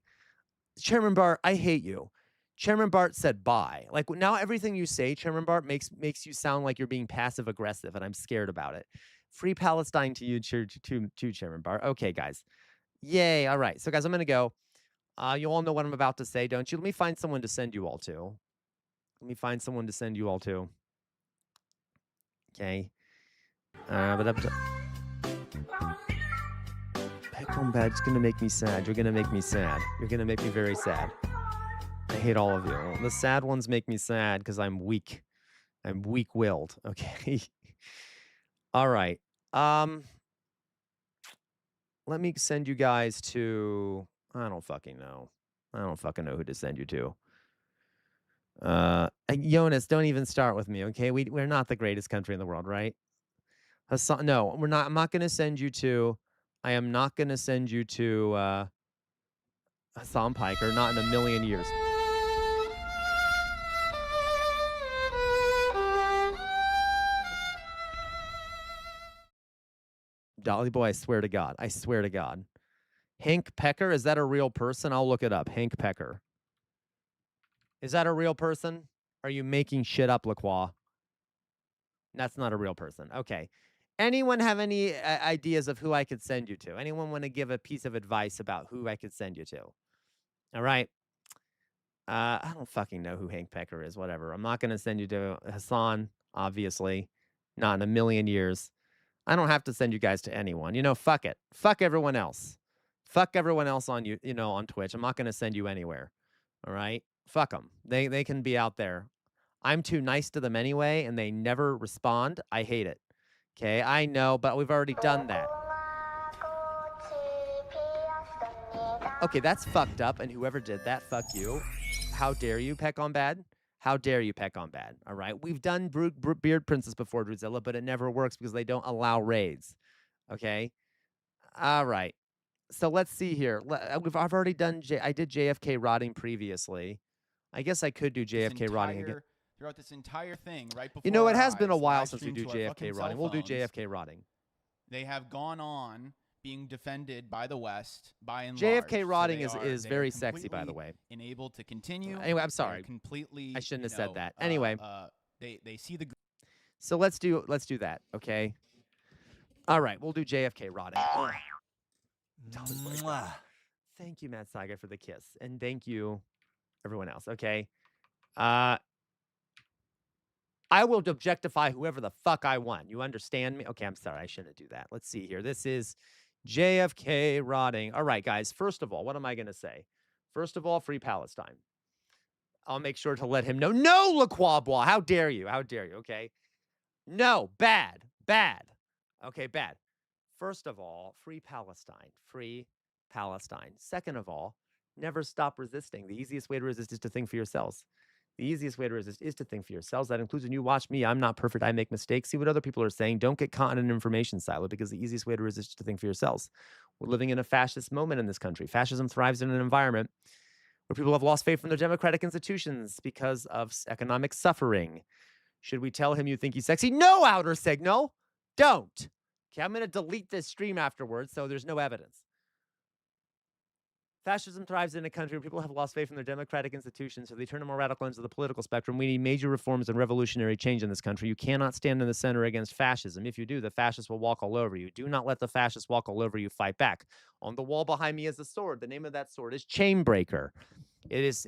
Chairman Bart, I hate you. Chairman Bart said bye. Like, now everything you say, Chairman Bart, makes you sound like you're being passive-aggressive, and I'm scared about it. Free Palestine to you, too, Chairman Bart. Okay, guys. Yay. All right. So, guys, I'm going to go. You all know what I'm about to say, don't you? Let me find someone to send you all to. Let me find someone to send you all to. Okay. But up to... Home bad's going to make me sad. You're going to make me sad. You're going to make me very sad. I hate all of you. The sad ones make me sad because I'm weak. I'm weak-willed. Okay. All right. Let me send you guys to... I don't fucking know. I don't fucking know who to send you to. Jonas, don't even start with me, okay? We're not the greatest country in the world, right? Hassan, no, we're not. I'm not going to send you to... I am not going to send you to Hassan Piker. Not in a million years. Dolly Boy, I swear to God. I swear to God. Hank Pecker, is that a real person? I'll look it up. Hank Pecker. Is that a real person? Are you making shit up, LaCroix? That's not a real person. Okay. Anyone have any ideas of who I could send you to? Anyone want to give a piece of advice about who I could send you to? All right. I don't fucking know who Hank Pecker is. Whatever. I'm not going to send you to Hassan, obviously. Not in a million years. I don't have to send you guys to anyone. You know, fuck it. Fuck everyone else. Fuck everyone else on on Twitch. I'm not going to send you anywhere. All right? Fuck them. They can be out there. I'm too nice to them anyway, and they never respond. I hate it. Okay, I know, but we've already done that. Okay, that's fucked up, and whoever did that, fuck you. How dare you peck on bad? How dare you peck on bad? All right, we've done Beard Princess before, Druzilla, but it never works because they don't allow raids. Okay? All right. So let's see here. I've already done, I did JFK rotting previously. I guess I could do JFK rotting again. Throughout this entire thing, right before You know, it our has been a eyes, while live since we streamed do to our fucking JFK cell rotting. We'll do phones. JFK rotting. They have gone on being defended by the West, by and JFK large. rotting So is very sexy, by the way. Enabled to continue. Anyway, I'm sorry. Completely. I shouldn't have said that. Anyway, they see the. So let's do that. Okay. All right, we'll do JFK rotting. Thank you, Matt Saiga, for the kiss, and thank you, everyone else. Okay. I will objectify whoever the fuck I want. You understand me? Okay, I'm sorry. I shouldn't do that. Let's see here. This is JFK rotting. All right, guys. First of all, what am I going to say? First of all, free Palestine. I'll make sure to let him know. No, LaQuabois. How dare you? How dare you? Okay. No, bad. Bad. Okay, bad. First of all, free Palestine. Free Palestine. Second of all, never stop resisting. The easiest way to resist is to think for yourselves. The easiest way to resist is to think for yourselves. That includes when you watch me. I'm not perfect. I make mistakes. See what other people are saying. Don't get caught in an information silo because the easiest way to resist is to think for yourselves. We're living in a fascist moment in this country. Fascism thrives in an environment where people have lost faith in their democratic institutions because of economic suffering. Should we tell him you think he's sexy? No, outer signal. Don't. Okay, I'm going to delete this stream afterwards so there's no evidence. Fascism thrives in a country where people have lost faith in their democratic institutions, so they turn to more radical ends of the political spectrum. We need major reforms and revolutionary change in this country. You cannot stand in the center against fascism. If you do, the fascists will walk all over you. Do not let the fascists walk all over you. Fight back. On the wall behind me is a sword. The name of that sword is Chainbreaker. It is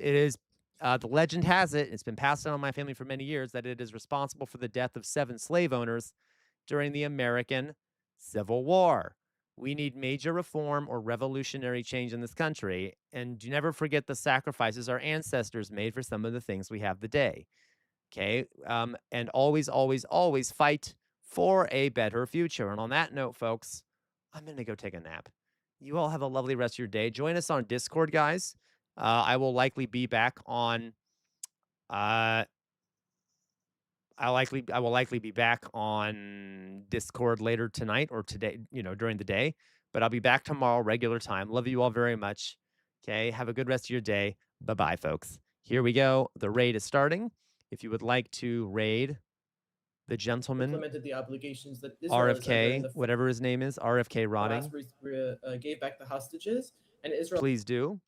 the legend has it, it's been passed down in my family for many years, that it is responsible for the death of 7 slave owners during the American Civil War. We need major reform or revolutionary change in this country. And do never forget the sacrifices our ancestors made for some of the things we have today. Okay? And always, always, always fight for a better future. And on that note, folks, I'm going to go take a nap. You all have a lovely rest of your day. Join us on Discord, guys. I will likely be back on... I will likely be back on Discord later tonight or today, during the day. But I'll be back tomorrow, regular time. Love you all very much. Okay, have a good rest of your day. Bye-bye, folks. Here we go. The raid is starting. If you would like to raid the gentleman, implemented the obligations that Israel RFK, whatever his name is, RFK rotting. Gave back the hostages, and Israel. Please do.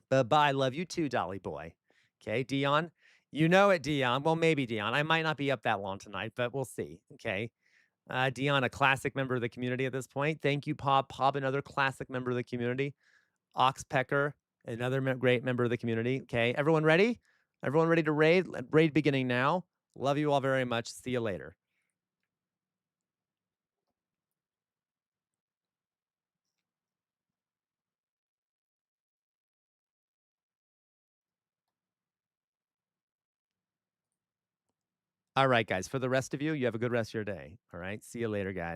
Bye-bye. Love you too, Dolly boy. Okay, Dion. You know it, Dion. Well, maybe Dion. I might not be up that long tonight, but we'll see. Okay. Dion, a classic member of the community at this point. Thank you, Pob. Pob, another classic member of the community. Oxpecker, another great member of the community. Okay. Everyone ready? Everyone ready to raid? Raid beginning now. Love you all very much. See you later. All right, guys. For the rest of you, you have a good rest of your day. All right. See you later, guys.